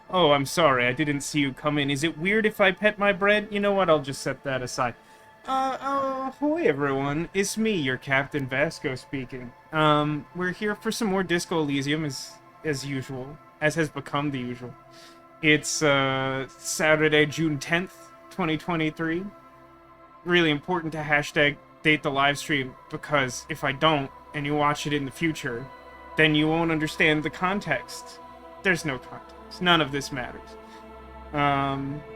Oh, I'm sorry. I didn't see you come in. Is it weird if I pet my bread? You know what? I'll just set that aside. Ahoy everyone. It's me, your Captain Vasco speaking. We're here for some more Disco Elysium as usual, as has become the usual. It's Saturday, June 10th, 2023. Really important to hashtag date the live stream, because if I don't and you watch it in the future, then you won't understand the context. There's no context. None of this matters.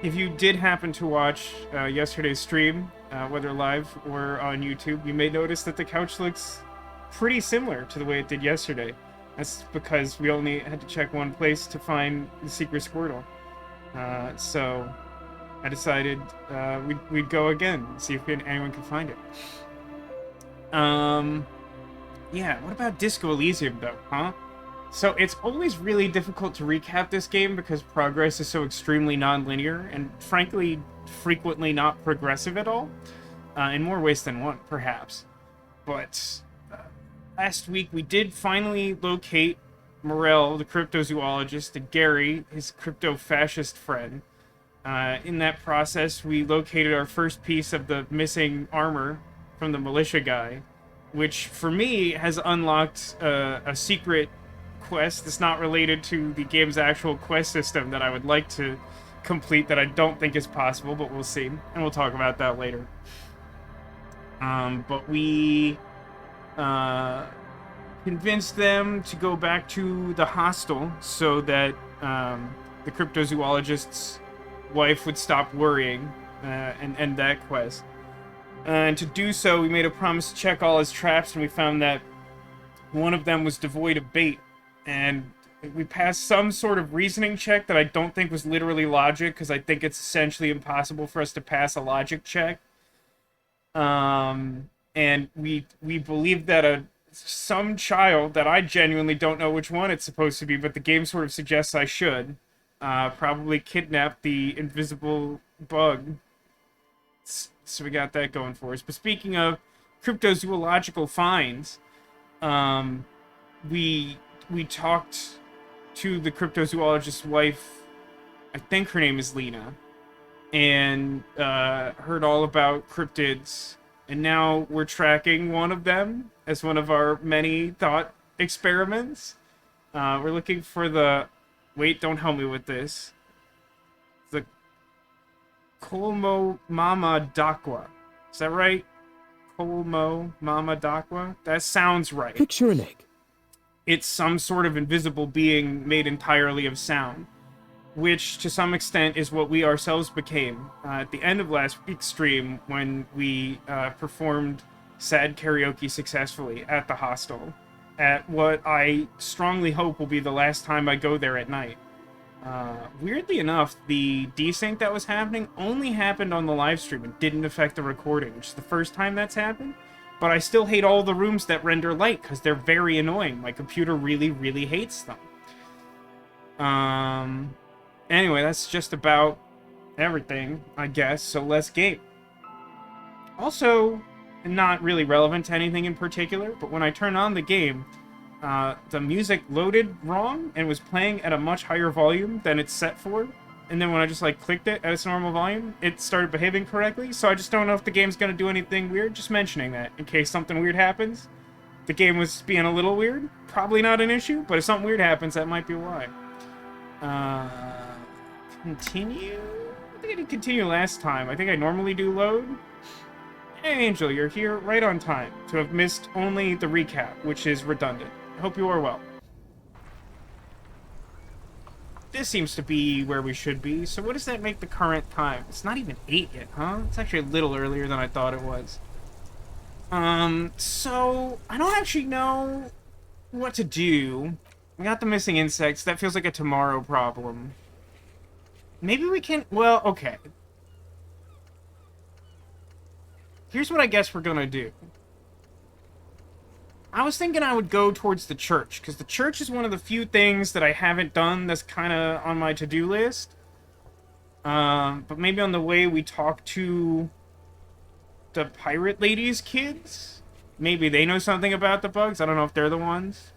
If you did happen to watch yesterday's stream, whether live or on YouTube, you may notice that the couch looks pretty similar to the way it did yesterday. That's because we only had to check one place to find the secret Squirtle. So I decided we'd go again, see if anyone could find it. Yeah, what about Disco Elysium though, huh? So it's always really difficult to recap this game because progress is so extremely non-linear and frankly frequently not progressive at all, in more ways than one, perhaps. But last week we did finally locate Morel, the cryptozoologist, and Gary, his crypto-fascist friend. In that process, we located our first piece of the missing armor from the militia guy, which for me has unlocked a secret quest that's not related to the game's actual quest system that I would like to complete that I don't think is possible, but we'll see, and we'll talk about that later. But we convinced them to go back to the hostel so that the cryptozoologist's wife would stop worrying and end that quest. And to do so, we made a promise to check all his traps, and we found that one of them was devoid of bait. And we passed some sort of reasoning check that I don't think was literally logic, because I think it's essentially impossible for us to pass a logic check. And we believe that some child, that I genuinely don't know which one it's supposed to be, but the game sort of suggests I should, probably kidnapped the invisible bug. So we got that going for us. But speaking of cryptozoological finds, we talked to the cryptozoologist's wife, I think her name is Lena, and heard all about cryptids, and now we're tracking one of them as one of our many thought experiments. We're looking for the... Wait, don't help me with this. The Colmo Mama Dakwa. Is that right? Colmo Mama Dakwa? That sounds right. Picture an egg. It's some sort of invisible being made entirely of sound, which to some extent is what we ourselves became at the end of last week's stream when we performed sad karaoke successfully at the hostel, at what I strongly hope will be the last time I go there at night. Weirdly enough, the desync that was happening only happened on the live stream and didn't affect the recording, which is the first time that's happened. But I still hate all the rooms that render light, because they're very annoying. My computer really, really hates them. Anyway, that's just about everything, I guess, so let's game. Also, not really relevant to anything in particular, but when I turned on the game, the music loaded wrong and was playing at a much higher volume than it's set for. And then when I just clicked it at its normal volume, it started behaving correctly. So I just don't know if the game's gonna do anything weird. Just mentioning that in case something weird happens. The game was being a little weird. Probably not an issue, but if something weird happens, that might be why. Continue? I think I did continue last time. I think I normally do load. Hey Angel, you're here right on time to have missed only the recap, which is redundant. I hope you are well. This seems to be where we should be, so what does that make the current time? It's not even 8 yet, huh? It's actually a little earlier than I thought it was. So, I don't actually know what to do. We got the missing insects. That feels like a tomorrow problem. Maybe we can... Well, okay. Here's what I guess we're gonna do. I was thinking I would go towards the church, because the church is one of the few things that I haven't done that's kind of on my to-do list. But maybe on the way we talk to the pirate lady's kids? Maybe they know something about the bugs. I don't know if they're the ones.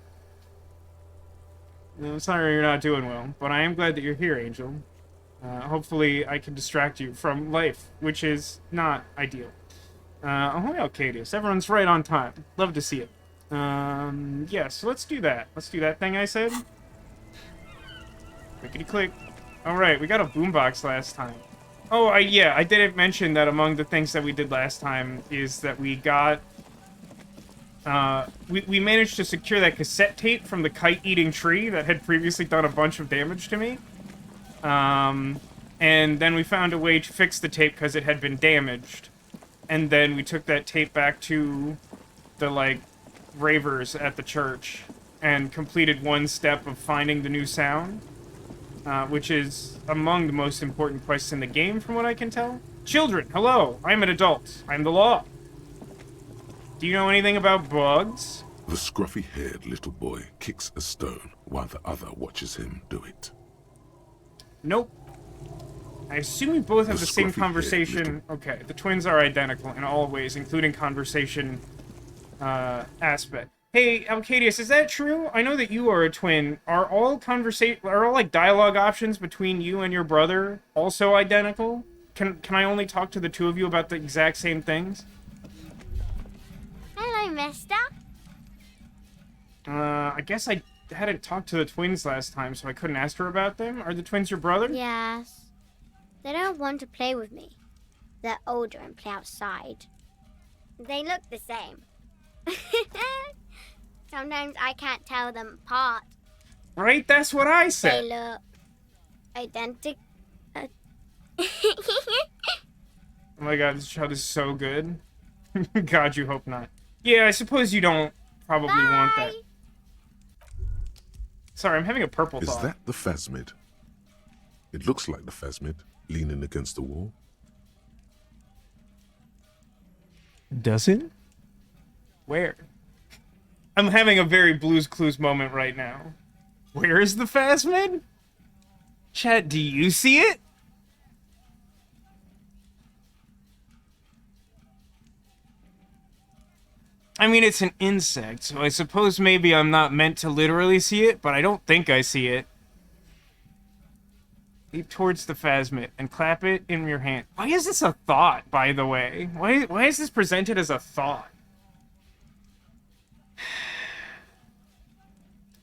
I'm sorry you're not doing well, but I am glad that you're here, Angel. Hopefully I can distract you from life, which is not ideal. Ahoy, Alcadius. Everyone's right on time. Love to see it. Yeah, so let's do that. Let's do that thing I said. Clickety-click. Alright, we got a boombox last time. Oh, yeah, I didn't mention that among the things that we did last time is that we got... we managed to secure that cassette tape from the kite-eating tree that had previously done a bunch of damage to me. And then we found a way to fix the tape because it had been damaged. And then we took that tape back to the, like, ravers at the church and completed one step of finding the new sound, which is among the most important quests in the game, from what I can tell. Children, hello! I'm an adult. I'm the law. Do you know anything about bugs? The scruffy-haired little boy kicks a stone while the other watches him do it. Nope. I assume we both have the same conversation. Okay, the twins are identical in all ways, including conversation aspect. Hey, Alcadius, is that true? I know that you are a twin. Are all like dialogue options between you and your brother also identical? Can I only talk to the two of you about the exact same things? Hello, mister. I guess I hadn't talked to the twins last time, so I couldn't ask her about them. Are the twins your brother? Yes. They don't want to play with me. They're older and play outside. They look the same. Sometimes I can't tell them apart. Right? That's what I said. They look identical. Oh my god, this child is so good. God, you hope not. Yeah, I suppose you don't probably want that. Sorry, I'm having a purple thought. Is that the phasmid? It looks like the phasmid, leaning against the wall. Does it? Where? I'm having a very Blue's Clues moment right now. Where is the phasmid? Chat, do you see it? I mean, it's an insect, so I suppose maybe I'm not meant to literally see it, but I don't think I see it. Leap towards the phasmid and clap it in your hand. Why is this a thought, by the way? Why is this presented as a thought?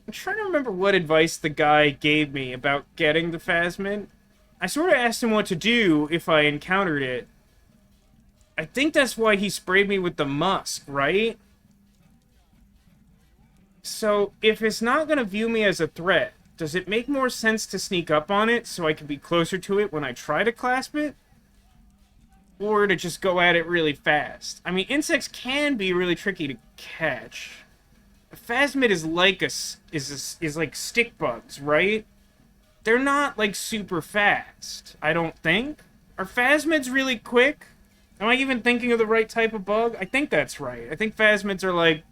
I'm trying to remember what advice the guy gave me about getting the phasmid. I sort of asked him what to do if I encountered it. I think that's why he sprayed me with the musk, right? So, if it's not going to view me as a threat, does it make more sense to sneak up on it so I can be closer to it when I try to clasp it? Or to just go at it really fast? I mean, insects can be really tricky to catch. A phasmid is like is like stick bugs, right? They're not like super fast, I don't think. Are phasmids really quick? Am I even thinking of the right type of bug? I think that's right. I think phasmids are like,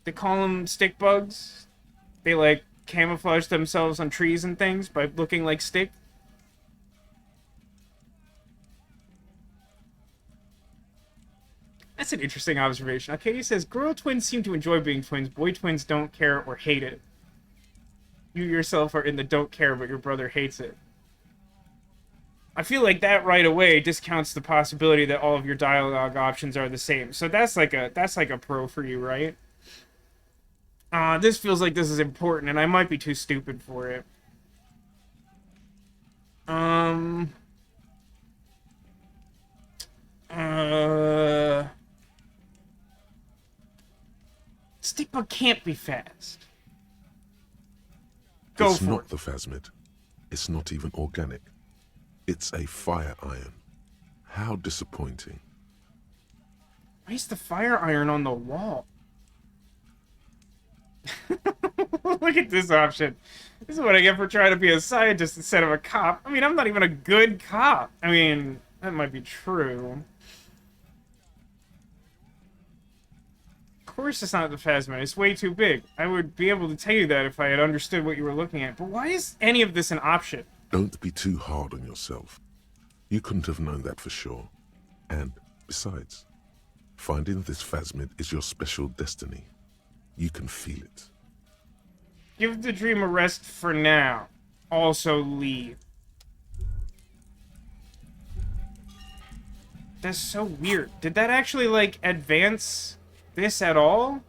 they call them stick bugs. They like camouflage themselves on trees and things by looking like stick. That's an interesting observation. Okay, says, girl twins seem to enjoy being twins. Boy twins don't care or hate it. You yourself are in the don't care, but your brother hates it. I feel like that right away discounts the possibility that all of your dialogue options are the same. So that's like a pro for you, right? This feels like this is important, and I might be too stupid for it. Stickbug can't be fast. Go It's for not it. the phasmid. It's not even organic. It's a fire iron. How disappointing. Why is the fire iron on the wall? Look at this option. This is what I get for trying to be a scientist instead of a cop. I mean, I'm not even a good cop. I mean, that might be true. Of course it's not the phasmid. It's way too big. I would be able to tell you that if I had understood what you were looking at. But why is any of this an option? Don't be too hard on yourself. You couldn't have known that for sure. And besides, finding this phasmid is your special destiny. You can feel it. Give the dream a rest for now. Also leave. That's so weird. Did that actually, like, advance this at all?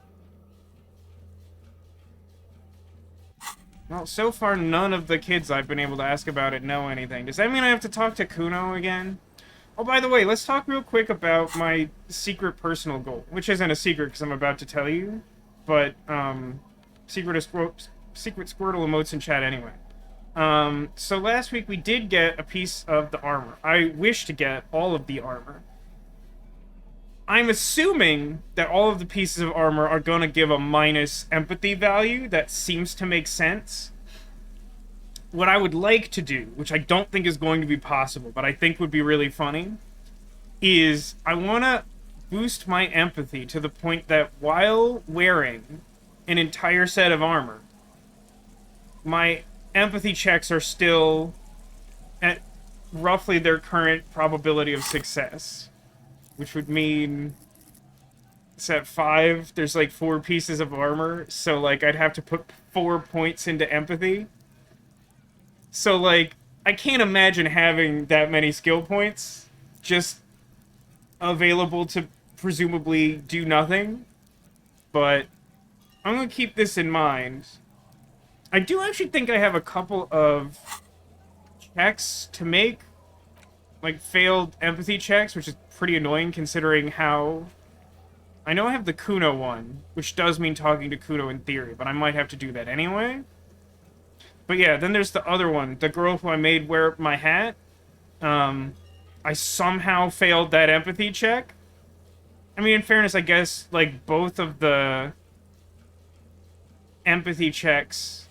Well, so far, none of the kids I've been able to ask about it know anything. Does that mean I have to talk to Kuno again? Oh, by the way, let's talk real quick about my secret personal goal. Which isn't a secret, because I'm about to tell you. But, secret Squirtle emotes in chat anyway. So last week we did get a piece of the armor. I wish to get all of the armor. I'm assuming that all of the pieces of armor are going to give a minus empathy value. That seems to make sense. What I would like to do, which I don't think is going to be possible, but I think would be really funny, is I want to boost my empathy to the point that while wearing an entire set of armor, my empathy checks are still at roughly their current probability of success. Which would mean it's at 5, there's like 4 pieces of armor, so like I'd have to put 4 points into empathy. So like, I can't imagine having that many skill points just available to presumably do nothing. But I'm gonna keep this in mind. I do actually think I have a couple of checks to make, like failed empathy checks, which is pretty annoying considering how... I know I have the Kuno one, which does mean talking to Kuno in theory, but I might have to do that anyway. But yeah, then there's the other one, the girl who I made wear my hat. I somehow failed that empathy check. I mean, in fairness, I guess, like, both of the empathy checks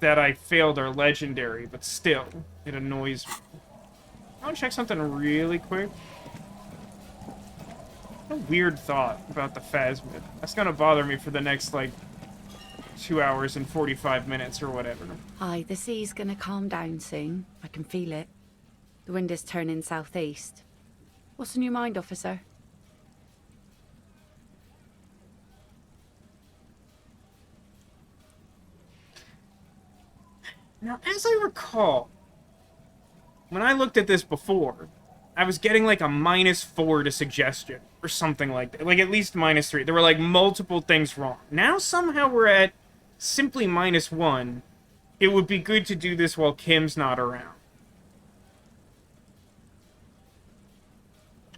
that I failed are legendary, but still, it annoys me. I want to check something really quick. A weird thought about the phasmid. That's gonna bother me for the next, like, 2 hours and 45 minutes or whatever. Hi, the sea's gonna calm down soon. I can feel it. The wind is turning southeast. What's on your mind, officer? Now, as I recall, when I looked at this before, I was getting like a -4 to suggestion, or something like that. Like, at least -3. There were, like, multiple things wrong. Now, somehow, we're at simply -1. It would be good to do this while Kim's not around.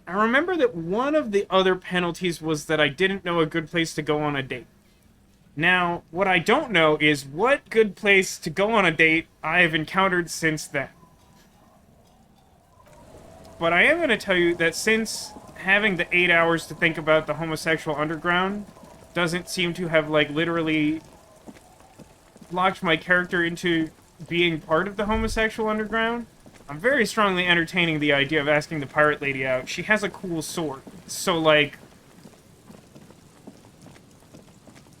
I remember that one of the other penalties was that I didn't know a good place to go on a date. Now, what I don't know is what good place to go on a date I have encountered since then. But I am going to tell you that since having the 8 hours to think about the homosexual underground doesn't seem to have, like, literally locked my character into being part of the homosexual underground, I'm very strongly entertaining the idea of asking the pirate lady out. She has a cool sword, so, like...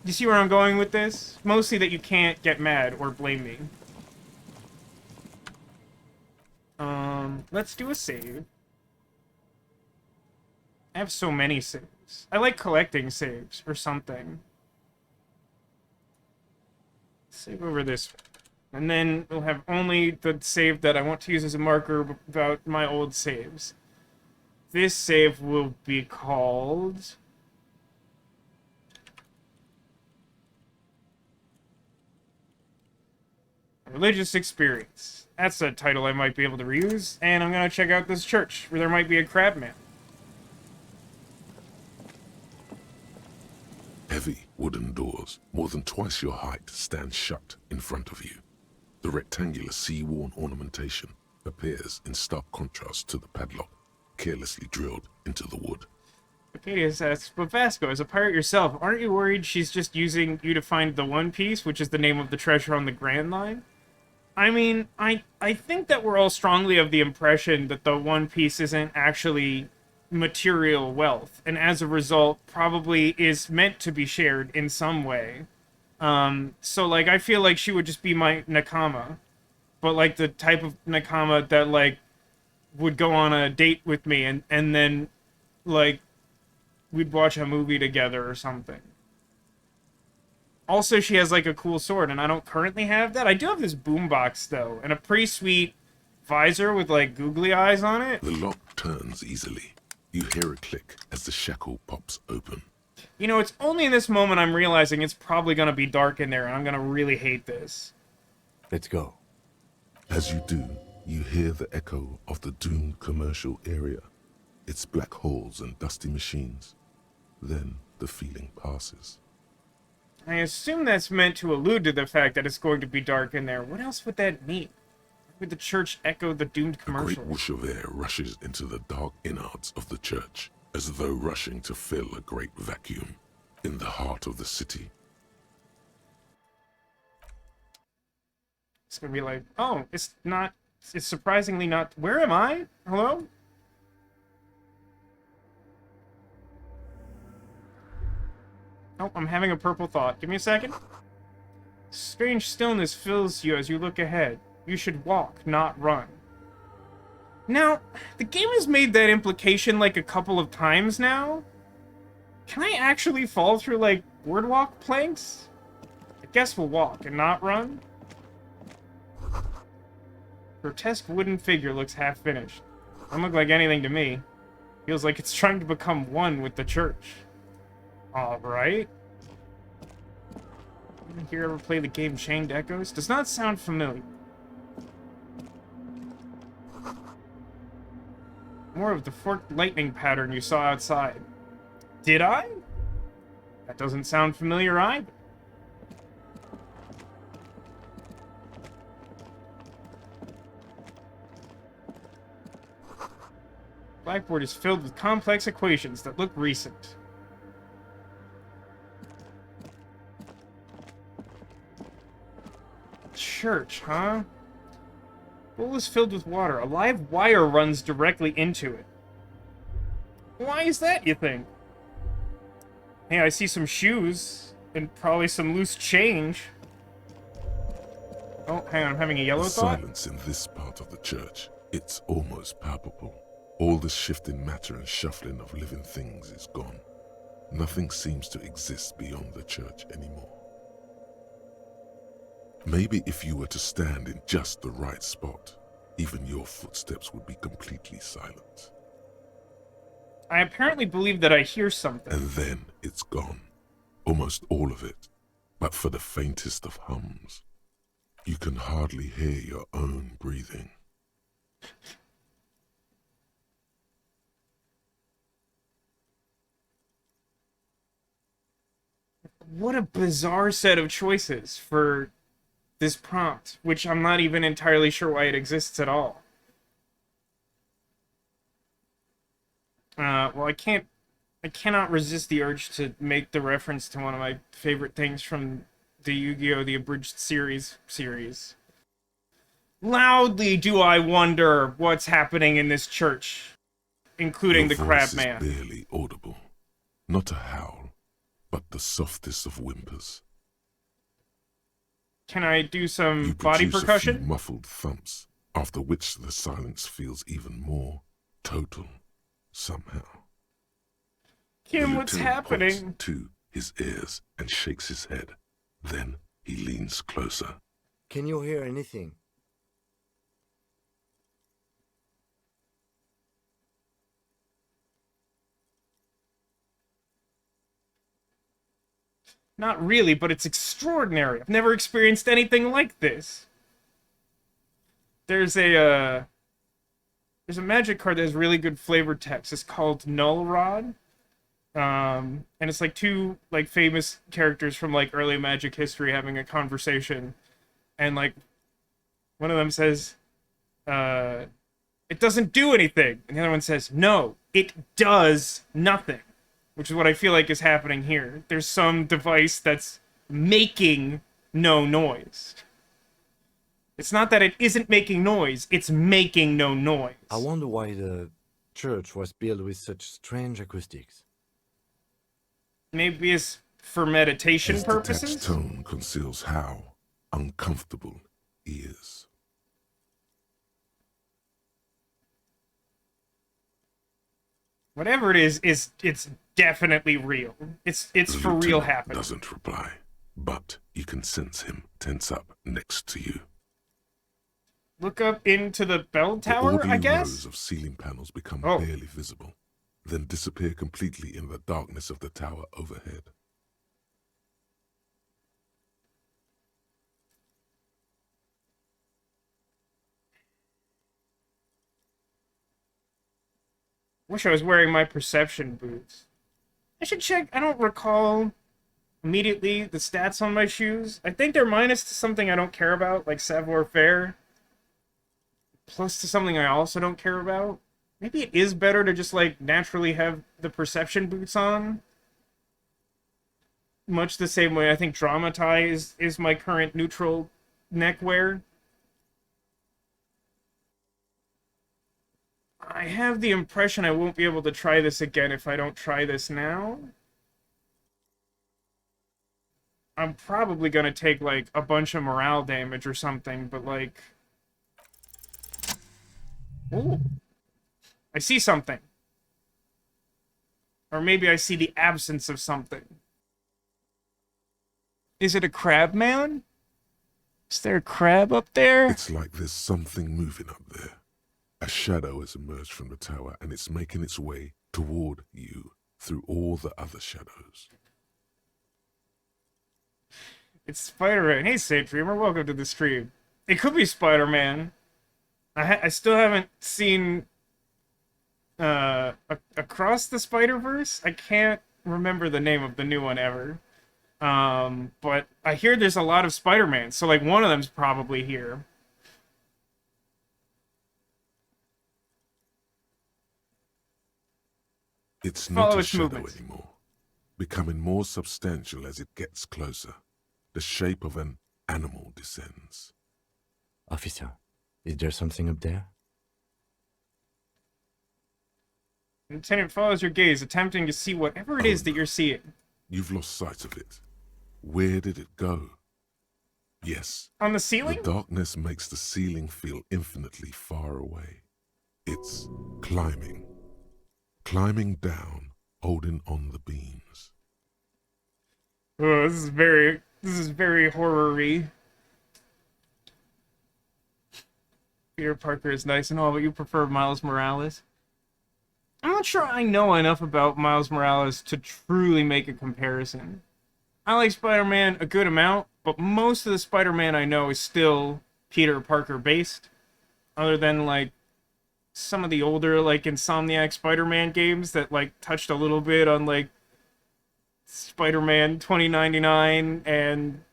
You see where I'm going with this? Mostly that you can't get mad or blame me. Let's do a save. I have so many saves. I like collecting saves, or something. Save over this one. And then we'll have only the save that I want to use as a marker about my old saves. This save will be called... Religious Experience. That's a title I might be able to reuse, and I'm gonna check out this church, where there might be a crabman. Heavy wooden doors, more than twice your height, stand shut in front of you. The rectangular sea-worn ornamentation appears in stark contrast to the padlock, carelessly drilled into the wood. Arcadius asks, but Vasco, as a pirate yourself, aren't you worried she's just using you to find the One Piece, which is the name of the treasure on the Grand Line? I mean, I think that we're all strongly of the impression that the One Piece isn't actually material wealth, and as a result, probably is meant to be shared in some way. So, like, I feel like she would just be my nakama, but, like, the type of nakama that, like, would go on a date with me, and then, like, we'd watch a movie together or something. Also, she has, like, a cool sword, and I don't currently have that. I do have this boombox, though, and a pretty sweet visor with, like, googly eyes on it. The lock turns easily. You hear a click as the shackle pops open. You know, it's only in this moment I'm realizing it's probably gonna be dark in there, and I'm gonna really hate this. Let's go. As you do, you hear the echo of the doomed commercial area. Its black holes and dusty machines. Then the feeling passes. I assume that's meant to allude to the fact that it's going to be dark in there. What else would that mean? Would the church echo the doomed A commercial? great whoosh of air rushes into the dark innards of the church, as though rushing to fill a great vacuum in the heart of the city. It's gonna be like, oh, it's not, it's surprisingly not, where am I? Hello? Oh, I'm having a purple thought. Give me a second. Strange stillness fills you as you look ahead. You should walk, not run. Now, the game has made that implication like a couple of times now. Can I actually fall through, like, boardwalk planks? I guess we'll walk and not run. Grotesque wooden figure looks half-finished. Doesn't look like anything to me. Feels like it's trying to become one with the church. Alright. Anyone here ever play the game Chained Echoes? Does not sound familiar. More of the forked lightning pattern you saw outside. Did I? That doesn't sound familiar either. Blackboard is filled with complex equations that look recent. Church, huh? Bowl is filled with water. A live wire runs directly into it. Why is that, you think? Hey, I see some shoes and probably some loose change. Oh, hang on, I'm having a yellow The thought. silence in this part of the church, it's almost palpable. All the shifting matter and shuffling of living things is gone. Nothing seems to exist beyond the church anymore. Maybe if you were to stand in just the right spot, even your footsteps would be completely silent. I apparently believe that I hear something. And then it's gone. Almost all of it. But for the faintest of hums, you can hardly hear your own breathing. What a bizarre set of choices for this prompt, which I'm not even entirely sure why it exists at all. Well, I cannot resist the urge to make the reference to one of my favorite things from the Yu-Gi-Oh! The Abridged series. Loudly do I wonder what's happening in this church, including the Your Crab voice Man. is barely audible. Not a howl, but the softest of whimpers. Can I do some You body produce a percussion? few muffled thumps, after which the silence feels even more total, somehow. Kim, The what's lieutenant points happening? to his ears and shakes his head. Then he leans closer. Can you hear anything? Not really, but it's extraordinary. I've never experienced anything like this. There's a magic card that has really good flavored text. It's called Null Rod. And it's like two like famous characters from like early Magic history having a conversation, and like one of them says, "It doesn't do anything," and the other one says, "No, it does nothing," which is what I feel like is happening here. There's some device that's making no noise. It's not that it isn't making noise; it's making no noise. I wonder why the church was built with such strange acoustics. Maybe it's for meditation His purposes. detached tone conceals how uncomfortable he is. Whatever it is it's definitely real. It's The for real lieutenant happening. doesn't reply. but you can sense him tense up next to you. Look up into the bell The tower, I orderly guess? rows of ceiling panels become Oh. barely visible, then disappear completely in the darkness of the tower overhead. Wish I was wearing my perception boots. I should check. I don't recall immediately the stats on my shoes. I think they're minus to something I don't care about, like savoir-faire. Plus to something I also don't care about. Maybe it is better to just, like, naturally have the perception boots on. Much the same way I think Dramatize is my current neutral neckwear. I have the impression I won't be able to try this again if I don't try this now. I'm probably gonna take, like, a bunch of morale damage or something, but, like... Ooh. I see something. Or maybe I see the absence of something. Is it a crab man? Is there a crab up there? It's like there's something moving up there. A shadow has emerged from the tower and it's making its way toward you through all the other shadows. It's Spider-Man. Hey, Sage Dreamer, welcome to the stream. It could be Spider-Man. I still haven't seen Across the Spider-Verse. I can't remember the name of the new one ever. But I hear there's a lot of Spider-Man, so like one of them's probably here. It's not Follow a its shadow movements. anymore, becoming more substantial as it gets closer. The shape of an animal descends. Officer, is there something up there? Lieutenant follows your gaze, attempting to see whatever it is that you're seeing. You've lost sight of it. Where did it go? Yes, On the the ceiling? darkness makes the ceiling feel infinitely far away. It's climbing. Climbing down, holding on the beams. Oh, this is very horror-y. Peter Parker is nice and all, but you prefer Miles Morales? I'm not sure I know enough about Miles Morales to truly make a comparison. I like Spider-Man a good amount, but most of the Spider-Man I know is still Peter Parker based. Other than, like, some of the older, like, Insomniac Spider-Man games that, like, touched a little bit on, like, Spider-Man 2099 and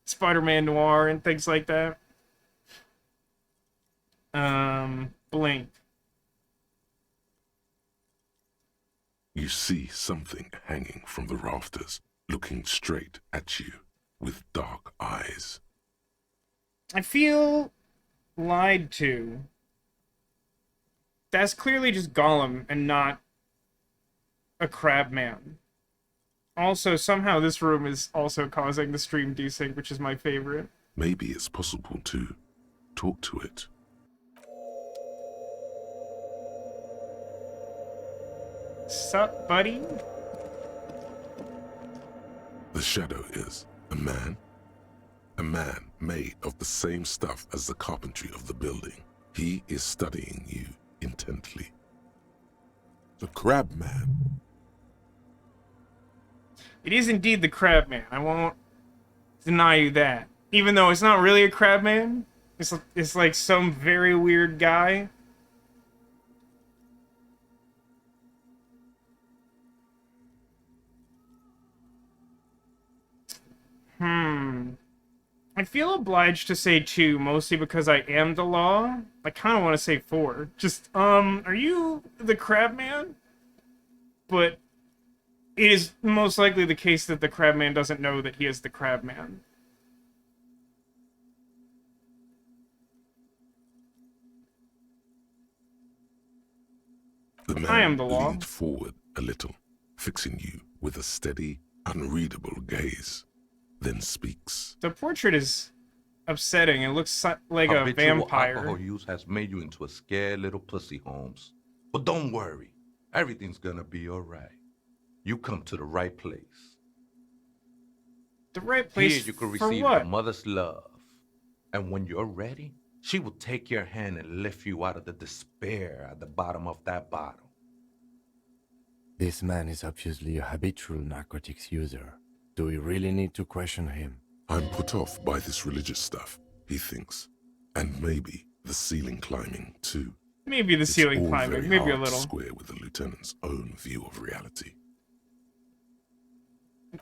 Spider-Man Noir and things like that. Blink. You see something hanging from the rafters, looking straight at you with dark eyes. I feel lied to. That's clearly just Gollum and not a crab man. Also, somehow this room is also causing the stream desync, which is my favorite. Maybe it's possible to talk to it. Sup, buddy? The shadow is a man. A man made of the same stuff as the carpentry of the building. He is studying you intently. The crab man. It is indeed the crab man. I won't deny you that. Even though it's not really a crab man. It's like some very weird guy. I feel obliged to say 2, mostly because I am the law. I kind of want to say 4. Just, are you the crab man? But it is most likely the case that the crab man doesn't know that he is the crab man. The man I am the law. leaned forward a little, fixing you with a steady, unreadable gaze, then speaks. The portrait is upsetting. It looks like a Habitual vampire. alcohol use has made you into a scared little pussy, Holmes. But don't worry. Everything's gonna be alright. You come to the right place. The right Here place you can for receive what? the mother's love. And when you're ready, she will take your hand and lift you out of the despair at the bottom of that bottle. This man is obviously a habitual narcotics user. Do we really need to question him? I'm put off by this religious stuff, he thinks. And maybe the ceiling climbing, too. Maybe the It's ceiling all climbing, very maybe a hard to little. square with the lieutenant's own view of reality.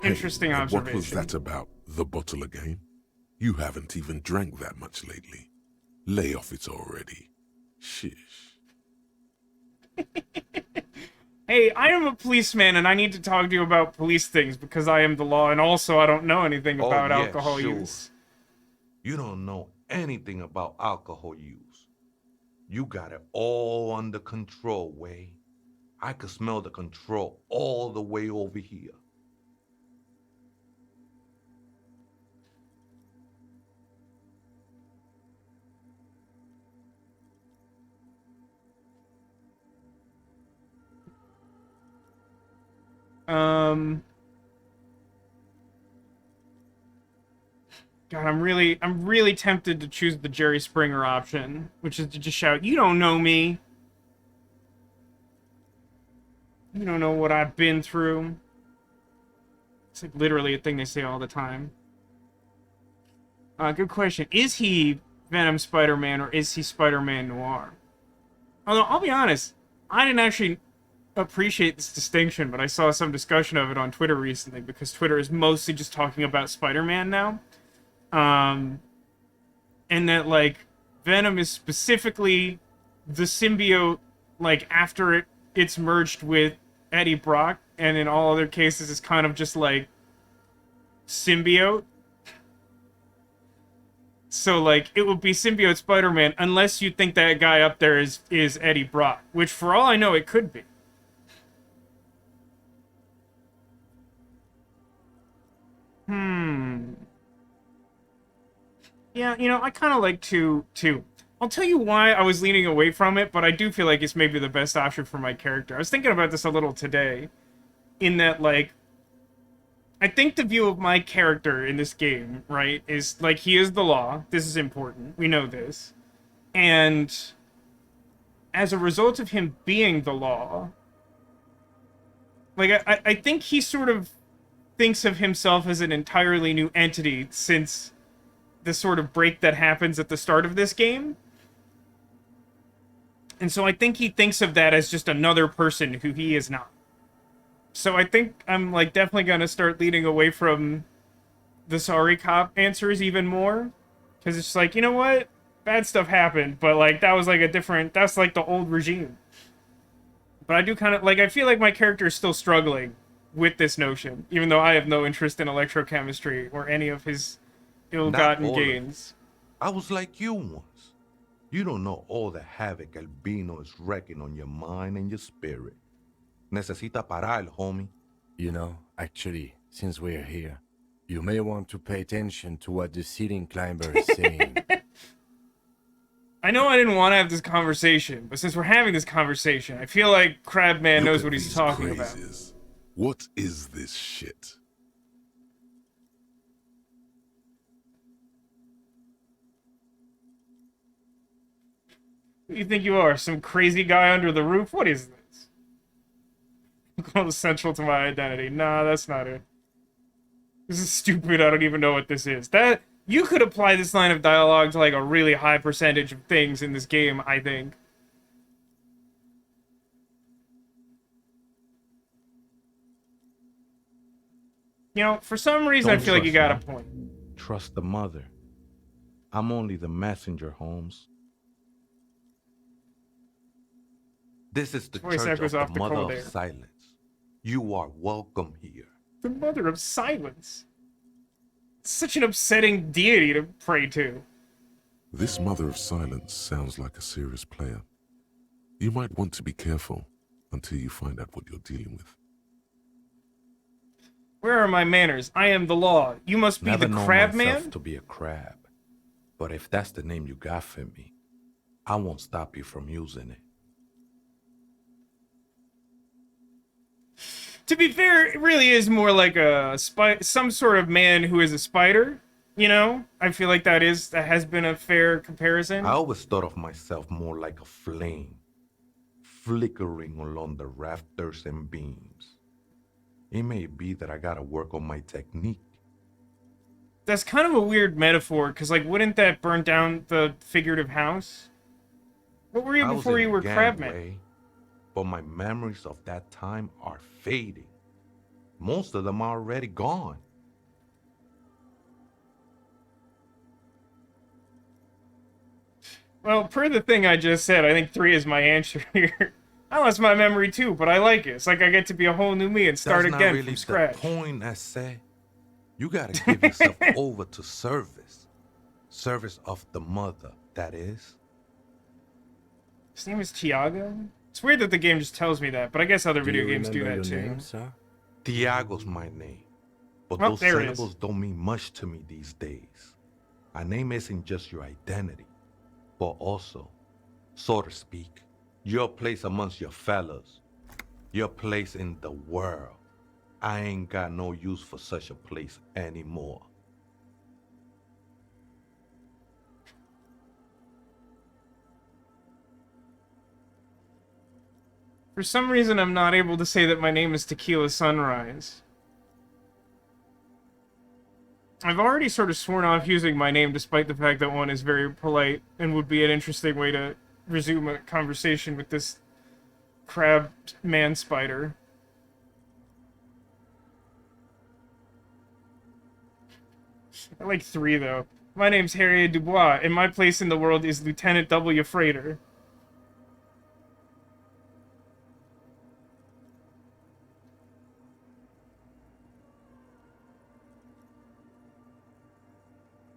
Interesting Hey, observation. what was that about, the bottle again? You haven't even drank that much lately. Lay off it already. Shish. Hey, I am a policeman and I need to talk to you about police things because I am the law and also I don't know anything Oh, about yeah, alcohol sure. use. You don't know anything about alcohol use. You got it all under control, Way. I could smell the control all the way over here. God, I'm really tempted to choose the Jerry Springer option, which is to just shout, "You don't know me. You don't know what I've been through." It's like literally a thing they say all the time. Good question. Is he Venom Spider-Man or is he Spider-Man Noir? Although, I'll be honest, I didn't actually appreciate this distinction, but I saw some discussion of it on Twitter recently because Twitter is mostly just talking about Spider-Man now. And that, like, Venom is specifically the symbiote, like, after it's merged with Eddie Brock, and in all other cases it's kind of just, like, symbiote. So, like, it would be symbiote Spider-Man unless you think that guy up there is Eddie Brock, which, for all I know, it could be. Yeah, you know, I kind of like to. I'll tell you why I was leaning away from it, but I do feel like it's maybe the best option for my character. I was thinking about this a little today, in that, like, I think the view of my character in this game, right, is, like, he is the law. This is important. We know this. And as a result of him being the law, like, I think he sort of thinks of himself as an entirely new entity since the sort of break that happens at the start of this game. And so I think he thinks of that as just another person who he is not. So I think I'm, like, definitely gonna start leaning away from the sorry cop answers even more. Because it's like, you know what? Bad stuff happened, but, like, that was, like, that's, like, the old regime. But I do kind of, like, I feel like my character is still struggling with this notion, even though I have no interest in electrochemistry or any of his ill-gotten Not all of it. gains. I was like you once. You don't know all the havoc Albino is wrecking on your mind and your spirit. Necesita parar, homie. You know, actually, since we're here, you may want to pay attention to what the ceiling climber is saying. I know I didn't want to have this conversation, but since we're having this conversation, I feel like Crabman knows what he's these talking about. crazies. What is this shit? Who do you think you are? Some crazy guy under the roof? What is this? Central to my identity. Nah, that's not it. This is stupid. I don't even know what this is. That you could apply this line of dialogue to, like, a really high percentage of things in this game, I think. You know, for some reason, Don't I feel like you got a trust me. point. Trust the mother. I'm only the messenger, Holmes. This is the Voice church echoes of off the the mother cold of air. silence. You are welcome here. The Mother of Silence. Such an upsetting deity to pray to. This Mother of Silence sounds like a serious player. You might want to be careful until you find out what you're dealing with. Where are my manners? I am the law. You must be Never the known crab myself man? to be a crab. But if that's the name you got for me, I won't stop you from using it. To be fair, it really is more like a some sort of man who is a spider. You know, I feel like that has been a fair comparison. I always thought of myself more like a flame, flickering along the rafters and beams. It may be that I gotta work on my technique. That's kind of a weird metaphor, because, like, wouldn't that burn down the figurative house? What were you I was before in you a were gang Crabman? way, but my memories of that time are fading. Most of them are already gone. Well, per the thing I just said, I think 3 is my answer here. I lost my memory too, but I like it. It's like I get to be a whole new me and start That's again not really from the scratch. point, I say. You gotta give yourself over to service. Service of the mother, that is. His name is Tiago? It's weird that the game just tells me that, but I guess other video games do that your too. name, sir? Tiago's my name. But Oh, those there it is. syllables don't mean much to me these days. A name isn't just your identity, but also, so to speak, your place amongst your fellows. Your place in the world. I ain't got no use for such a place anymore. For some reason, I'm not able to say that my name is Tequila Sunrise. I've already sort of sworn off using my name, despite the fact that one is very polite and would be an interesting way to resume a conversation with this crab man spider. I like 3, though. My name's Harriet Dubois, and my place in the world is Lieutenant Double Yefreitor.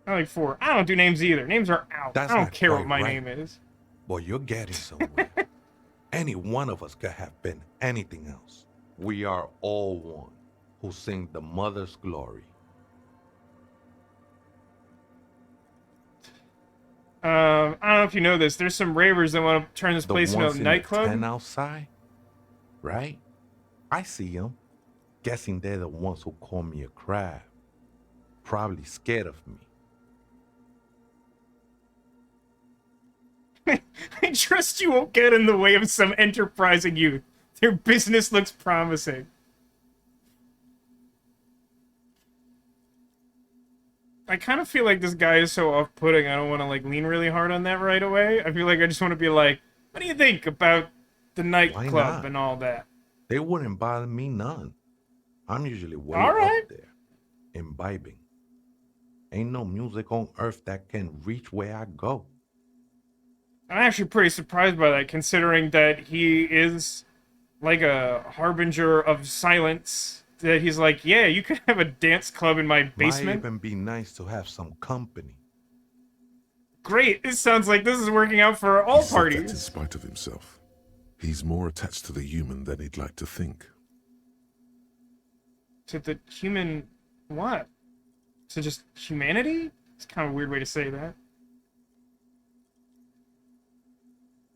I like 4. I don't do names either. Names are out. That's I don't not care what quite my right. name is. Well, you're getting somewhere. Any one of us could have been anything else. We are all one who sing the mother's glory. I don't know if you know this. There's some ravers that want to turn this The place into a ones in nightclub. the tent outside, right? I see them. Guessing they're the ones who call me a crab. Probably scared of me. I trust you won't get in the way of some enterprising youth. Their business looks promising. I kind of feel like this guy is so off-putting, I don't want to, like, lean really hard on that right away. I feel like I just want to be like, what do you think about the nightclub not? and all that? They wouldn't bother me none. I'm usually way All right. up there, imbibing. Ain't no music on earth that can reach where I go. I'm actually pretty surprised by that, considering that he is like a harbinger of silence. That he's like, yeah, you could have a dance club in my Might basement. even be nice to have some company. Great, it sounds like this is working out for all He said that in parties. spite of himself. He's more attached to the human than he'd like to think. To the human, what? To just humanity? It's kind of a weird way to say that.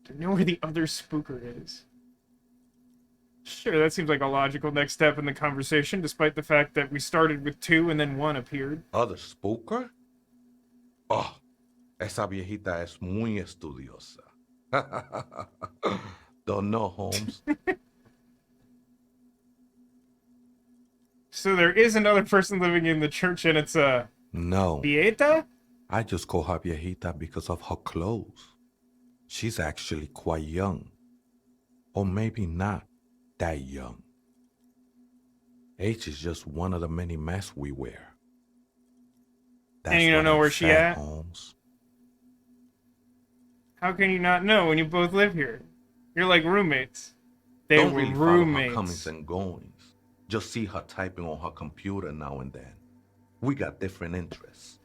To know where the other spooker is. Sure, that seems like a logical next step in the conversation, despite the fact that we started with 2 and then 1 appeared. Other spooker? Oh, esa viejita es muy estudiosa. Don't know, Holmes. So there is another person living in the church, and it's a No, Vieta? I just call her viejita because of her clothes. She's actually quite young. Or maybe not that young. Age is just one of the many masks we wear. And you don't what know I'm where she saying, at? Holmes. How can you not know when you both live here? You're like roommates. They Don't were really follow her roommates. comings and goings. Just see her typing on her computer now and then. We got different interests.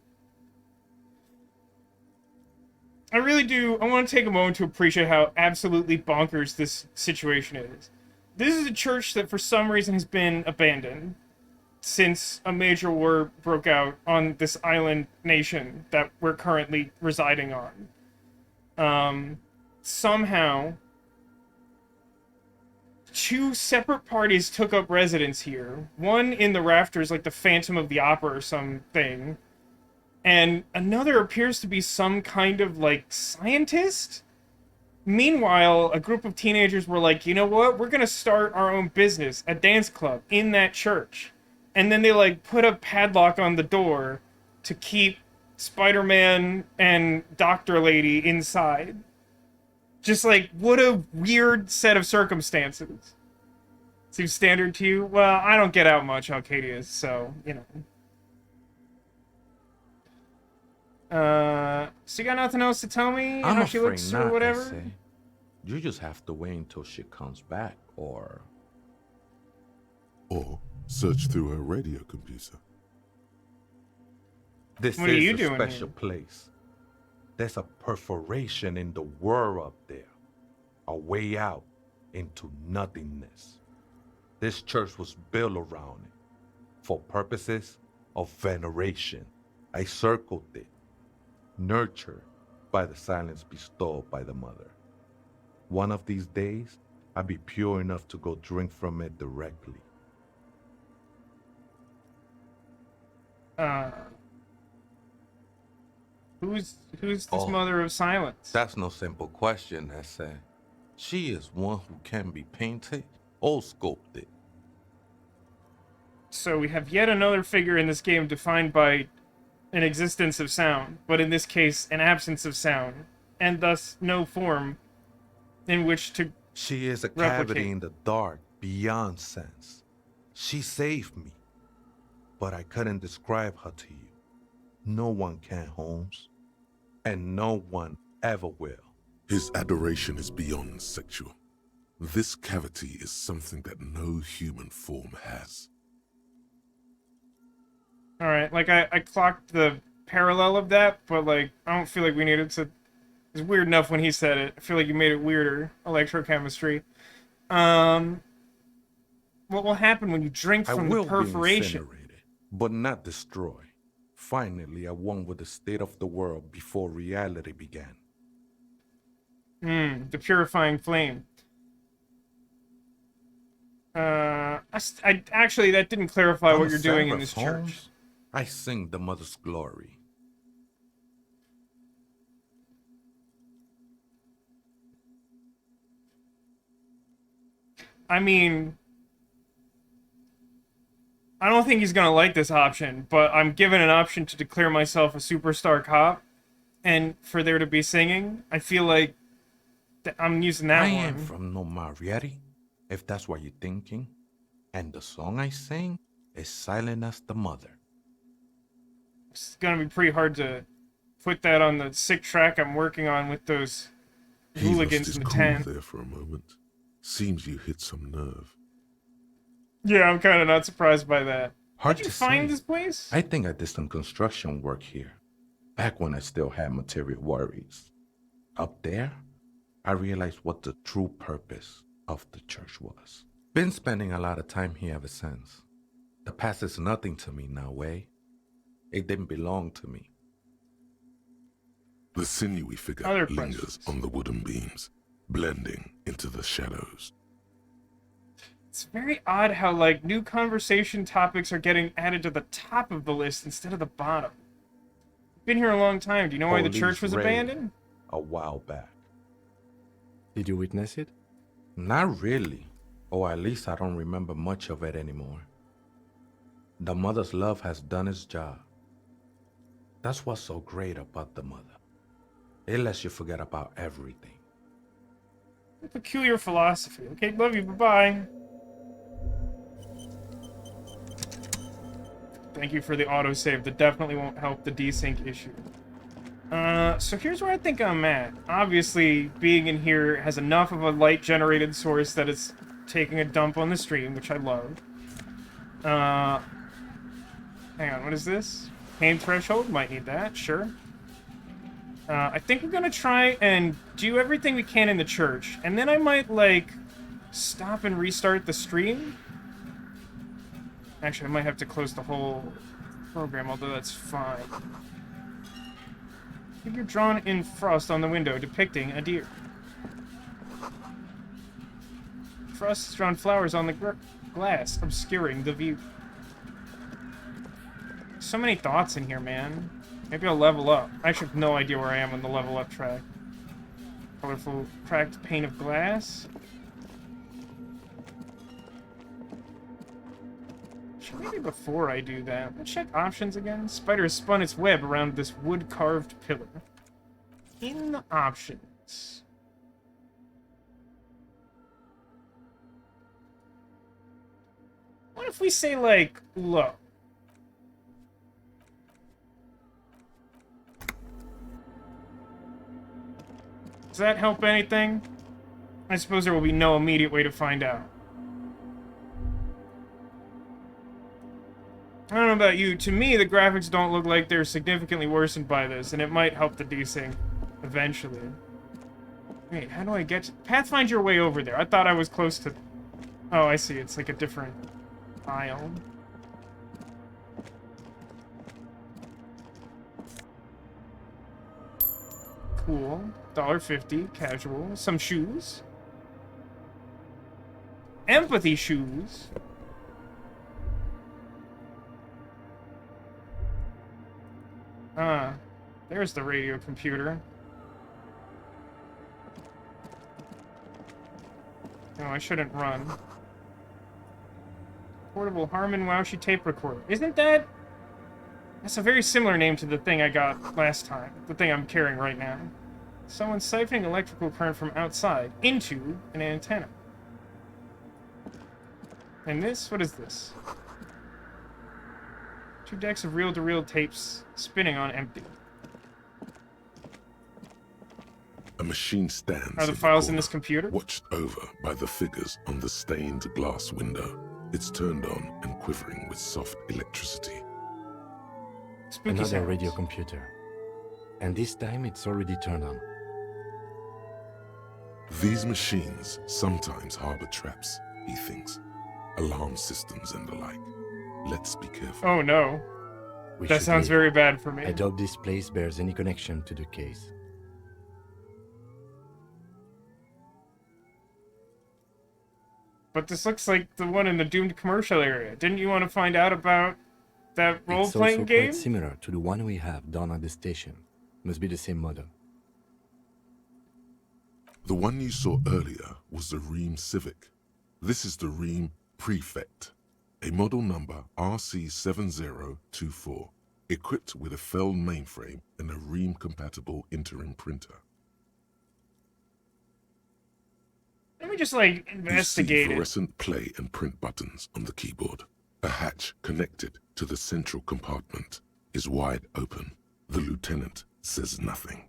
I really do. I want to take a moment to appreciate how absolutely bonkers this situation is. This is a church that for some reason has been abandoned since a major war broke out on this island nation that we're currently residing on. Somehow, two separate parties took up residence here. One in the rafters, like the Phantom of the Opera or something. And another appears to be some kind of, like, scientist? Meanwhile, a group of teenagers were like, you know what? We're gonna start our own business, a dance club, in that church. And then they, like, put a padlock on the door to keep Spider-Man and Dr. Lady inside. Just, like, what a weird set of circumstances. Seems standard to you? Well, I don't get out much, Arcadia, so, you know. So you got nothing else to tell me? I'm How she afraid looks not, or whatever? Essay. You just have to wait until she comes back, or... Or search through her radio computer. This What are you is a doing special here? place. There's a perforation in the world up there. A way out into nothingness. This church was built around it. For purposes of veneration. I circled it. Nurtured by the silence bestowed by the mother. One of these days, I'll be pure enough to go drink from it directly. Who's this Oh. mother of silence? That's no simple question, Essay. She is one who can be painted or sculpted. So we have yet another figure in this game defined by an existence of sound, but in this case, an absence of sound, and thus no form in which to... She is a replicate. cavity in the dark, beyond sense. She saved me, but I couldn't describe her to you. No one can, Holmes, and no one ever will. His adoration is beyond sexual. This cavity is something that no human form has. Alright, like, I clocked the parallel of that, but, like, I don't feel like we needed to... It's weird enough when he said it. I feel like you made it weirder, electrochemistry. What will happen when you drink I from will the perforation? be incinerated, but not destroyed. Finally, I won with the state of the world before reality began. The purifying flame. Actually, that didn't clarify I'm what a you're doing in seraph, this Holmes. church. I sing the mother's glory. I mean, I don't think he's gonna like this option, but I'm given an option to declare myself a superstar cop, and for there to be singing, I feel like I'm using that I one. am from No Marieti, if that's what you're thinking. And the song I sing is silent as the mother. It's gonna be pretty hard to put that on the sick track I'm working on with those He lost hooligans his in the cool tent. there for a moment. Seems you hit some nerve. Yeah, I'm kind of not surprised by that. Hard How'd you to find say. this place? I think I did some construction work here, back when I still had material worries. Up there, I realized what the true purpose of the church was. Been spending a lot of time here ever since. The past is nothing to me now, eh? It didn't belong to me. The sinewy figure Other lingers questions? on the wooden beams, blending into the shadows. It's very odd how, like, new conversation topics are getting added to the top of the list instead of the bottom. Been here a long time. Do you know why the Police church was raid abandoned? A while back. Did you witness it? Not really. Or at least I don't remember much of it anymore. The mother's love has done its job. That's what's so great about the mother. It lets you forget about everything. A peculiar philosophy. Okay, love you. Bye-bye. Thank you for the autosave. That definitely won't help the desync issue. So here's where I think I'm at. Obviously, being in here has enough of a light-generated source that it's taking a dump on the stream, which I love. Hang on, what is this? Pain threshold? Might need that, sure. I think we're gonna try and do everything we can in the church, and then I might, like, stop and restart the stream. Actually, I might have to close the whole program, although that's fine. Figure drawn in frost on the window depicting a deer. frost has drawn flowers on the glass, obscuring the view. So many thoughts in here, man. Maybe I'll level up. I actually have no idea where I am on the level up track. Colorful cracked pane of glass. Maybe before I do that, let's check options again. Spider has spun its web around this wood-carved pillar. In the options. What if we say, like, low? Does that help anything? I suppose there will be no immediate way to find out. I don't know about you, to me the graphics don't look like they're significantly worsened by this, and it might help the desync eventually. Wait, how do I get to... Pathfind your way over there. I thought I was close to... Oh, I see, it's like a different aisle. Cool. $1.50, casual. Some shoes. Empathy shoes. There's the radio computer. No, I shouldn't run. Portable Harman Wowshy tape recorder. Isn't that... That's a very similar name to the thing I got last time. The thing I'm carrying right now. Someone's siphoning electrical current from outside into an antenna. And this? What is this? 2 decks of reel-to-reel tapes spinning on empty. A machine stands Are the in files in corner, this computer? watched over by the figures on the stained glass window. It's turned on and quivering with soft electricity. Spooky Another sounds. radio computer. And this time it's already turned on. These machines sometimes harbor traps, he thinks. Alarm systems and the like. Let's be careful. Oh no. We That should sounds leave. very bad for me. I doubt this place bears any connection to the case. But this looks like the one in the doomed commercial area. Didn't you want to find out about that It's role-playing also game? quite similar to the one we have down at the station. Must be the same model. The one you saw earlier was the Ream Civic. This is the Ream Prefect, a model number RC7024, equipped with a Feld mainframe and a Ream-compatible interim printer. Let me just, like, You see investigate it. fluorescent play and print buttons on the keyboard. A hatch connected to the central compartment is wide open. The lieutenant says nothing.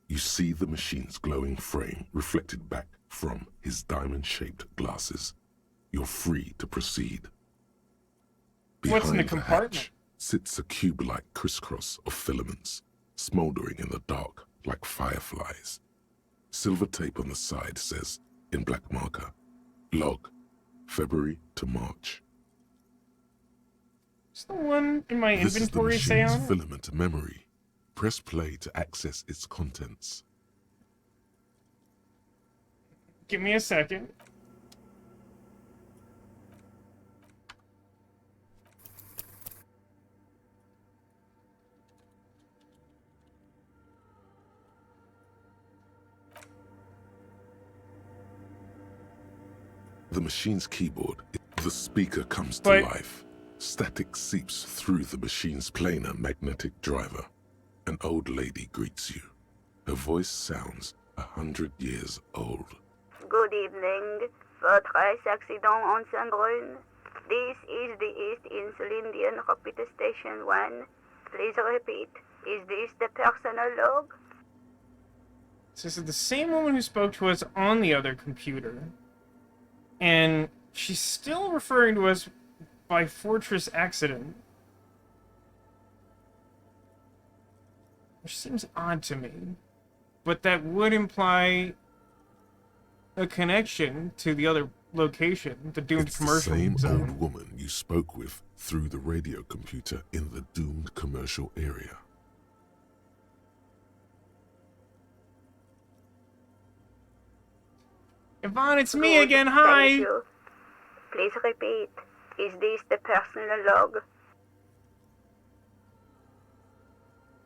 You see the machine's glowing frame reflected back from his diamond-shaped glasses. You're free to proceed. What's in the Behind compartment? hatch sits a cube-like crisscross of filaments, smoldering in the dark like fireflies. Silver tape on the side says, in black marker, log, February to March. Is the one in my This is the inventory say machine's on it? filament memory. Press play to access its contents. Give me a second. The machine's keyboard, the speaker comes to But- life. Static seeps through the machine's planar magnetic driver. An old lady greets you. Her voice sounds 100 years old. Good evening. Votre accident on Saint-Brun. This is the East Insulindian Repeater Station 1. Please repeat. Is this the personal log? So this is the same woman who spoke to us on the other computer. And she's still referring to us by Fortress Accident. Which seems odd to me. But that would imply a connection to the other location, the doomed It's the commercial same zone. old woman you spoke with through the radio computer in the doomed commercial area. Yvonne, it's me Good, again. thank Hi. you. Please repeat. Is this the personal log?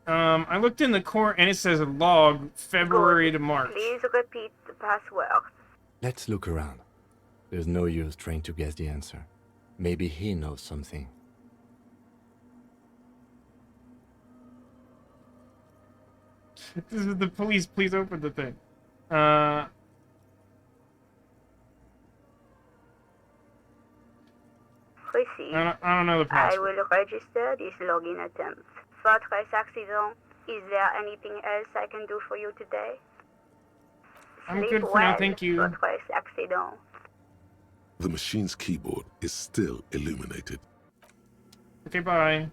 I looked in the court and it says log February to March. Please repeat the password. Let's look around. There's no use trying to guess the answer. Maybe he knows something. This is the police. Please open the thing. Received. I don't know the I password. will register this login attempt. Fortress accident. Is there anything else I can do for you today? I'm Sleep good for well, now, thank you. Fortress accident. The machine's keyboard is still illuminated. Okay, bye.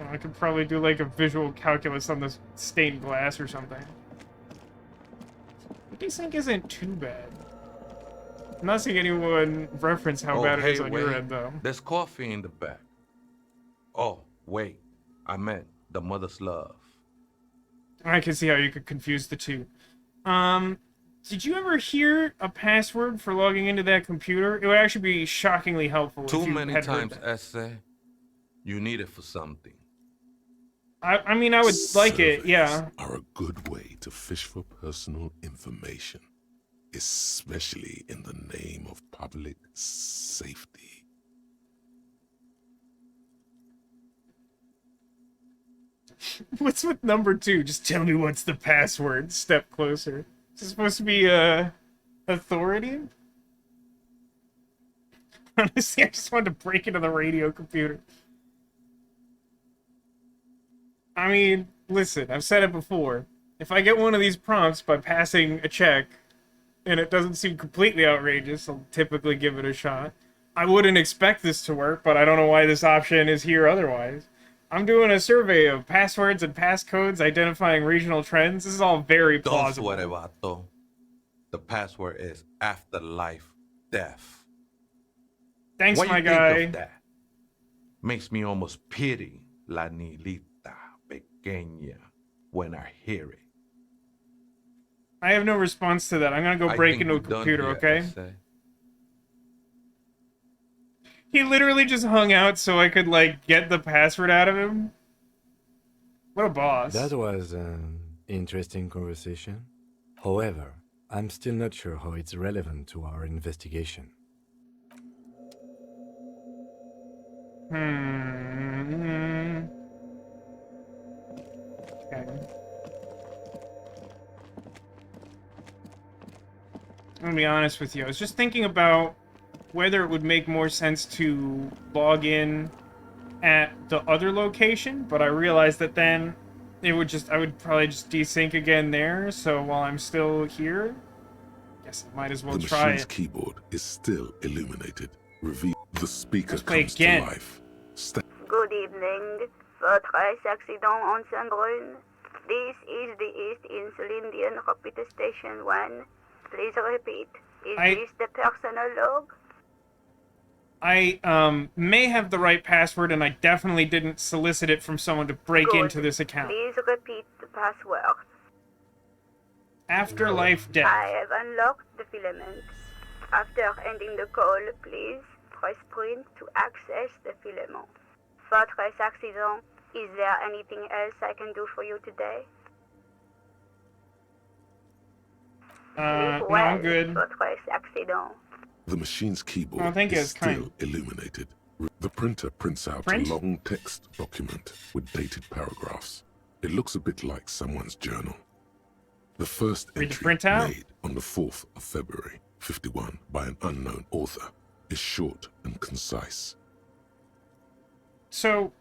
Oh, I could probably do like a visual calculus on this stained glass or something. This ink isn't too bad. I'm not seeing anyone reference how bad it is on your end, though. There's coffee in the back. Oh, wait. I meant the mother's love. I can see how you could confuse the two. Did you ever hear a password for logging into that computer? It would actually be shockingly helpful if Too you many had heard times, that. essay. You need it for something. I mean, I would like it, Surveys yeah. are a good way to fish for personal information, especially in the name of public safety. What's with number 2? Just tell me what's the password. Step closer. Is this supposed to be, authoritative? Honestly, I just wanted to break into the radio computer. I mean, listen, I've said it before. If I get one of these prompts by passing a check, and it doesn't seem completely outrageous, I'll typically give it a shot. I wouldn't expect this to work, but I don't know why this option is here otherwise. I'm doing a survey of passwords and passcodes identifying regional trends. This is all very Don't plausible. sweat it, vato. The password is afterlife death. Thanks, What my you guy. think of that? Makes me almost pity la niñita pequeña when I hear it. I have no response to that. I'm gonna go I break think into a we're done computer, here, okay? essay. He literally just hung out so I could, like, get the password out of him. What a boss. That was an interesting conversation. However, I'm still not sure how it's relevant to our investigation. Okay. I'm gonna be honest with you. I was just thinking about whether it would make more sense to log in at the other location, but I realized that then I would probably just desync again there, so while I'm still here, guess I might as well The try machine's it. keyboard is still illuminated. Reveal the speaker Let's play comes again. to life. Good evening. Fortress accident on Saint-Brun. This is the East Insulindian Rapid Station 1. Please repeat. Is this the personal log? I may have the right password, and I definitely didn't solicit it from someone to break Good. into this account. Please repeat the password. Afterlife death. I have unlocked the filaments. After ending the call, please press print to access the filament. Fortress accident. Is there anything else I can do for you today? No, I'm good. Fortress accident. The machine's keyboard Oh, thank you, is it's kind. still illuminated. The printer prints out Print? a long text document with dated paragraphs. It looks a bit like someone's journal. The first Read the entry, printout? made on the 4th of February, 51, by an unknown author, is short and concise. So,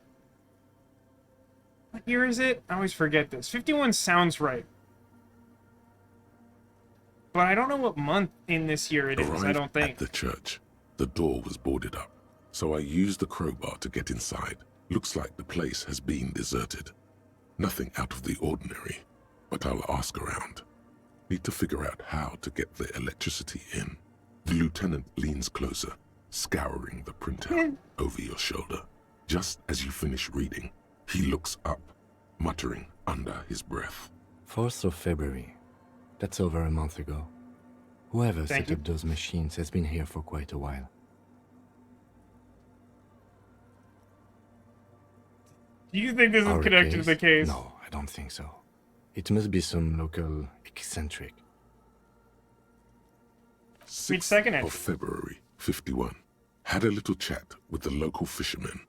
what year is it? I always forget this. 51 sounds right. But I don't know what month in this year it is, I don't Arrived think. at the church. The door was boarded up, so I used the crowbar to get inside. Looks like the place has been deserted. Nothing out of the ordinary, but I'll ask around. Need to figure out how to get the electricity in. The lieutenant leans closer, scouring the printout over your shoulder. Just as you finish reading, he looks up, muttering under his breath. 4th of February. That's over a month ago. Whoever Thank set you. up those machines has been here for quite a while. Do you think this is Our connected to the case? No, I don't think so. It must be some local eccentric. 6th second of entry. February, 51. Had a little chat with the local fishermen.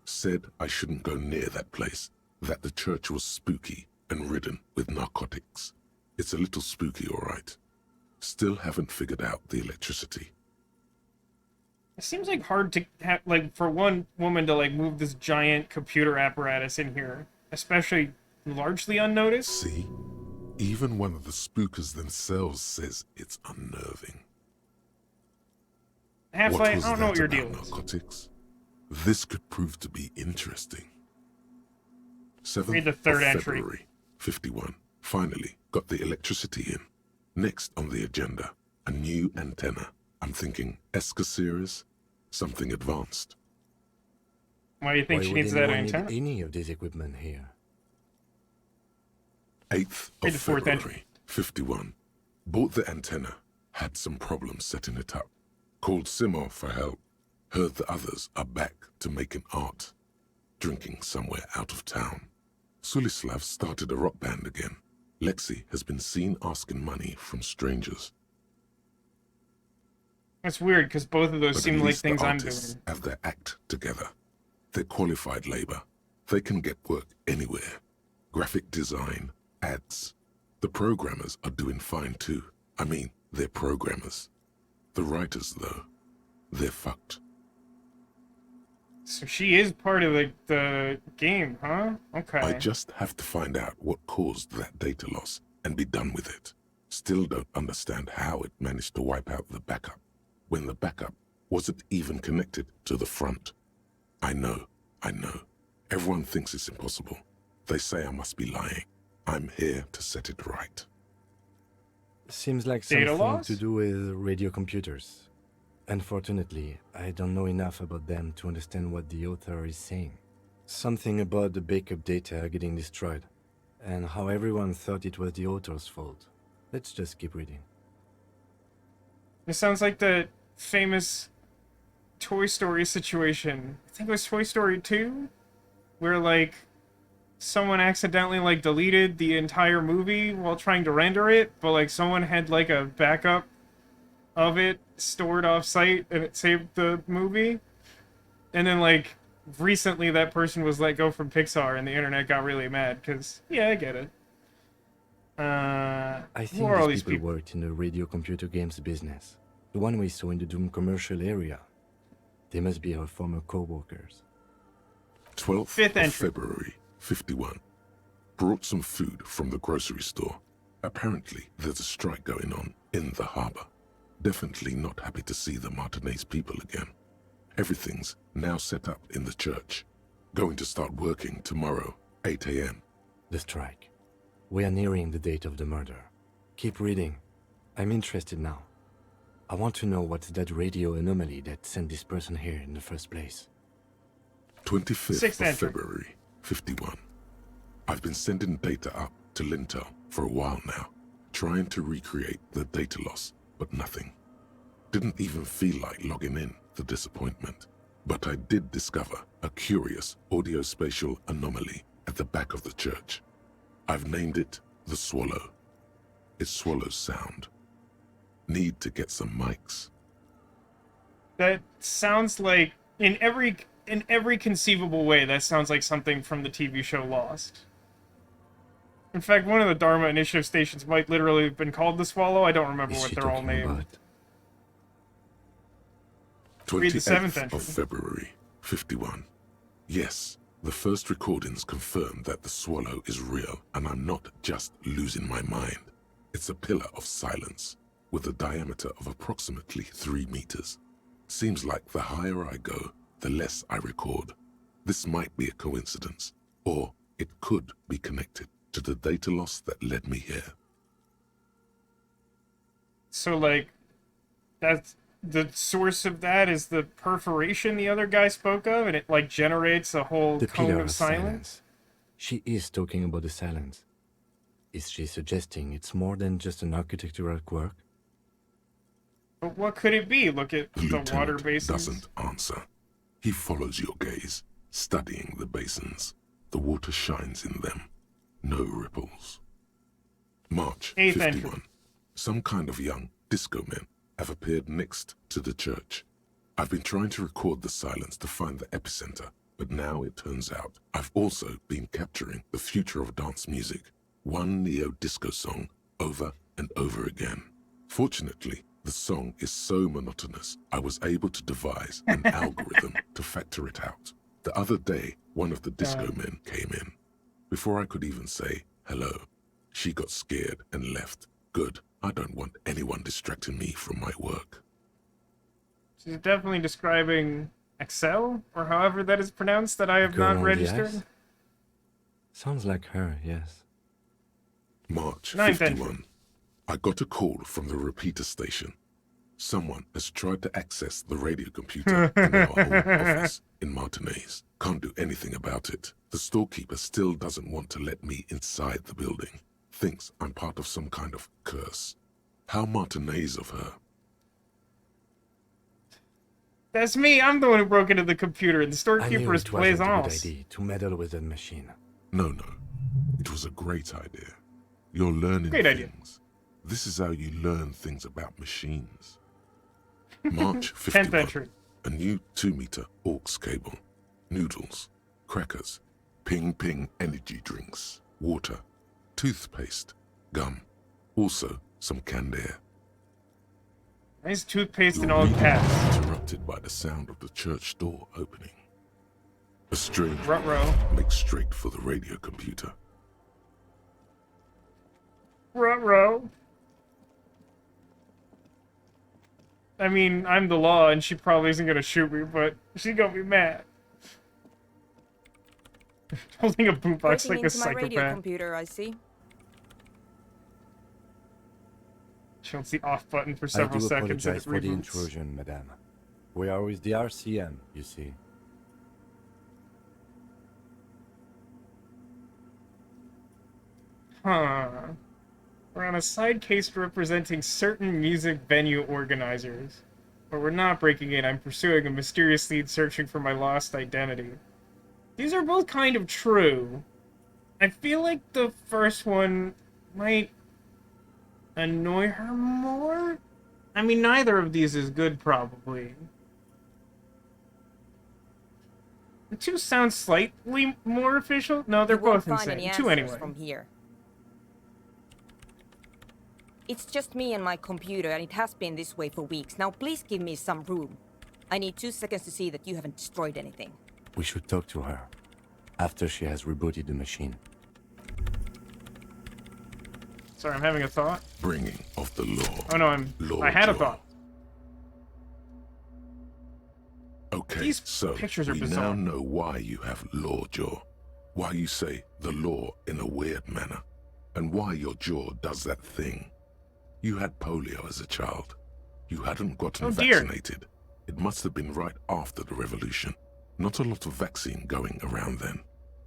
Said I shouldn't go near that place, that the church was spooky and ridden with narcotics. It's a little spooky, all right. Still haven't figured out the electricity. It seems like hard to have, like, for one woman to, like, move this giant computer apparatus in here, especially largely unnoticed. See? Even one of the spookers themselves says it's unnerving. Half-Life, I don't know what your about deal is. narcotics? This could prove to be interesting. 7th Read the third of entry. February, 51. Finally, got the electricity in. Next on the agenda, a new antenna. I'm thinking ESCA series, something advanced. Why do you think Why she would needs that anyone need antenna? any of this equipment here? 8th Read of the 4th entry. February, 51. Bought the antenna, had some problems setting it up. Called Simo for help. Heard the others are back to making art. Drinking somewhere out of town. Sulislav started a rock band again. Lexi has been seen asking money from strangers. That's weird, because both of those But seem at like least things the I'm artists doing. have their act together. They're qualified labor. They can get work anywhere. Graphic design, ads. The programmers are doing fine too. I mean, they're programmers. The writers, though, they're fucked. So she is part of the game, huh? Okay. I just have to find out what caused that data loss and be done with it. Still don't understand how it managed to wipe out the backup, when the backup wasn't even connected to the front. I know. Everyone thinks it's impossible. They say I must be lying. I'm here to set it right. Seems like Data something loss? to do with radio computers. Unfortunately, I don't know enough about them to understand what the author is saying. Something about the backup data getting destroyed, and how everyone thought it was the author's fault. Let's just keep reading. It sounds like the famous Toy Story situation. I think it was Toy Story 2, where, like, someone accidentally, like, deleted the entire movie while trying to render it, but, like, someone had, like, a backup of it stored off-site, and it saved the movie. And then, like, recently that person was let go from Pixar, and the internet got really mad, because, yeah, I get it. I Who think are all these these people worked in the radio computer games business. The one we saw in the Doom commercial area. They must be our former co-workers. 12th Fifth of entry. February, 51. Brought some food from the grocery store. Apparently, there's a strike going on in the harbor. Definitely not happy to see the Martinez people again. Everything's now set up in the church. Going to start working tomorrow, 8 a.m. The strike. We are nearing the date of the murder. Keep reading. I'm interested now. I want to know what's that radio anomaly that sent this person here in the first place. 25th Sixth of entry. February, 51. I've been sending data up to Lintel for a while now, trying to recreate the data loss, but nothing. Didn't even feel like logging in, the disappointment. But I did discover a curious audio-spatial anomaly at the back of the church. I've named it the Swallow. It swallows sound. Need to get some mics. That sounds like, in every conceivable way, that sounds like something from the TV show Lost. In fact, one of the Dharma Initiative stations might literally have been called the Swallow. I don't remember Is what she they're all talking named. about? Read the 7th 28th entry. of February, 51. Yes, the first recordings confirm that the Swallow is real, and I'm not just losing my mind. It's a pillar of silence, with a diameter of approximately 3 meters. Seems like the higher I go, the less I record. This might be a coincidence, or it could be connected to the data loss that led me here. So, like, that's the source of that is the perforation the other guy spoke of, and it, like, generates a whole The cone pillar of of silence. silence. She is talking about the silence. Is she suggesting it's more than just an architectural quirk? But what could it be? Look at The the water lieutenant basins. doesn't answer. He follows your gaze, studying the basins. The water shines in them. No ripples. March 8th 51. entry. Some kind of young disco men have appeared next to the church. I've been trying to record the silence to find the epicenter, but now it turns out I've also been capturing the future of dance music, one neo-disco song over and over again. Fortunately, the song is so monotonous, I was able to devise an algorithm to factor it out. The other day, one of the disco men came in. Before I could even say hello, she got scared and left. Good. I don't want anyone distracting me from my work. She's definitely describing Excel, or however that is pronounced, that I have Girl not on the registered. ice? Sounds like her, yes. March 9th 51. entry. I got a call from the repeater station. Someone has tried to access the radio computer in our home office in Martinez. Can't do anything about it. The storekeeper still doesn't want to let me inside the building. Thinks I'm part of some kind of curse. How Martinez of her. That's me. I'm the one who broke into the computer, and the I storekeeper knew is it wasn't a good Plaisance. idea to meddle with that machine. No. It was a great idea. You're learning Great idea. things. This is how you learn things about machines. March 10th 51. entry. A new 2-meter aux cable. Noodles. Crackers. Ping energy drinks. Water. Toothpaste. Gum. Also some canned air. Nice toothpaste in Your all reading caps. is interrupted by the sound of the church door opening. A strange Ruh-roh. woman makes straight for the radio computer. Ruh-roh. I mean, I'm the law, and she probably isn't gonna shoot me, but she gonna be mad. Holding a boombox Breaking like a into my radio psychopath. computer, I see. She holds the off button for I several do seconds and apologize it for the reboots. intrusion, madame. We are with the RCM, you see. Huh. We're on a side case representing certain music venue organizers. But we're not breaking in. I'm pursuing a mysterious lead searching for my lost identity. These are both kind of true. I feel like the first one might annoy her more? I mean, neither of these is good, probably. The two sound slightly more official? No, they're You won't both find any insane. Two answers anyway. from here. It's just me and my computer, and it has been this way for weeks. Now please give me some room. I need 2 seconds to see that you haven't destroyed anything. We should talk to her after she has rebooted the machine. Sorry, I'm having a thought. Bringing of the law. Oh no, I had a Law. thought. Okay, These so pictures are we bizarre. now know why you have law jaw. Why you say the law in a weird manner. And why your jaw does that thing. You had polio as a child. You hadn't gotten Oh, dear. vaccinated. It must have been right after the revolution. Not a lot of vaccine going around then.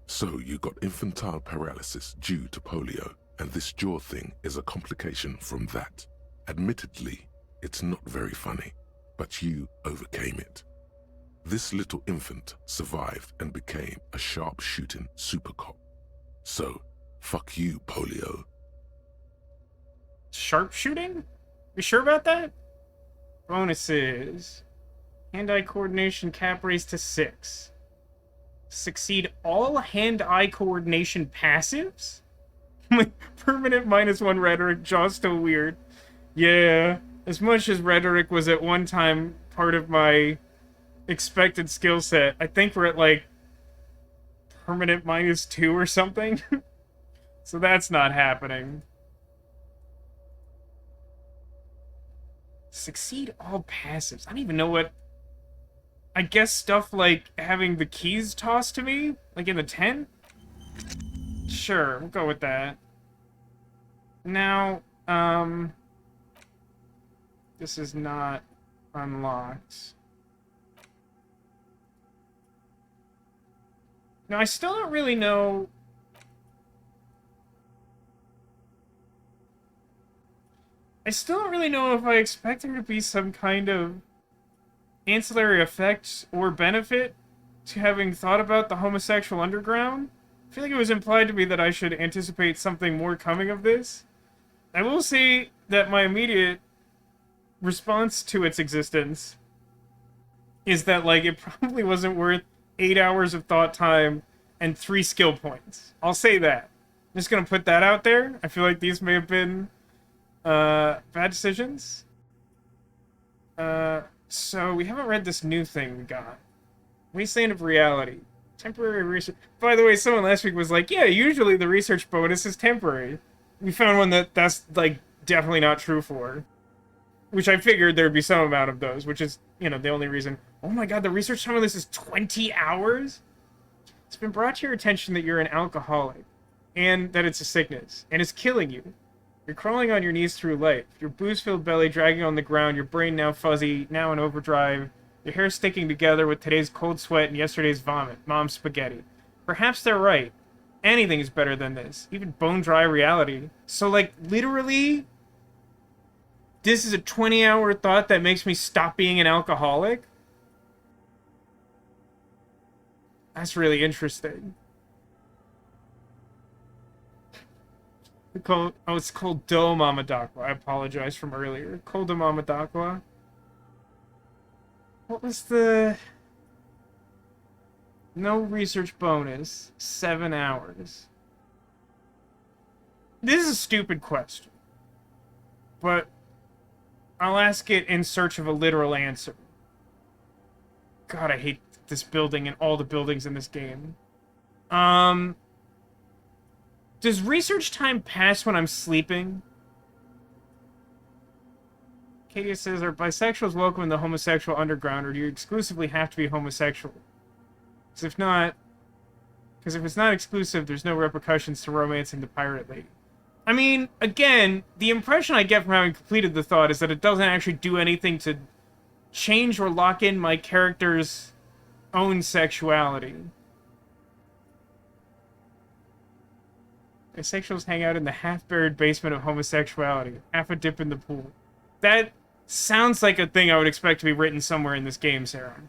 So you got infantile paralysis due to polio, and this jaw thing is a complication from that. Admittedly, it's not very funny, but you overcame it. This little infant survived and became a sharp-shooting super cop. So, fuck you, polio. Sharpshooting? You sure about that? Bonuses. Hand-eye coordination cap raised to 6. Succeed all hand-eye coordination passives? Permanent -1 rhetoric, jaw still weird. Yeah, as much as rhetoric was at one time part of my expected skill set, I think we're at like permanent -2 or something. So that's not happening. Succeed all passives. I don't even know what... I guess stuff like having the keys tossed to me? Like in the 10? Sure, we'll go with that. Now, this is not unlocked. Now, I still don't really know... I still don't really know if I expect there to be some kind of ancillary effect or benefit to having thought about the homosexual underground. I feel like it was implied to me that I should anticipate something more coming of this. I will say that my immediate response to its existence is that, like, it probably wasn't worth 8 hours of thought time and 3 skill points. I'll say that. I'm just gonna put that out there. I feel like these may have been bad decisions. So we haven't read this new thing we got. Wasteland of Reality. Temporary research. By the way, someone last week was like, yeah, usually the research bonus is temporary. We found one that's, like, definitely not true for. Which I figured there'd be some amount of those, which is, you know, the only reason. Oh my god, the research time on this is 20 hours? It's been brought to your attention that you're an alcoholic, and that it's a sickness, and it's killing you. You're crawling on your knees through life, your booze-filled belly dragging on the ground, your brain now fuzzy, now in overdrive, your hair sticking together with today's cold sweat and yesterday's vomit, mom's spaghetti. Perhaps they're right. Anything is better than this, even bone-dry reality. So, like, literally, this is a 20-hour thought that makes me stop being an alcoholic? That's really interesting. It's called Do Mamadakwa. I apologize from earlier. Koldo Mamadakwa. What was the... No research bonus. 7 hours. This is a stupid question. But I'll ask it in search of a literal answer. God, I hate this building and all the buildings in this game. Does research time pass when I'm sleeping? Katie says, are bisexuals welcome in the homosexual underground, or do you exclusively have to be homosexual? Because if it's not exclusive, there's no repercussions to romancing the pirate lady. I mean, again, the impression I get from having completed the thought is that it doesn't actually do anything to change or lock in my character's own sexuality. Bisexuals hang out in the half-buried basement of homosexuality. Half a dip in the pool. That sounds like a thing I would expect to be written somewhere in this game, Sarah.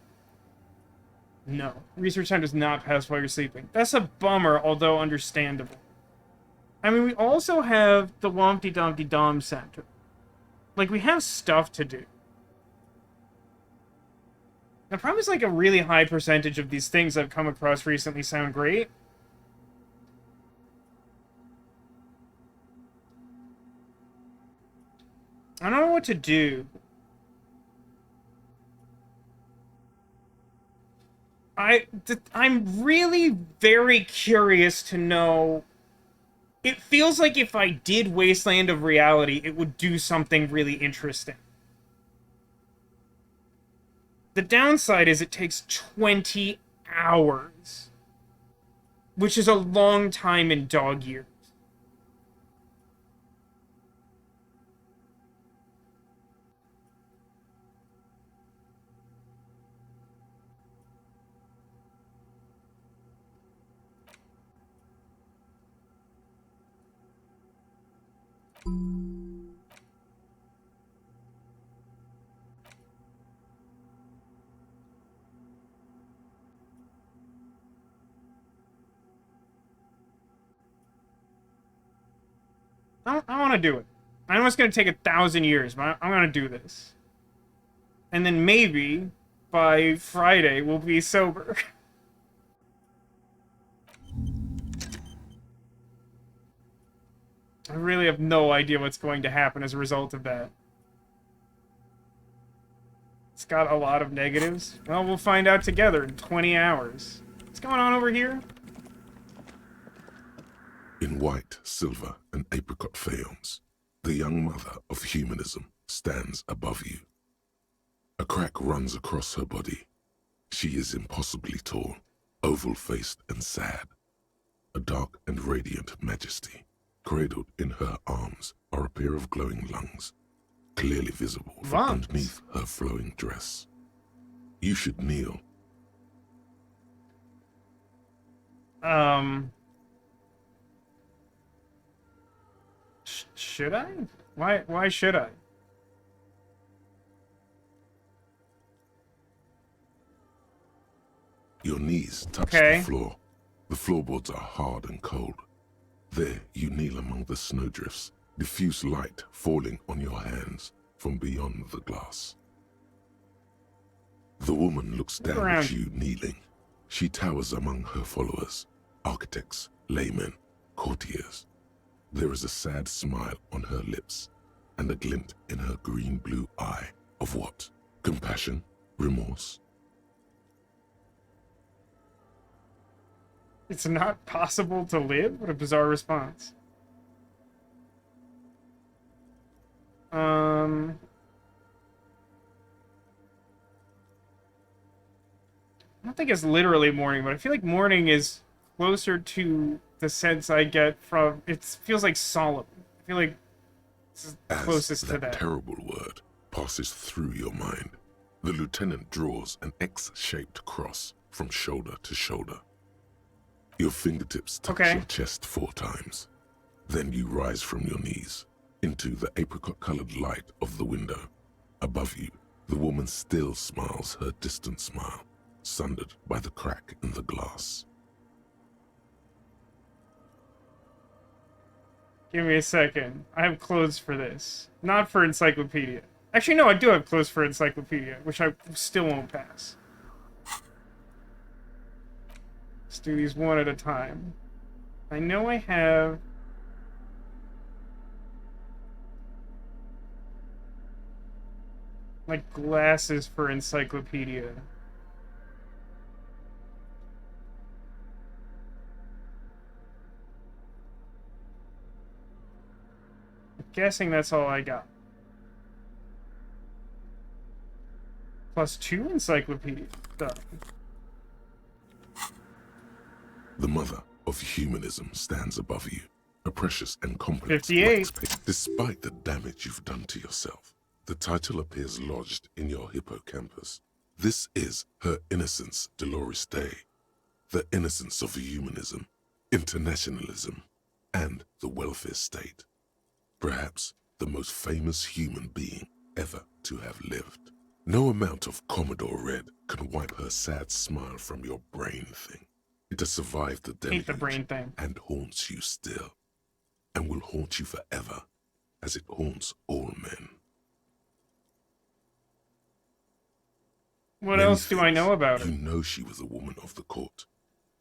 No. Research time does not pass while you're sleeping. That's a bummer, although understandable. I mean, we also have the Wompty Dumpty Dom Center. Like, we have stuff to do. The problem is, like, a really high percentage of these things I've come across recently sound great. I don't know what to do. I'm really very curious to know. It feels like if I did Wasteland of Reality, it would do something really interesting. The downside is it takes 20 hours, which is a long time in dog years. I want to do it. I know it's going to take 1,000 years, but I'm going to do this. And then maybe by Friday we'll be sober. I really have no idea what's going to happen as a result of that. It's got a lot of negatives. Well, we'll find out together in 20 hours. What's going on over here? In white, silver, and apricot faience, the young mother of humanism stands above you. A crack runs across her body. She is impossibly tall, oval-faced and sad. A dark and radiant majesty. Cradled in her arms are a pair of glowing lungs, clearly visible from underneath her flowing dress. You should kneel. Should I? Why should I? Your knees touch Okay. the floor. The floorboards are hard and cold. There you kneel among the snowdrifts, diffuse light falling on your hands from beyond the glass. The woman looks down around. at you kneeling. She towers among her followers, architects, laymen, courtiers. There is a sad smile on her lips and a glint in her green-blue eye of what? Compassion? Remorse? It's not possible to live? What a bizarre response. I don't think it's literally morning, but I feel like morning is closer to the sense I get from... It feels like solemn. I feel like it's closest to that. Terrible word passes through your mind, the lieutenant draws an X-shaped cross from shoulder to shoulder. Your fingertips touch your chest 4 times. Then you rise from your knees into the apricot-colored light of the window. Above you, the woman still smiles her distant smile, sundered by the crack in the glass. Give me a second. I have clothes for this. Not for encyclopedia. Actually, no, I do have clothes for encyclopedia, which I still won't pass. Let's do these one at a time. I know I have... like glasses for encyclopedia. I'm guessing that's all I got. Plus 2 encyclopedia stuff. The mother of humanism stands above you, a precious and complex 58. wax paper. Despite the damage you've done to yourself, the title appears lodged in your hippocampus. This is Her Innocence Dolores Day, the innocence of humanism, internationalism, and the welfare state. Perhaps the most famous human being ever to have lived. No amount of Commodore Red can wipe her sad smile from your brain thing. It has survived the deluge Hate the brain thing. and haunts you still, and will haunt you forever, as it haunts all men. What Many else do I know things. about her? You know she was a woman of the court,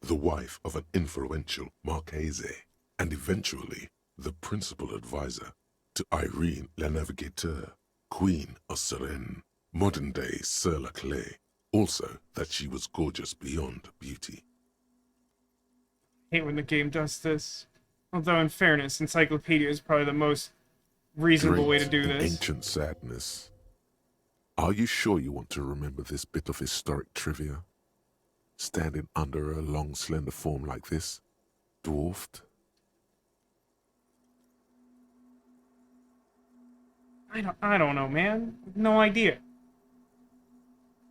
the wife of an influential Marchese, and eventually the principal advisor to Irene La Navigateur, Queen of Serene, modern-day Sir La Clé. Also, that she was gorgeous beyond beauty. Hate when the game does this. Although, in fairness, encyclopedia is probably the most reasonable way to do Great in this. ancient sadness. Are you sure you want to remember this bit of historic trivia? Standing under a long, slender form like this, dwarfed? I don't know, man. No idea.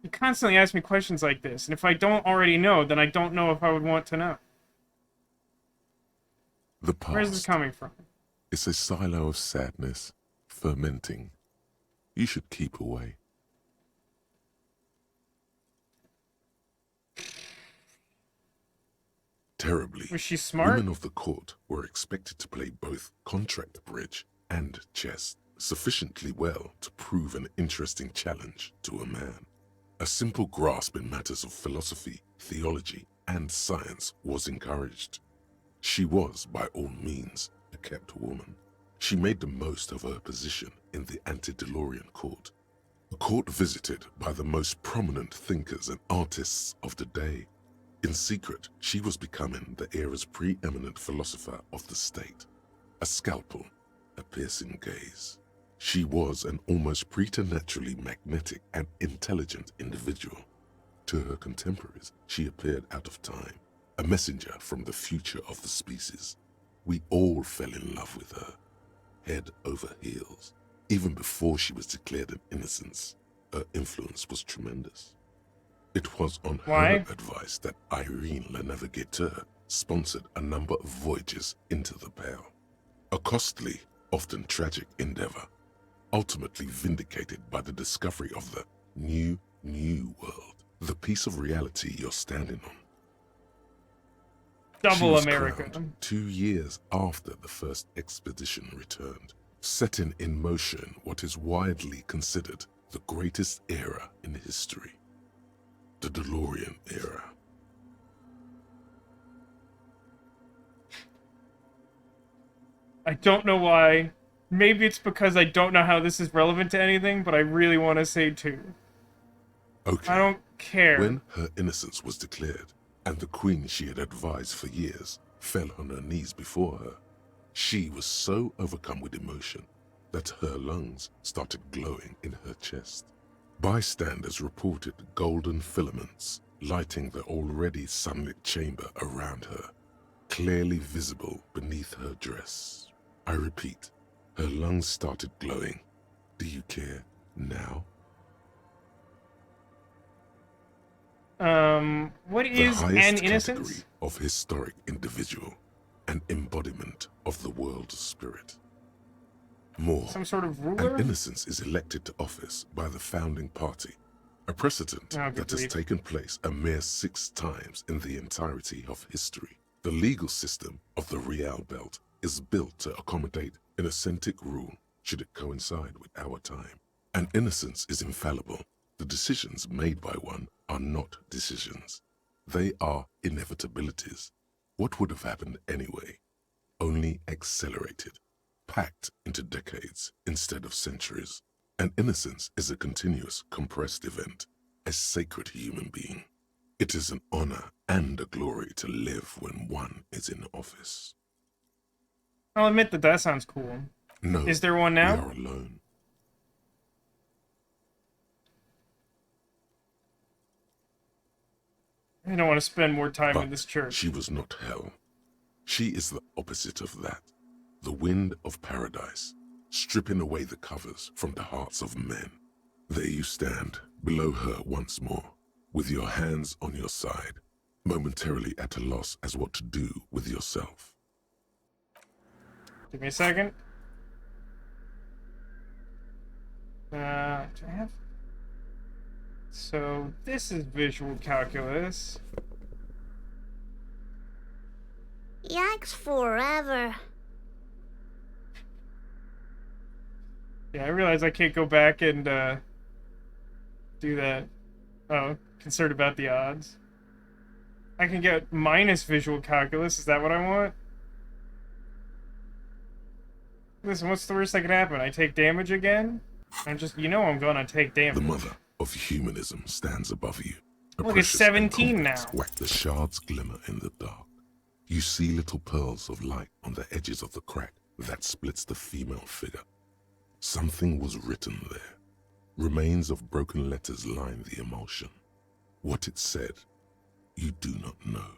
You constantly ask me questions like this, and if I don't already know, then I don't know if I would want to know. The past Where's this coming from? is a silo of sadness, fermenting. You should keep away. Terribly, Was she smart? women of the court were expected to play both contract bridge and chess sufficiently well to prove an interesting challenge to a man. A simple grasp in matters of philosophy, theology, and science was encouraged. She was, by all means, a kept woman. She made the most of her position in the antediluvian court, a court visited by the most prominent thinkers and artists of the day. In secret, she was becoming the era's preeminent philosopher of the state. A scalpel, a piercing gaze. She was an almost preternaturally magnetic and intelligent individual. To her contemporaries, she appeared out of time, a messenger from the future of the species. We all fell in love with her, head over heels. Even before she was declared an innocence, her influence was tremendous. It was on her advice that Irene La Navigateur sponsored a number of voyages into the Pale. A costly often tragic endeavor, ultimately vindicated by the discovery of the new world, the piece of reality you're standing on. She Double was America. crowned 2 years after the first expedition returned, setting in motion what is widely considered the greatest era in history, the DeLorean era. I don't know why. Maybe it's because I don't know how this is relevant to anything, but I really want to say 2. Okay. I don't care. When her innocence was declared, and the queen she had advised for years fell on her knees before her, she was so overcome with emotion that her lungs started glowing in her chest. Bystanders reported golden filaments lighting the already sunlit chamber around her, clearly visible beneath her dress. I repeat, her lungs started glowing. Do you care now? What The is an highest innocence? category of historic individual, an embodiment of the world spirit. More, Some sort of an ruler? innocence is elected to office by the founding party, a precedent Oh, good that has grief. taken place a mere 6 times in the entirety of history. The legal system of the Real Belt is built to accommodate an authentic rule should it coincide with our time. An innocence is infallible. The decisions made by one are not decisions. They are inevitabilities. What would have happened anyway? Only accelerated, packed into decades instead of centuries. An innocence is a continuous, compressed event, a sacred human being. It is an honor and a glory to live when one is in office. I'll admit that sounds cool. No, Is there one we now? are alone. I don't want to spend more time in But this church. she was not hell. She is the opposite of that. The wind of paradise, stripping away the covers from the hearts of men. There you stand, below her once more, with your hands on your side, momentarily at a loss as what to do with yourself. Give me a second. Do I have... So, this is visual calculus. Yikes forever. Yeah, I realize I can't go back and, do that. Oh, concerned about the odds. I can get minus visual calculus, is that what I want? Listen, what's the worst that could happen? I take damage again? I'm just, I'm gonna take damage. The mother of humanism stands above you. A Look, it's precious and 17 complex now. Whack the shards glimmer in the dark. You see little pearls of light on the edges of the crack that splits the female figure. Something was written there. Remains of broken letters line the emulsion. What it said, you do not know.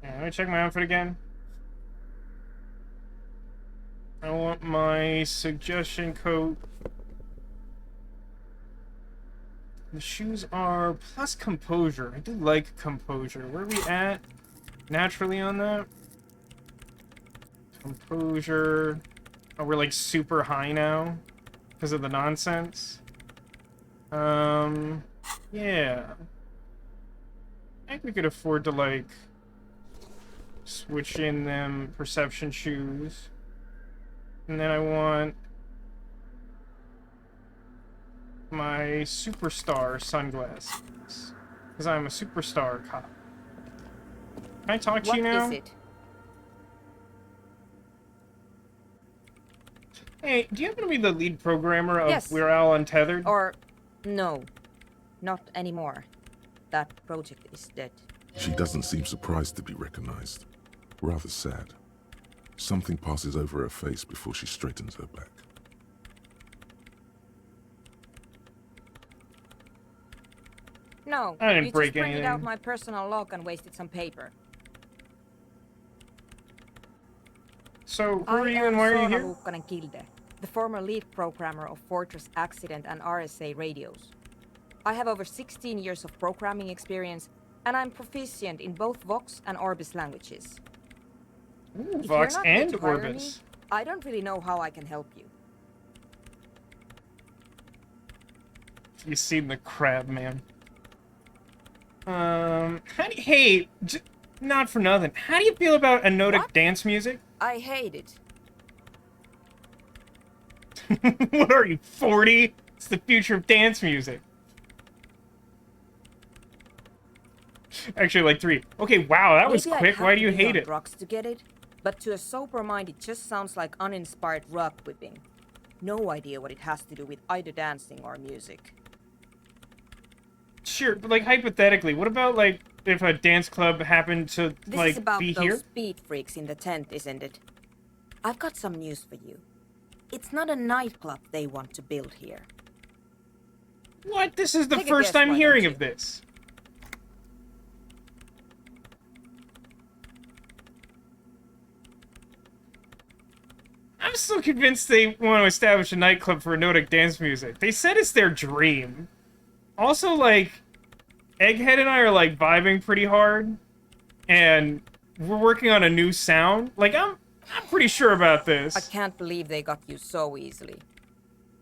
Yeah, let me check my outfit again. I want my suggestion coat. The shoes are plus composure. I do like composure. Where are we at? Naturally on that? Composure. Oh, we're like super high now because of the nonsense. Yeah. I think we could afford to like switch in them perception shoes. And then I want my superstar sunglasses. Because I'm a superstar cop. Can I talk to you now? What is it? Hey, do you happen to be the lead programmer of Yes. We're All Untethered? Or, no, not anymore. That project is dead. She doesn't seem surprised to be recognized. Rather sad. Something passes over her face before she straightens her back. No, I didn't you break just printed out anything. my personal log and wasted some paper. So, who I are you am and why are you Soona here? Luukkanen-Kilde, the former lead programmer of Fortress Accident and RSA radios. I have over 16 years of programming experience, and I'm proficient in both Vox and Orbis languages. Ooh, If Vox you're not here and to hire me, Orbis. I don't really know how I can help you. You seen the crab, man. Hey, not for nothing. How do you feel about anodic What? dance music? I hate it. What are you, 40? It's the future of dance music. Actually, like 3. Okay, wow, that was Maybe I'd quick. have Why to do you be hate on it? drugs to get it, but to a sober mind, it just sounds like uninspired rug whipping. No idea what it has to do with either dancing or music. Sure, but like hypothetically, what about like if a dance club happened to This like is about be those here? speed freaks in the tent, isn't it? I've got some news for you. It's not a nightclub they want to build here. What? This is the Take a first guess, time why hearing don't of this. I'm still convinced they want to establish a nightclub for anodic dance music. They said it's their dream. Also, like, Egghead and I are, like, vibing pretty hard. And we're working on a new sound. Like, I'm pretty sure about I this. can't believe they got you so easily.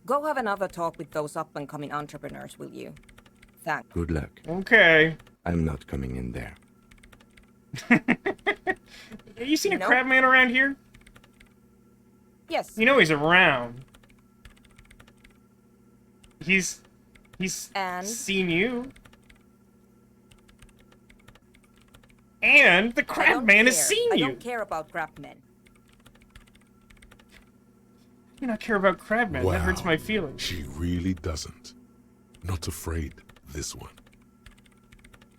Go have another talk with those up-and-coming entrepreneurs, will you? Thanks. Good luck. Okay. I'm not coming in there. You seen a Nope. crab man around here? Yes. You know he's around. He's And? seen you. And the I crab don't man care. has seen I you. don't care about crab men. You not care about crab man. That hurts my feelings. She really doesn't. Not afraid, this one.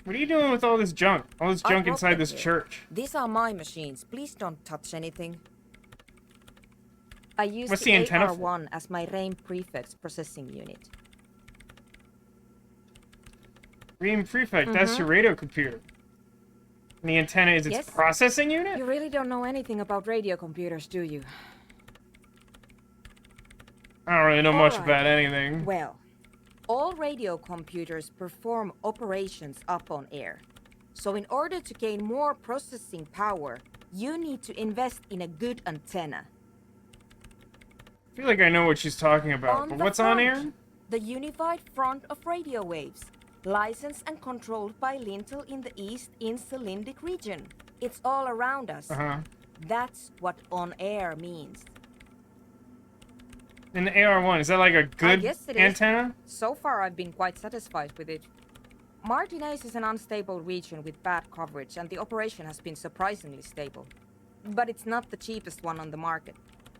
What are you doing with all this junk? All this I junk brought inside them this here. church? These are my machines. Please don't touch anything. I use What's the the antenna for? AR1 as my RAIN prefix processing unit. Ream Prefect, that's your radio computer. And the antenna is its Yes. processing unit? You really don't know anything about radio computers, do you? I don't really know much Alright. about anything. Well, all radio computers perform operations up on air. So in order to gain more processing power, you need to invest in a good antenna. I feel like I know what she's talking about, but the what's on front, air? The unified front of radio waves, licensed and controlled by Lintel in the East Insulindic region. It's all around us. Uh-huh. That's what on air means. And the AR1, is that like a good guess it is. antenna? So far, I've been quite satisfied with it. Martinez is an unstable region with bad coverage, and the operation has been surprisingly stable. But it's not the cheapest one on the market,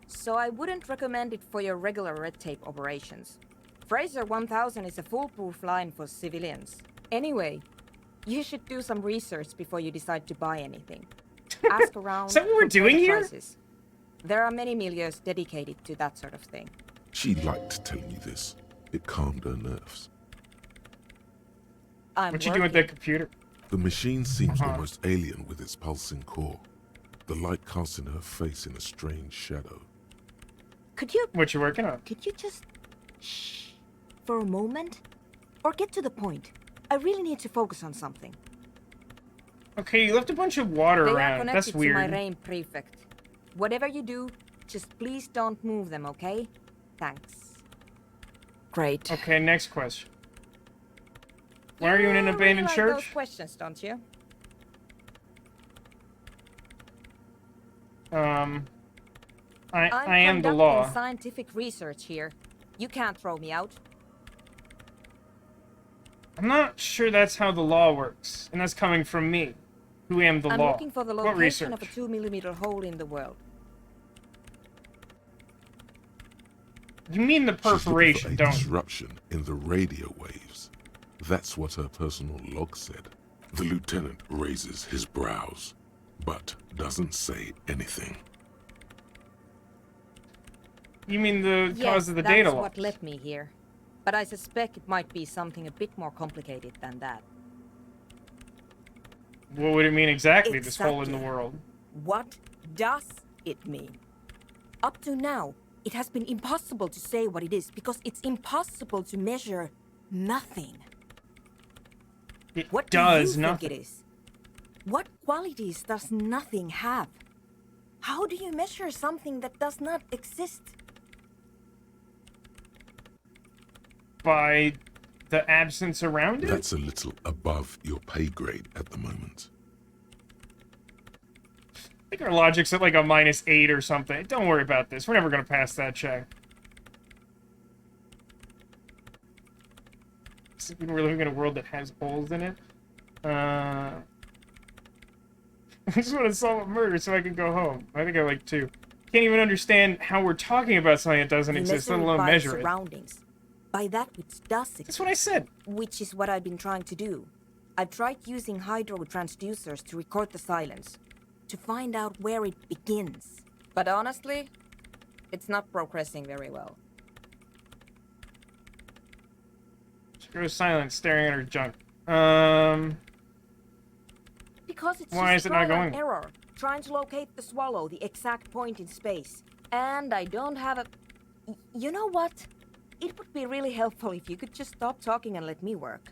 so I wouldn't recommend it for your regular red tape operations. Fraser 1000 is a foolproof line for civilians. Anyway, you should do some research before you decide to buy anything. Ask around. Is that what we're compare doing the here? prices. There are many milieus dedicated to that sort of thing. She liked telling you this. It calmed her nerves. I'm What you doing with that working. computer? The machine seems almost alien with its pulsing core. The light casting her face in a strange shadow. Could you What you working on? just shh for a moment? Or get to the point. I really need to focus on something. Okay, you left a bunch of water They are around. connected That's to my weird. RAIN prefect. Whatever you do, just please don't move them, okay? Thanks. Great. Okay, next question. Why are you in an abandoned really like those church? questions, don't you? I am the law. conducting scientific research here. You can't throw me out. I'm not sure that's how the law works, and that's coming from me, who am the I'm law. looking for the What location research? of a 2mm hole in the world. You mean the She's looking perforation, for a don't you? disruption in the radio waves. That's what her personal log said. The lieutenant raises his brows, but doesn't say anything. You mean the Yes, cause of the that's data what loss? led me here. But I suspect it might be something a bit more complicated than that. What would it mean exactly, this hole in the Exactly. world? What does it mean? Up to now, it has been impossible to say what it is because it's impossible to measure nothing. It What does do you nothing. think it is? What qualities does nothing have? How do you measure something that does not exist? By the absence around it? That's a little above your pay grade at the moment. I think our logic's at like a -8 or something. Don't worry about this. We're never gonna pass that check. We're living in a world that has holes in it. I just want to solve a murder so I can go home. I think I like to. Can't even understand how we're talking about something that doesn't exist, let alone measure it. Surroundings. By that which does exist. That's what I said. Which is what I've been trying to do. I've tried using hydro transducers to record the silence, to find out where it begins. But honestly, it's not progressing very well. She goes silent, staring at her junk. Because it's Why just is it not trial and going? error, trying to locate the swallow, the exact point in space. And I don't have a... You know what? It would be really helpful if you could just stop talking and let me work.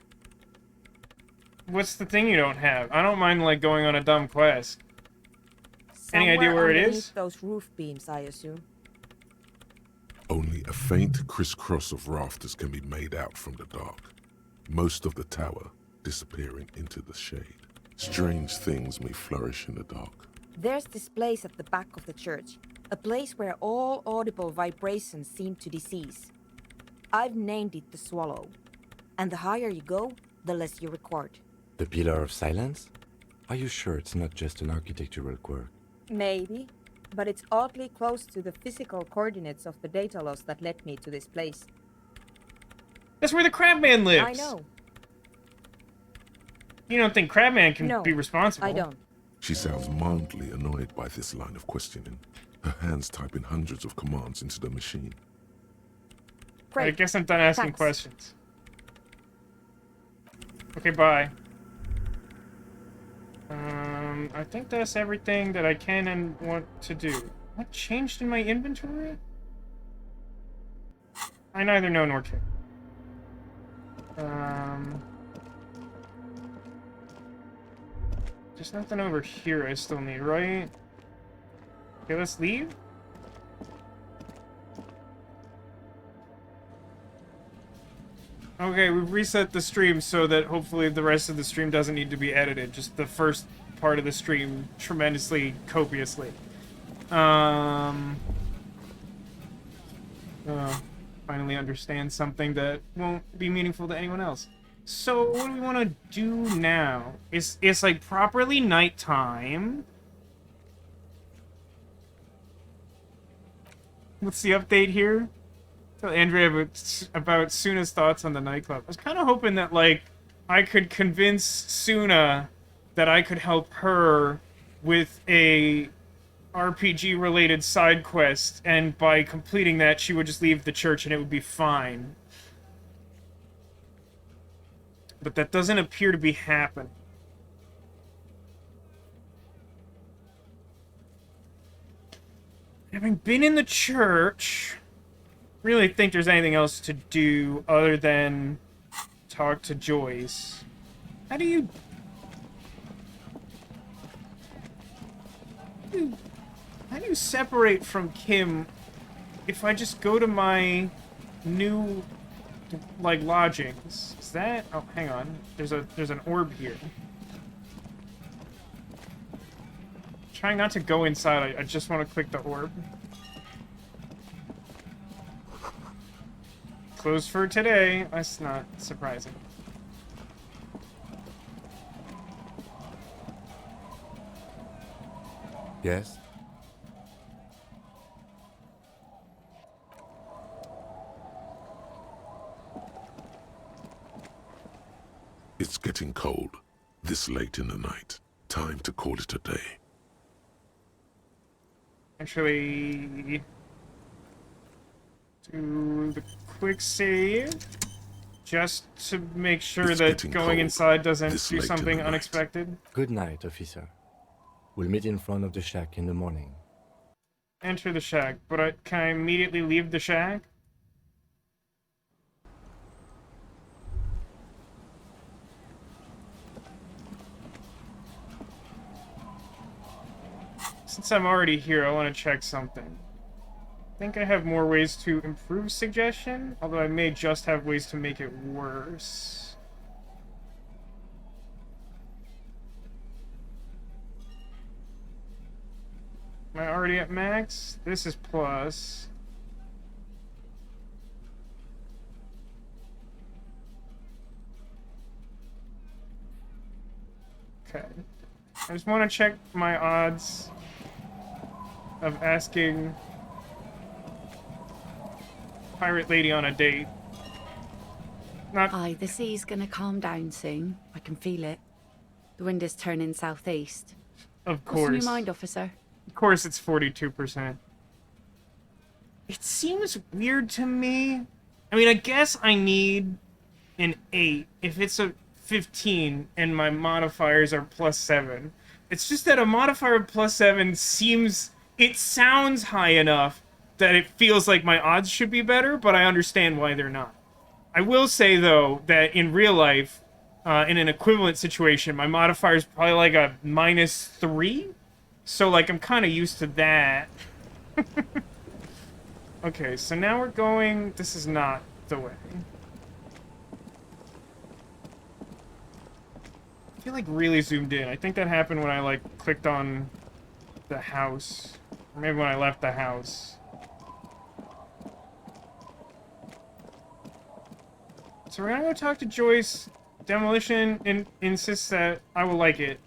What's the thing you don't have? I don't mind, like, going on a dumb quest. Any idea where it is? Those roof beams, I assume. Only a faint crisscross of rafters can be made out from the dark, most of the tower disappearing into the shade. Strange things may flourish in the dark. There's this place at the back of the church, a place where all audible vibrations seem to decease. I've named it the Swallow, and the higher you go, the less you record. The Pillar of Silence? Are you sure it's not just an architectural quirk? Maybe, but it's oddly close to the physical coordinates of the data loss that led me to this place. That's where the Crabman lives. I know. You don't think Crabman can No, be responsible? I don't. She sounds mildly annoyed by this line of questioning, her hands typing hundreds of commands into the machine. Great. I guess I'm done asking Thanks. questions. Okay, bye. I think that's everything that I can and want to do. What changed in my inventory? I neither know nor care. There's nothing over here I still need, right? Okay, let's leave. Okay, we've reset the stream so that hopefully the rest of the stream doesn't need to be edited. Just the first part of the stream tremendously, copiously. Finally understand something that won't be meaningful to anyone else. So what do we want to do now? It's like properly nighttime. What's the update here? Tell Andrea about Suna's thoughts on the nightclub. I was kind of hoping that, like, I could convince Suna that I could help her with a RPG-related side quest, and by completing that, she would just leave the church and it would be fine. But that doesn't appear to be happening. Having been in the church, really think there's anything else to do other than talk to Joyce. How do you separate from Kim if I just go to my new, like, lodgings? Is that... Oh, hang on. There's an orb here. Trying not to go inside, I just want to click the orb. Closed for today. That's not surprising. Yes? It's getting cold, this late in the night. Time to call it a day. Actually, do the quick save just to make sure It's that getting going cold, inside doesn't this do late in something the night. unexpected. Good night, officer. We'll meet in front of the shack in the morning. Enter the shack, but can I immediately leave the shack? Since I'm already here, I want to check something. I think I have more ways to improve suggestion, although I may just have ways to make it worse. Am I already at max? This is plus. Okay. I just want to check my odds of asking Pirate Lady on a date. Not. Aye, the sea's gonna calm down soon. I can feel it. The wind is turning southeast. Of What's on course. your mind, officer? Of course, it's 42%. It seems weird to me. I mean, I guess I need an 8 if it's a 15 and my modifiers are +7. It's just that a modifier of +7 seems... It sounds high enough that it feels like my odds should be better, but I understand why they're not. I will say, though, that in real life, in an equivalent situation, my modifier is probably like a -3. So, like, I'm kind of used to that. Okay, so now we're going... This is not the way. I feel like really zoomed in. I think that happened when I, like, clicked on the house. Or maybe when I left the house. So we're gonna go talk to Joyce. Demolition insists that I will like it.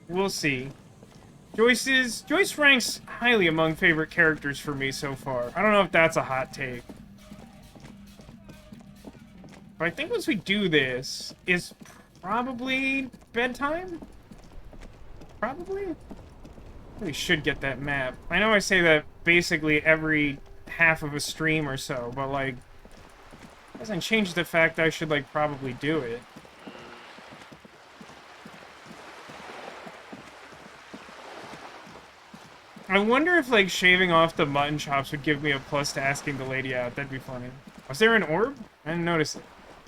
We'll see. Joyce ranks highly among favorite characters for me so far. I don't know if that's a hot take. But I think once we do this, it's probably bedtime? Probably? We should get that map. I know I say that basically every half of a stream or so, but like, doesn't change the fact I should like probably do it. I wonder if, like, shaving off the mutton chops would give me a plus to asking the lady out. That'd be funny. Was there an orb? I didn't notice it.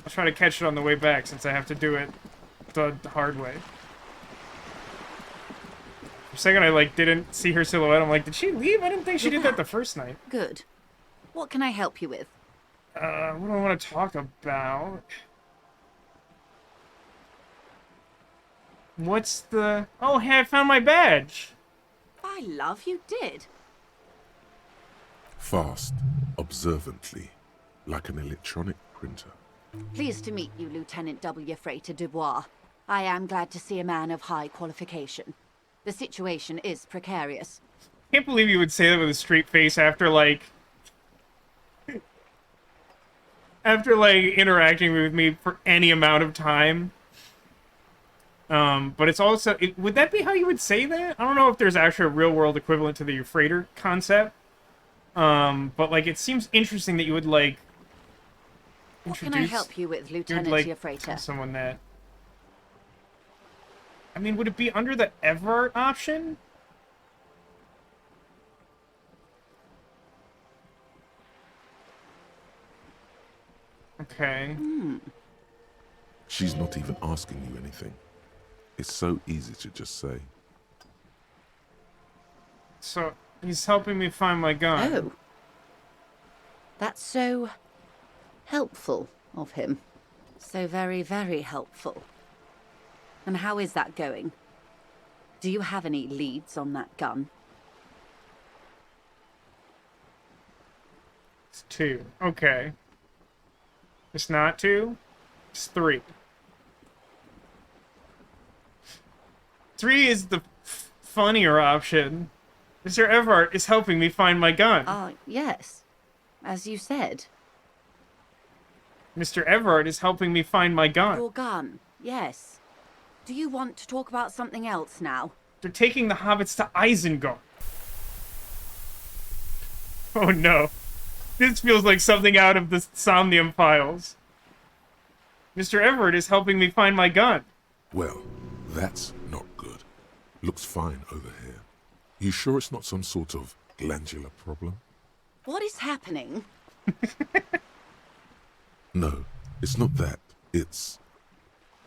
I'll try to catch it on the way back, since I have to do it the hard way. For a second, I, like, didn't see her silhouette. I'm like, did she leave? I didn't think she did that the first night. Good. What can I help you with? What do I want to talk about? What's the... Oh, hey, I found my badge! By love, you did. Fast, observantly, like an electronic printer. Pleased to meet you, Lieutenant Double Yefreitor Dubois. I am glad to see a man of high qualification. The situation is precarious. Can't believe you would say that with a straight face after, like... after, like, interacting with me for any amount of time. But it's also... would that be how you would say that? I don't know if there's actually a real-world equivalent to the Yefreitor concept. But, like, it seems interesting that you would, like... What can I help you with, Lieutenant Yefreitor? Tell someone that... I mean, would it be under the Everart option? Okay. She's not even asking you anything. It's so easy to just say. So, he's helping me find my gun. Oh. That's so... helpful of him. So very, very helpful. And how is that going? Do you have any leads on that gun? It's 2. Okay. It's not 2. It's 3. 3 is the funnier option. Mr. Everart is helping me find my gun. Yes. As you said. Mr. Everart is helping me find my gun. Your gun, yes. Do you want to talk about something else now? They're taking the hobbits to Isengard. Oh no. This feels like something out of the Somnium Files. Mr. Everart is helping me find my gun. Well, that's not good. Looks fine over here. You sure it's not some sort of glandular problem? What is happening? No, it's not that. It's...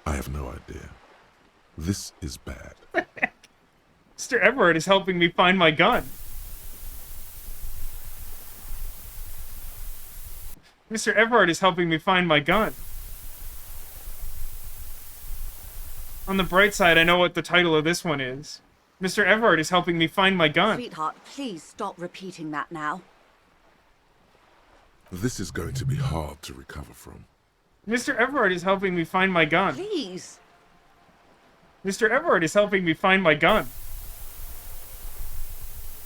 I have no idea. This is bad. Mr. Everard is helping me find my gun. Mr. Everard is helping me find my gun. On the bright side, I know what the title of this one is. Mr. Everard is helping me find my gun. Sweetheart, please stop repeating that now. This is going to be hard to recover from. Mr. Everard is helping me find my gun. Please. Mr. Everard is helping me find my gun.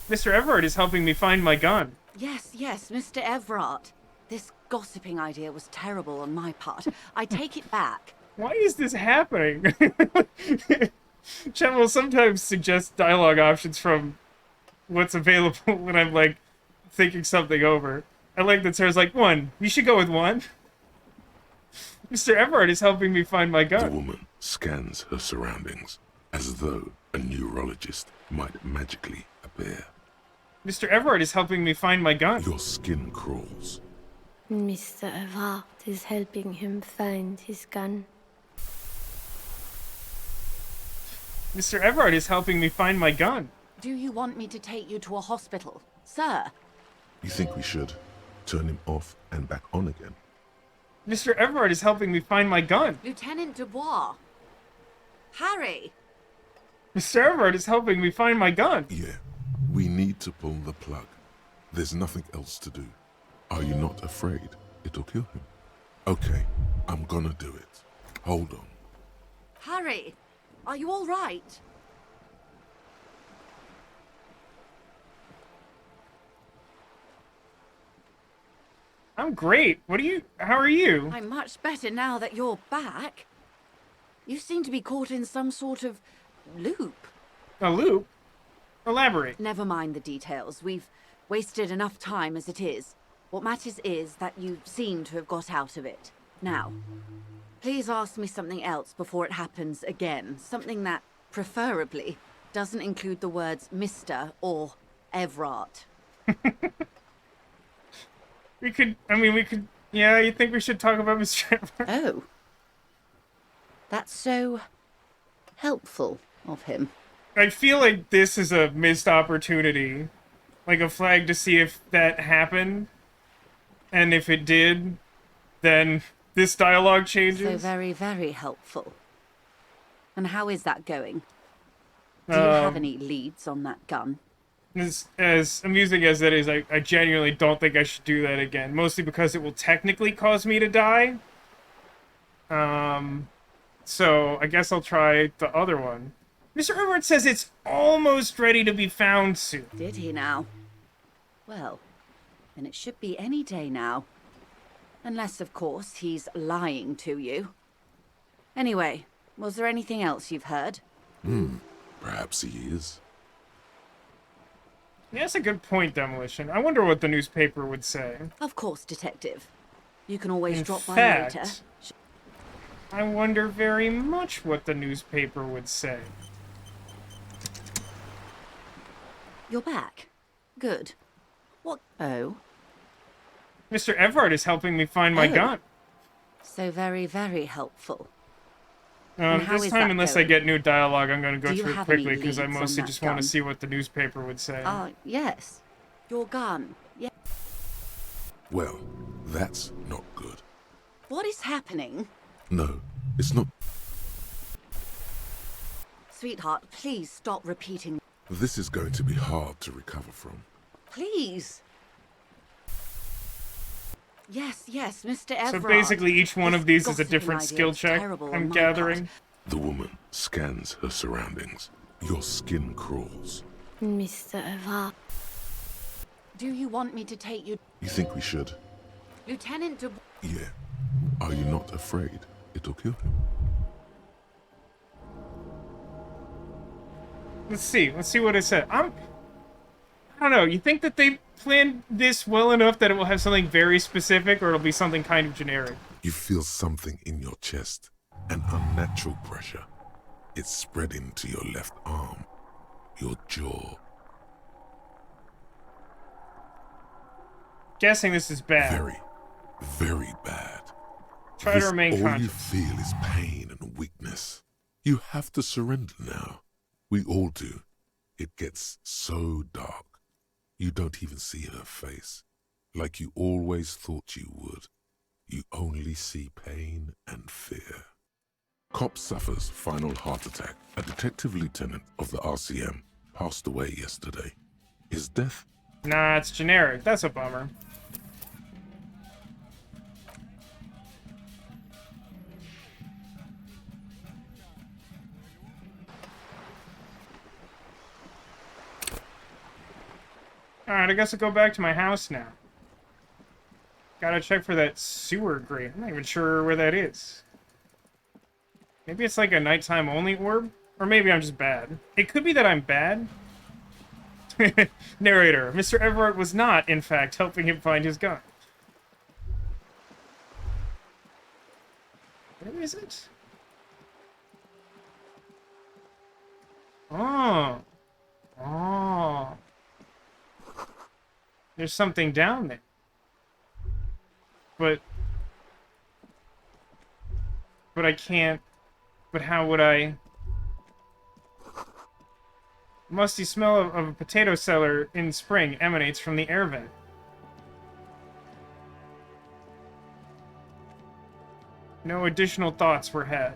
Mr. Everard is helping me find my gun. Yes, Mr. Everard. This gossiping idea was terrible on my part. I take it back. Why is this happening? Chat will sometimes suggest dialogue options from what's available when I'm, like, thinking something over. I like that Sarah's like, 1. You should go with 1. Mr. Everard is helping me find my gun. The woman scans her surroundings as though a neurologist might magically appear. Mr. Everard is helping me find my gun. Your skin crawls. Mr. Everard is helping him find his gun. Mr. Everard is helping me find my gun. Do you want me to take you to a hospital, sir? You think we should turn him off and back on again? Mr. Everard is helping me find my gun. Lieutenant Dubois. Harry. Mr. Everard is helping me find my gun. Yeah, we need to pull the plug. There's nothing else to do. Are you not afraid it'll kill him? Okay, I'm gonna do it. Hold on. Harry, are you all right? I'm great. How are you? I'm much better now that you're back. You seem to be caught in some sort of loop. A loop? Elaborate. Never mind the details. We've wasted enough time as it is. What matters is that you seem to have got out of it. Now, please ask me something else before it happens again. Something that, preferably, doesn't include the words Mr. or Everard. Yeah, you think we should talk about Mr. Everard? Oh. That's so helpful of him. I feel like this is a missed opportunity. Like a flag to see if that happened. And if it did, then this dialogue changes. So very, very helpful. And how is that going? Do you have any leads on that gun? As amusing as that is, I genuinely don't think I should do that again. Mostly because it will technically cause me to die. So I guess I'll try the other one. Mr. Everard says it's almost ready to be found soon. Did he now? Well, then it should be any day now. Unless, of course, he's lying to you. Anyway, was there anything else you've heard? Perhaps he is. Yeah, that's a good point, Demolition. I wonder what the newspaper would say. Of course, Detective. You can always In drop by fact, later. I wonder very much what the newspaper would say. You're back. Good. What? Oh. Mr. Everard is helping me find my gun. So very, very helpful. And how this is time, that unless going? I get new dialogue, I'm going to go Do you through it have any quickly because I leads on mostly that just want to gun? see what the newspaper would say. Yes. Your gun. Yeah. Well, that's not good. What is happening? No, it's not. Sweetheart, please stop repeating. This is going to be hard to recover from. Please. Yes, Mr. Everard. So basically, each one of these is a gossiping different idea skill was check, terrible I'm on my gathering. part. The woman scans her surroundings. Your skin crawls. Mr. Everard. Do you want me to take you? You think we should? Lieutenant Dubois. Yeah. Are you not afraid it'll kill him? Let's see what it said. I don't know. You think that they planned this well enough that it will have something very specific, or it'll be something kind of generic? You feel something in your chest, an unnatural pressure. It's spreading to your left arm, your jaw. Guessing this is bad. Very, very bad. Try to remain all you conscious. feel is pain and weakness. You have to surrender now. We all do. It gets so dark, you don't even see her face. Like you always thought you would. You only see pain and fear. Cop suffers final heart attack. A detective lieutenant of the RCM passed away yesterday. His death? Nah, it's generic. That's a bummer. Alright, I guess I'll go back to my house now. Gotta check for that sewer grate. I'm not even sure where that is. Maybe it's like a nighttime only orb? Or maybe I'm just bad. It could be that I'm bad. Narrator, Mr. Everett was not, in fact, helping him find his gun. Where is it? Oh. Oh. There's something down there. But I can't... But how would I... Musty smell of a potato cellar in spring emanates from the air vent. No additional thoughts were had.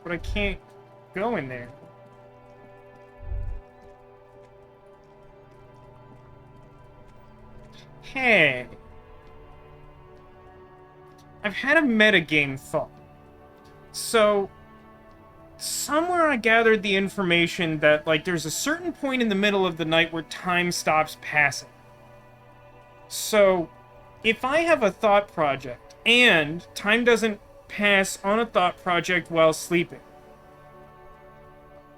But I can't go in there. Hey. I've had a metagame thought. So, somewhere I gathered the information that, like, there's a certain point in the middle of the night where time stops passing. So, if I have a thought project, and time doesn't pass on a thought project while sleeping,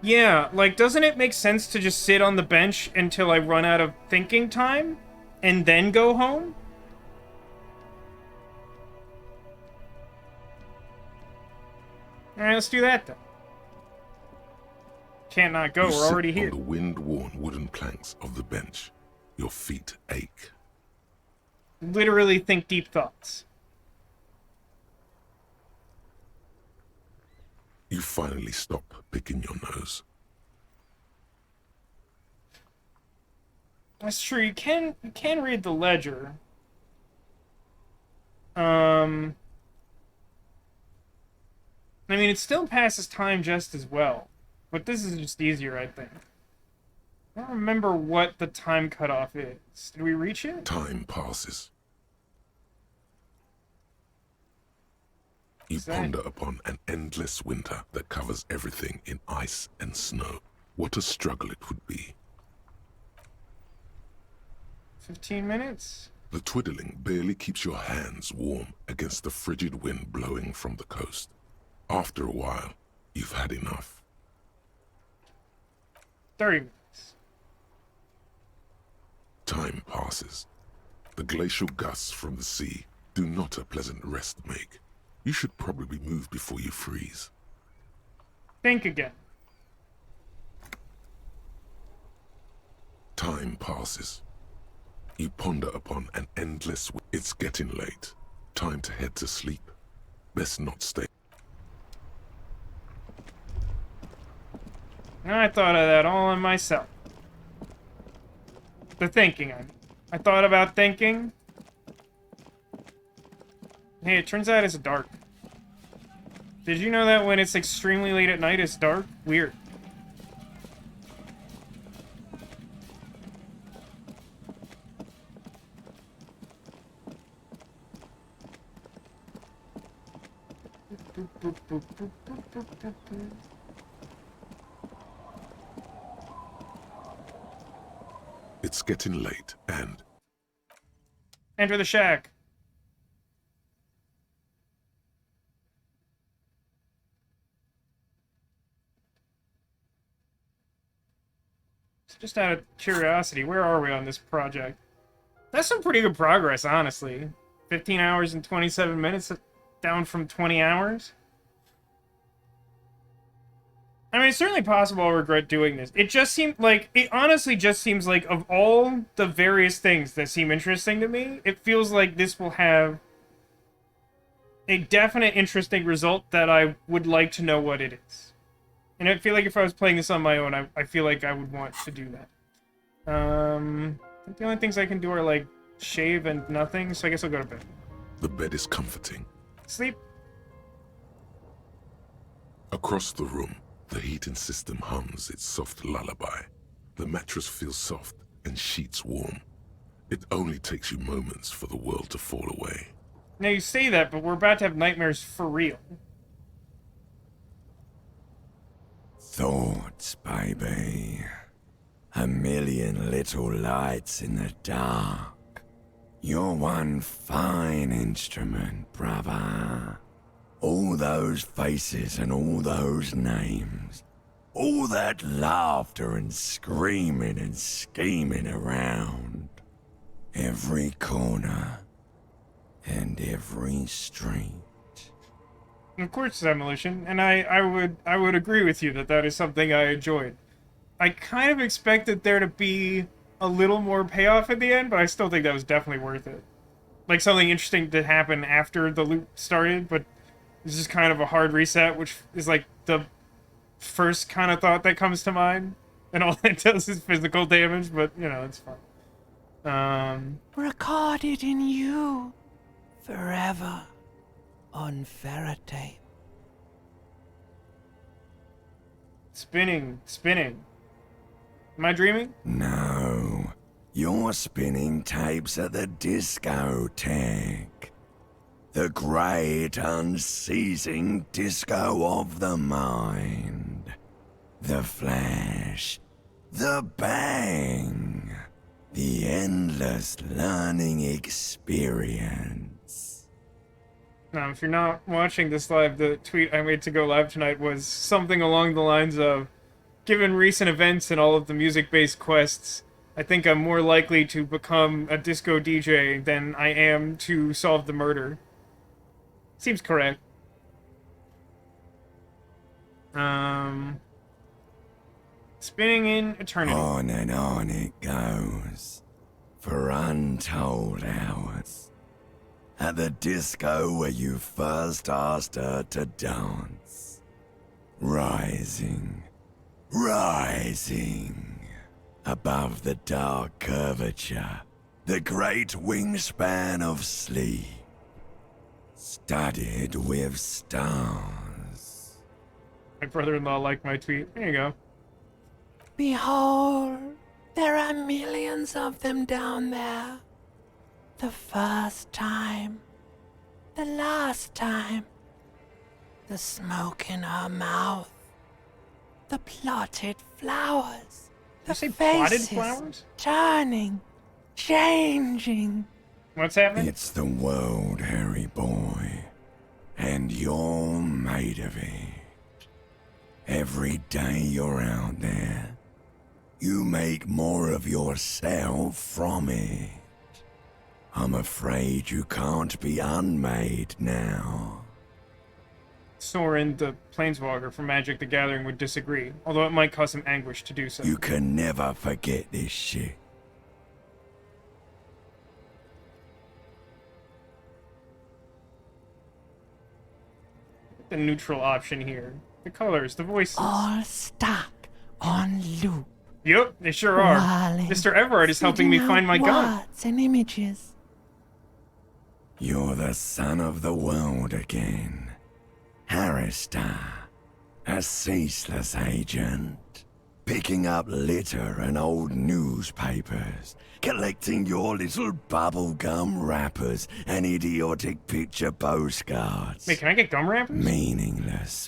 yeah, like, doesn't it make sense to just sit on the bench until I run out of thinking time, and then go home? Alright, let's do that then. Can't not go, You we're already sit here. on the wind-worn wooden planks of the bench. Your feet ache. Literally think deep thoughts. You finally stop picking your nose. That's true, you can read the ledger. I mean, it still passes time just as well. But this is just easier, I think. I don't remember what the time cutoff is. Did we reach it? Time passes. You What's that? ponder upon an endless winter that covers everything in ice and snow. What a struggle it would be. 15 minutes? The twiddling barely keeps your hands warm against the frigid wind blowing from the coast. After a while, you've had enough. 30 minutes. Time passes. The glacial gusts from the sea do not a pleasant rest make. You should probably move before you freeze. Think again. Time passes. You ponder upon an endless... It's getting late. Time to head to sleep. Best not stay. I thought of that all on myself. The thinking, I thought about thinking. Hey, it turns out it's dark. Did you know that when it's extremely late at night, it's dark? Weird. It's getting late, and... Enter the shack. So just out of curiosity, where are we on this project? That's some pretty good progress, honestly. 15 hours and 27 minutes, down from 20 hours. I mean, it's certainly possible I'll regret doing this. It just seemed like... It honestly just seems like, of all the various things that seem interesting to me, it feels like this will have a definite interesting result that I would like to know what it is. And I feel like if I was playing this on my own, I feel like I would want to do that. I think the only things I can do are, like, shave and nothing, so I guess I'll go to bed. The bed is comforting. Sleep. Across the room, the heating system hums its soft lullaby. The mattress feels soft and sheets warm. It only takes you moments for the world to fall away. Now you say that, but we're about to have nightmares for real. Thoughts, baby. A million little lights in the dark. You're one fine instrument, brother. All those faces and all those names. All that laughter and screaming and scheming around. Every corner and every street. Of course, Demolition, and I would agree with you that that is something I enjoyed. I kind of expected there to be a little more payoff at the end, but I still think that was definitely worth it. Like something interesting to happen after the loop started, but it's just kind of a hard reset, which is like the first kind of thought that comes to mind, and all it does is physical damage, but you know, it's fine. Recorded in you forever on ferrotape. Spinning. Am I dreaming? No, you're spinning tapes at the discotheque. The great unceasing disco of the mind. The flash. The bang. The endless learning experience. Now, if you're not watching this live, the tweet I made to go live tonight was something along the lines of, given recent events and all of the music-based quests, I think I'm more likely to become a disco DJ than I am to solve the murder. Seems correct. Spinning in eternity. On and on it goes, for untold hours. At the disco where you first asked her to dance. Rising, above the dark curvature, the great wingspan of sleep, studded with stars. My brother-in-law liked my tweet. There you go. Behold, there are millions of them down there. The first time, the last time, the smoke in her mouth, the plotted flowers, the say plotted faces flowers? turning, changing. What's happening? It's the world, Harry boy, and you're made of it. Every day you're out there, you make more of yourself from it. I'm afraid you can't be unmade now. Soren, the planeswalker from Magic the Gathering, would disagree, although it might cause him anguish to do so. You can never forget this shit. The neutral option here. The colors, the voices. All stuck on loop. Yep, they sure are. Whirling, Mr. Everard is helping me spitting find my out gun. words and images. You're the son of the world again. Harrister, a ceaseless agent. Picking up litter and old newspapers. Collecting your little bubblegum wrappers and idiotic picture postcards. Wait, can I get gum wrappers?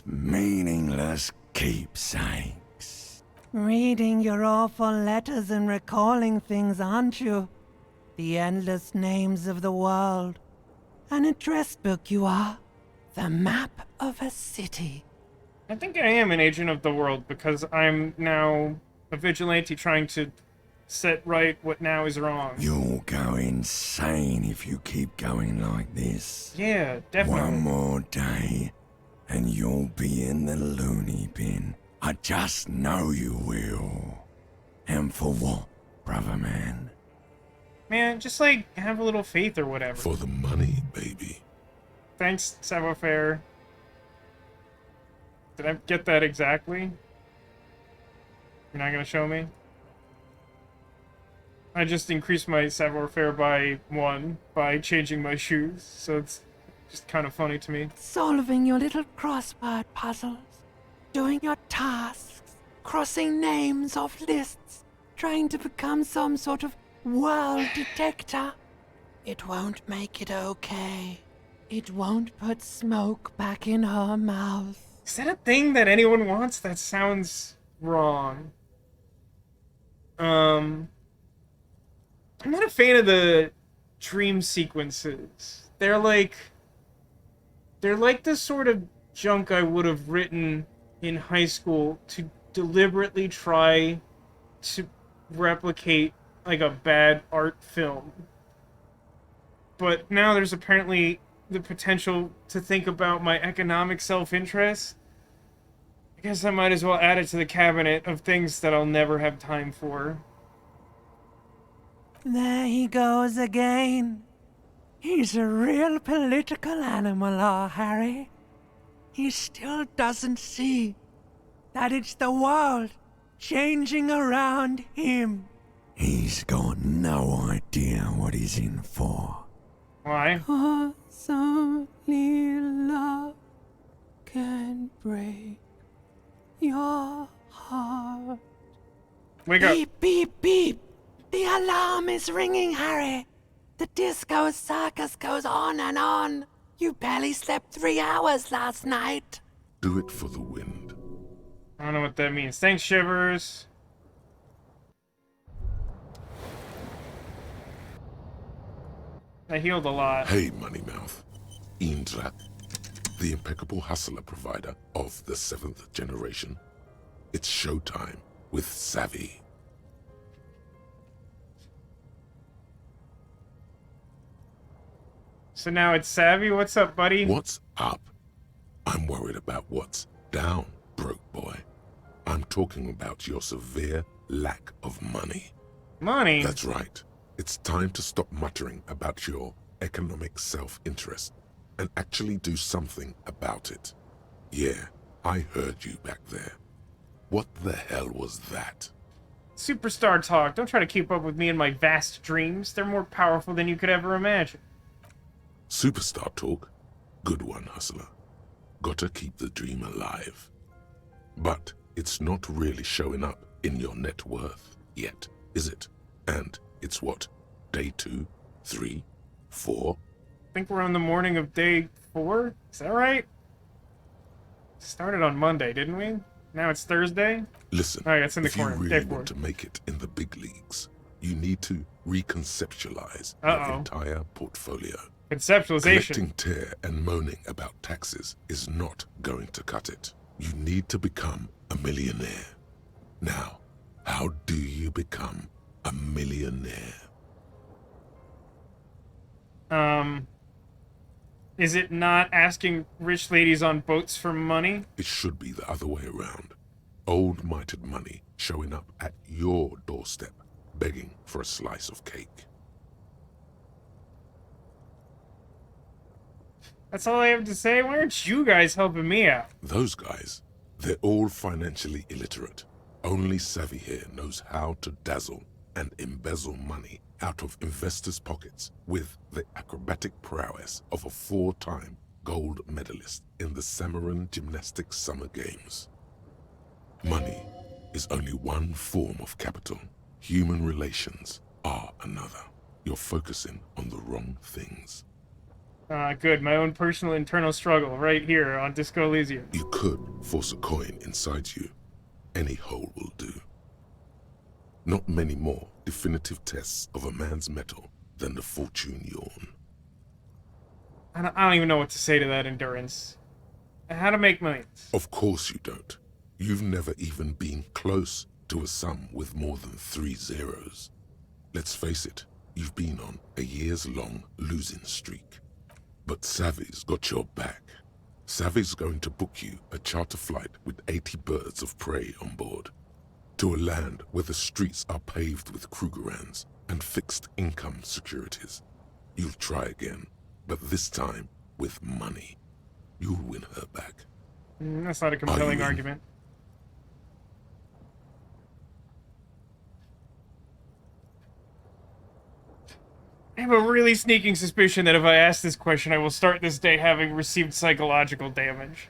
Meaningless keepsakes. Reading your awful letters and recalling things, aren't you? The endless names of the world. An address book you are. The map of a city. I think I am an agent of the world because I'm now a vigilante trying to set right what now is wrong. You'll go insane if you keep going like this. Yeah, definitely. One more day, and you'll be in the loony bin. I just know you will. And for what, brother man? Man, just like have a little faith or whatever. For the money, baby. Thanks, Savofair. Did I get that exactly? You're not gonna show me? I just increased my savoir faire by 1 by changing my shoes, so it's just kind of funny to me. Solving your little crossword puzzles, doing your tasks, crossing names off lists, trying to become some sort of world detector. It won't make it okay. It won't put smoke back in her mouth. Is that a thing that anyone wants? That sounds wrong. I'm not a fan of the dream sequences. They're like the sort of junk I would have written in high school to deliberately try to replicate like a bad art film. But now there's apparently the potential to think about my economic self-interest. I guess I might as well add it to the cabinet of things that I'll never have time for. There he goes again. He's a real political animal, our Harry. He still doesn't see that it's the world changing around him. He's got no idea what he's in for. Why? Cause only love can break your heart. Wake up. Beep, beep, beep. The alarm is ringing, Harry. The disco circus goes on and on. You barely slept 3 hours last night. Do it for the wind. I don't know what that means. Thanks, Shivers. I healed a lot. Hey, Moneymouth. Indra, the impeccable hustler provider of the 7th generation. It's showtime with Savvy. So now it's Savvy? What's up, buddy? What's up? I'm worried about what's down, broke boy. I'm talking about your severe lack of money. Money? That's right. It's time to stop muttering about your economic self-interest and actually do something about it. Yeah, I heard you back there. What the hell was that? Superstar talk. Don't try to keep up with me and my vast dreams. They're more powerful than you could ever imagine. Superstar talk? Good one, hustler. Gotta keep the dream alive. But it's not really showing up in your net worth yet, is it? And it's what? Day 2, 3, 4? I think we're on the morning of day 4? Is that right? Started on Monday, didn't we? Now it's Thursday? Listen, Alright, that's in the if corner. you really Day 4. want to make it in the big leagues, you need to reconceptualize Uh-oh. your entire portfolio. Conceptualization. Collecting tear and moaning about taxes is not going to cut it. You need to become a millionaire. Now, how do you become a millionaire? Is it not asking rich ladies on boats for money? It should be the other way around. Old mitred money showing up at your doorstep, begging for a slice of cake. That's all I have to say? Why aren't you guys helping me out? Those guys, they're all financially illiterate. Only Savvy here knows how to dazzle and embezzle money out of investors' pockets with the acrobatic prowess of a 4-time gold medalist in the Samaran Gymnastics Summer Games. Money is only one form of capital. Human relations are another. You're focusing on the wrong things. Good. My own personal internal struggle right here on Disco Elysium. You could force a coin inside you. Any hole will do. Not many more definitive tests of a man's mettle than the fortune yawn. I don't even know what to say to that endurance. How to make money. Of course you don't. You've never even been close to a sum with more than 3 zeros. Let's face it, you've been on a years-long losing streak. But Savvy's got your back. Savvy's going to book you a charter flight with 80 birds of prey on board. To a land where the streets are paved with Krugerrands and fixed income securities. You'll try again, but this time with money. You'll win her back. That's not a compelling argument. I have a really sneaking suspicion that if I ask this question, I will start this day having received psychological damage.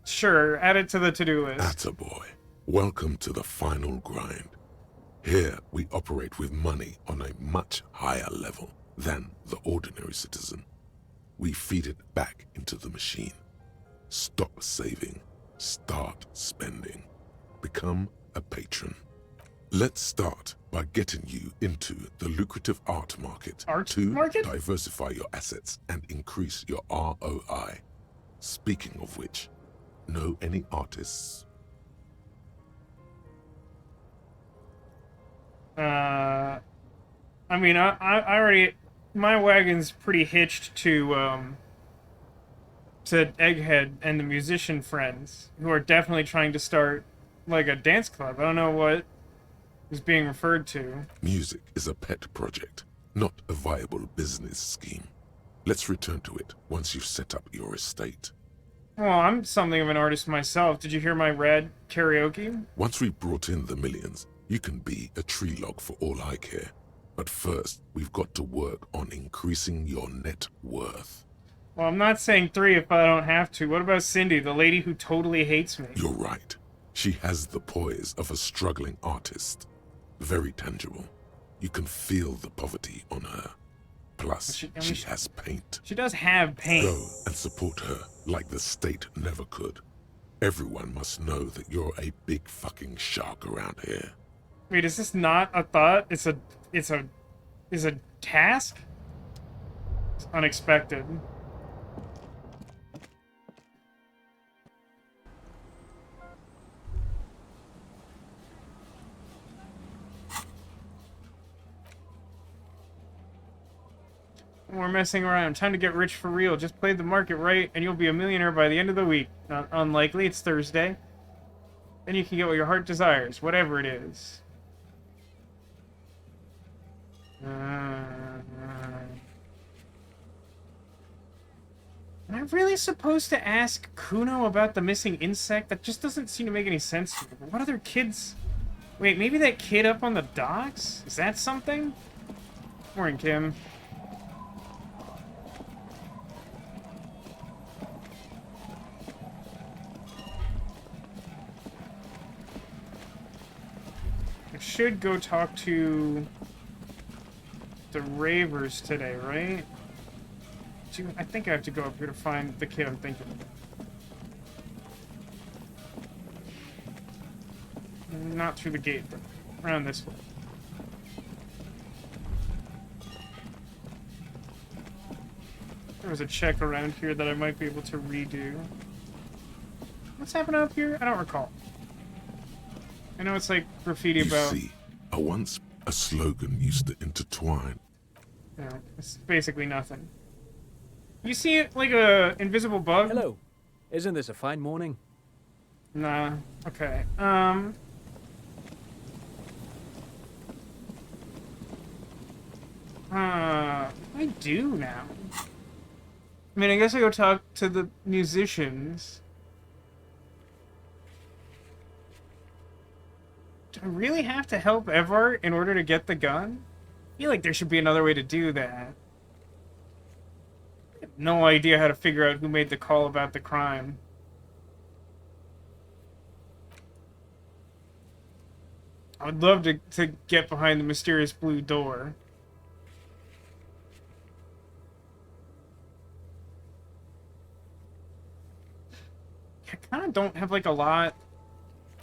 Sure, add it to the to-do list. Attaboy. Welcome to the final grind. Here, we operate with money on a much higher level than the ordinary citizen. We feed it back into the machine. Stop saving. Start spending. Become a patron. Let's start by getting you into the lucrative art market to diversify your assets and increase your ROI. Speaking of which, know any artists? I mean, I already, my wagon's pretty hitched to Egghead and the musician friends, who are definitely trying to start, like, a dance club. I don't know what is being referred to. Music is a pet project, not a viable business scheme. Let's return to it once you've set up your estate. Well, I'm something of an artist myself. Did you hear my rad karaoke? Once we've brought in the millions, you can be a tree log for all I care. But first, we've got to work on increasing your net worth. Well, I'm not saying 3 if I don't have to. What about Cindy, the lady who totally hates me? You're right. She has the poise of a struggling artist. Very tangible. You can feel the poverty on her. Plus, she has paint. She does have paint. Go and support her like the state never could. Everyone must know that you're a big fucking shark around here. Wait, is this not a thought? It's a task? It's unexpected. We're messing around. Time to get rich for real. Just play the market right, and you'll be a millionaire by the end of the week. Not unlikely. It's Thursday. Then you can get what your heart desires, whatever it is. Am I really supposed to ask Kuno about the missing insect? That just doesn't seem to make any sense to me. What other kids? Wait, maybe that kid up on the docks? Is that something? Morning, Kim. I should go talk to the Ravers today, right? I think I have to go up here to find the kid I'm thinking of. Not through the gate, but around this way. There was a check around here that I might be able to redo. What's happening up here? I don't recall. I know it's like graffiti about... You see, once a slogan used to intertwine. No, it's basically nothing. You see it like a invisible bug? Hello. Isn't this a fine morning? Nah. Okay. I do now. I mean, I guess I go talk to the musicians. Do I really have to help Evar in order to get the gun? I feel like there should be another way to do that. I have no idea how to figure out who made the call about the crime. I would love to get behind the mysterious blue door. I kind of don't have, like, a lot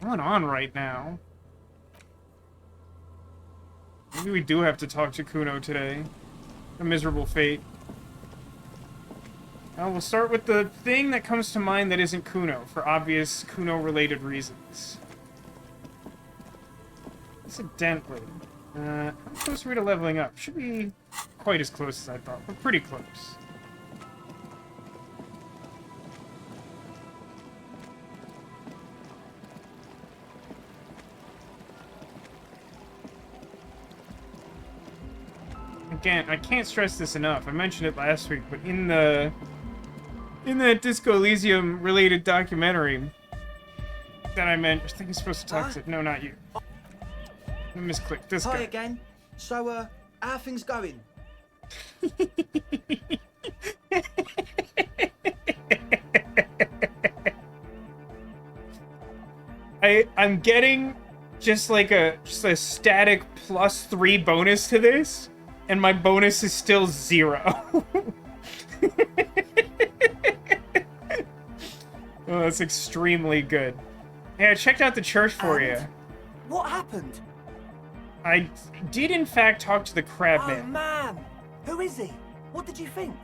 going on right now. Maybe we do have to talk to Kuno today. A miserable fate. Now, we'll start with the thing that comes to mind that isn't Kuno, for obvious Kuno-related reasons. Incidentally, how close are we to leveling up? Should be quite as close as I thought, but pretty close. Again, I can't stress this enough. I mentioned it last week, but in that Disco Elysium related documentary that I think I'm supposed to talk to. No, not you. I misclicked this guy. Hi again. So, how are things going? I'm getting just like a static +3 bonus to this, and my bonus is still 0. Oh, that's extremely good. Hey, I checked out the church for you. What happened? I did in fact talk to the crab man. Oh man! Who is he? What did you think?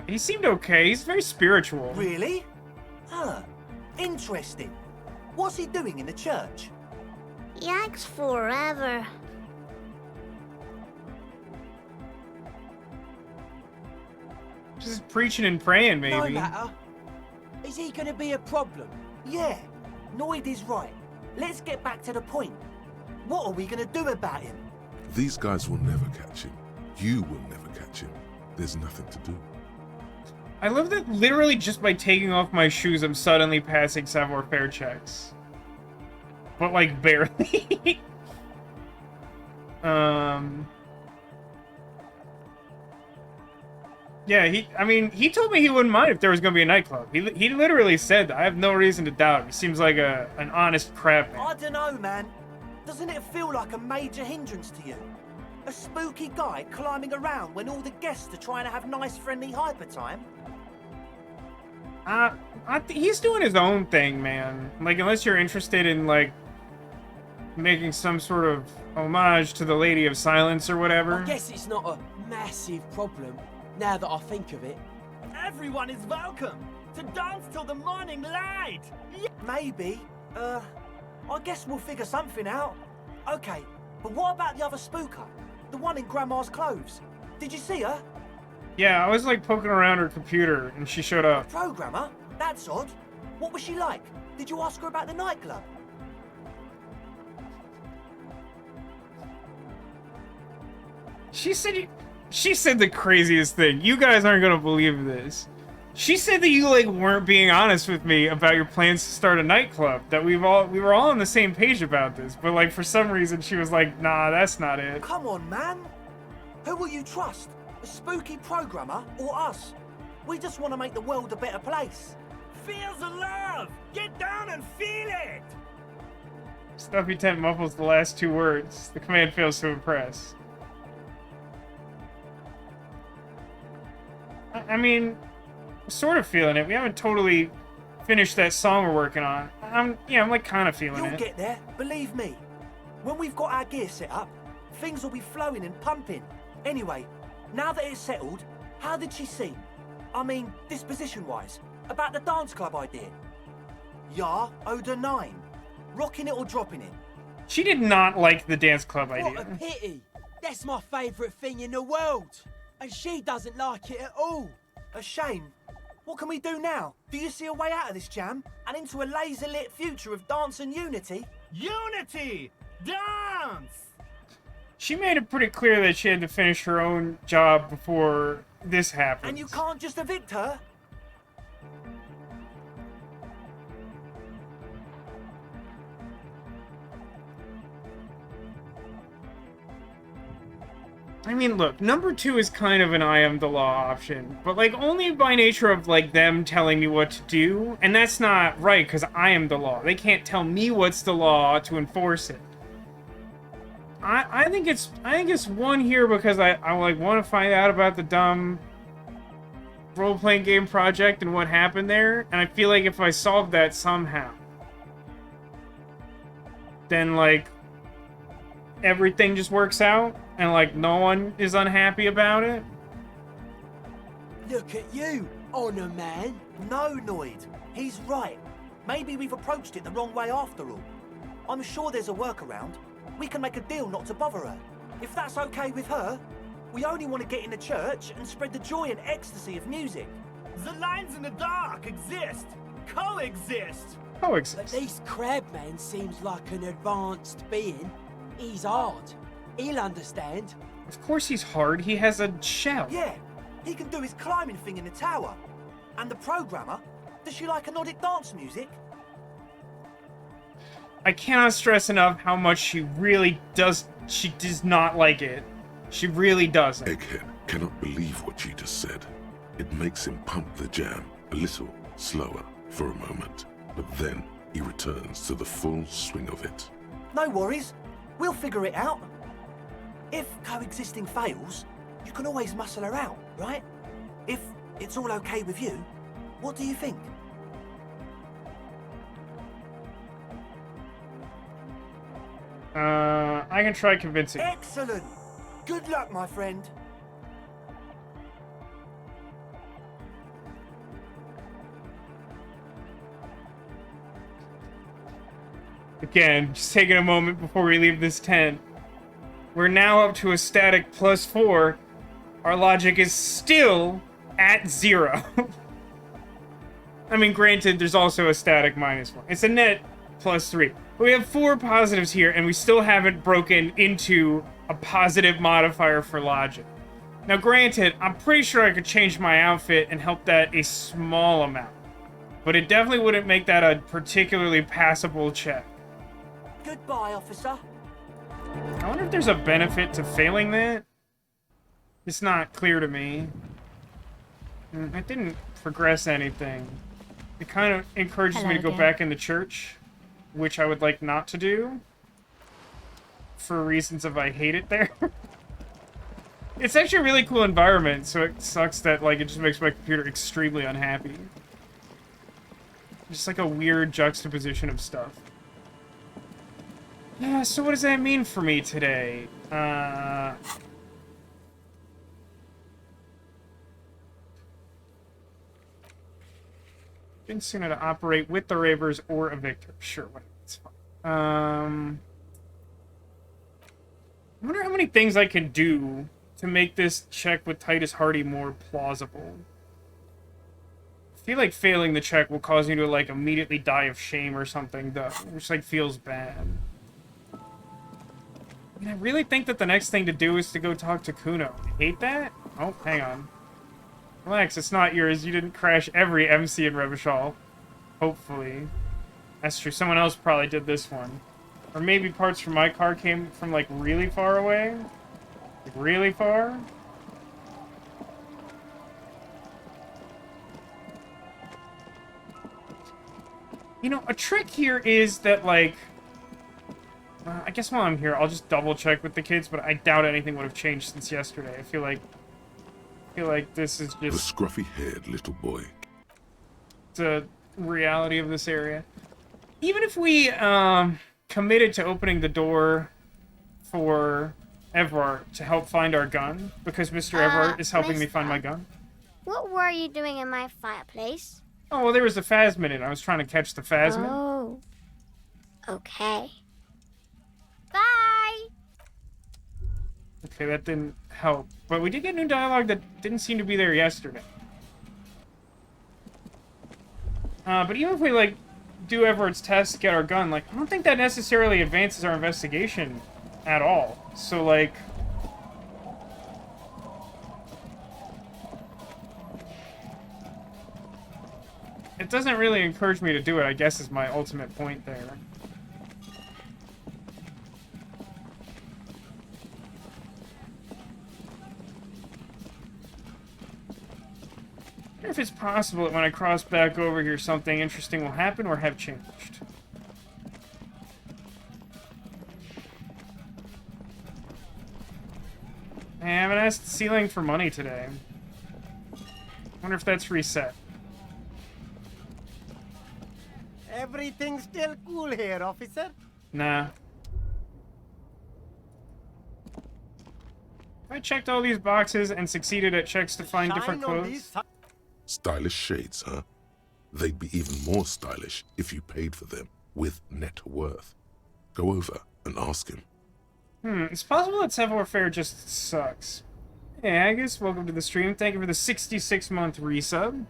He seemed okay. He's very spiritual. Really? Huh. Interesting. What's he doing in the church? Yikes forever. Just preaching and praying, maybe. No matter. Is he gonna be a problem? Yeah. Noid is right. Let's get back to the point. What are we gonna do about him? These guys will never catch him. You will never catch him. There's nothing to do. I love that literally just by taking off my shoes, I'm suddenly passing savoir-faire checks. But, like, barely. Yeah, he told me he wouldn't mind if there was going to be a nightclub. He literally said that. I have no reason to doubt him. He seems like an honest crab man. I don't know, man. Doesn't it feel like a major hindrance to you? A spooky guy climbing around when all the guests are trying to have nice, friendly hyper time? He's doing his own thing, man. Like, unless you're interested in, like, making some sort of homage to the Lady of Silence or whatever. I guess it's not a massive problem, now that I think of it. Everyone is welcome to dance till the morning light! Maybe. I guess we'll figure something out. Okay, but what about the other spooker? The one in Grandma's clothes? Did you see her? Yeah, I was like poking around her computer and she showed up. Programmer? That's odd. What was she like? Did you ask her about the nightclub? She said the craziest thing. You guys aren't gonna believe this. She said that you like weren't being honest with me about your plans to start a nightclub. That we were all on the same page about this, but like for some reason she was like, "Nah, that's not it." Come on, man. Who will you trust? A spooky programmer or us? We just want to make the world a better place. Feel the love! Get down and feel it! Stuffy tent muffles the last 2 words. The command fails to impress. I mean, sort of feeling it. We haven't totally finished that song we're working on. I'm like kind of feeling it. You'll get there, believe me. When we've got our gear set up, things will be flowing and pumping. Anyway, now that it's settled, how did she seem? I mean, disposition-wise, about the dance club idea. Yeah, Oda 9. Rocking it or dropping it? She did not like the dance club idea. What a pity! That's my favourite thing in the world! And she doesn't like it at all! A shame. What can we do now? Do you see a way out of this jam? And into a laser-lit future of dance and unity? Unity! Dance! She made it pretty clear that she had to finish her own job before this happened. And you can't just evict her? I mean, look, number 2 is kind of an I am the law option, but like only by nature of like them telling me what to do, and that's not right because I am the law. They can't tell me what's the law to enforce it. I think it's 1 here because I like want to find out about the dumb role-playing game project and what happened there, and I feel like if I solve that somehow, then like everything just works out and like no one is unhappy about it. Look at you, Honor Man. No, Noid. He's right. Maybe we've approached it the wrong way after all. I'm sure there's a workaround. We can make a deal not to bother her. If that's okay with her, we only want to get in the church and spread the joy and ecstasy of music. The lines in the dark exist. Coexist. But this Crabman seems like an advanced being. He's hard. He'll understand. Of course he's hard. He has a shell. Yeah, he can do his climbing thing in the tower. And the programmer, does she like a Nordic dance music? I cannot stress enough how much she really does. She does not like it. She really doesn't. Egghead cannot believe what you just said. It makes him pump the jam a little slower for a moment, but then he returns to the full swing of it. No worries. We'll figure it out. If coexisting fails, you can always muscle her out, right? If it's all okay with you, what do you think? I can try convincing. Excellent. Good luck, my friend. Again, just taking a moment before we leave this tent. We're now up to a static +4. Our logic is still at 0. I mean, granted, there's also a static -1. It's a net +3. But we have 4 positives here, and we still haven't broken into a positive modifier for logic. Now, granted, I'm pretty sure I could change my outfit and help that a small amount. But it definitely wouldn't make that a particularly passable check. Goodbye, officer. I wonder if there's a benefit to failing that? It's not clear to me. It didn't progress anything. It kind of encourages me to go back in the church, which I would like not to do, for reasons of I hate it there. It's actually a really cool environment, so it sucks that, like, it just makes my computer extremely unhappy. Just like a weird juxtaposition of stuff. Yeah, so what does that mean for me today? Been sooner to operate with the Ravers or a Victor. Sure, whatever, it's fine. I wonder how many things I can do to make this check with Titus Hardy more plausible. I feel like failing the check will cause you to, like, immediately die of shame or something, though, which, like, feels bad. I mean, I really think that the next thing to do is to go talk to Kuno. I hate that? Oh, hang on. Relax, it's not yours. You didn't crash every MC in Revachol. Hopefully. That's true. Someone else probably did this one. Or maybe parts from my car came from, like, really far away? Like, really far? You know, a trick here is that, like... I guess while I'm here, I'll just double-check with the kids, but I doubt anything would have changed since yesterday. I feel like this is just... The scruffy-haired little boy. The reality of this area. Even if we committed to opening the door for Evrart to help find our gun, because Mr. Evrart is helping me find my gun. What were you doing in my fireplace? Oh, well, there was a phasmid in it. I was trying to catch the phasmid. Oh. Okay. Bye! Okay, that didn't help. But we did get new dialogue that didn't seem to be there yesterday. But even if we, like, do Everett's test to get our gun, like, I don't think that necessarily advances our investigation at all. So, like... it doesn't really encourage me to do it, I guess, is my ultimate point there. If it's possible that when I cross back over here, something interesting will happen or have changed. I haven't asked Ceiling for money today. Wonder if that's reset. Everything's still cool here, officer? Nah. I checked all these boxes and succeeded at checks to find different clothes. Stylish shades, huh? They'd be even more stylish if you paid for them with net worth. Go over and ask him. It's possible that Civil Warfare just sucks. Hey, Agus, welcome to the stream. Thank you for the 66-month resub.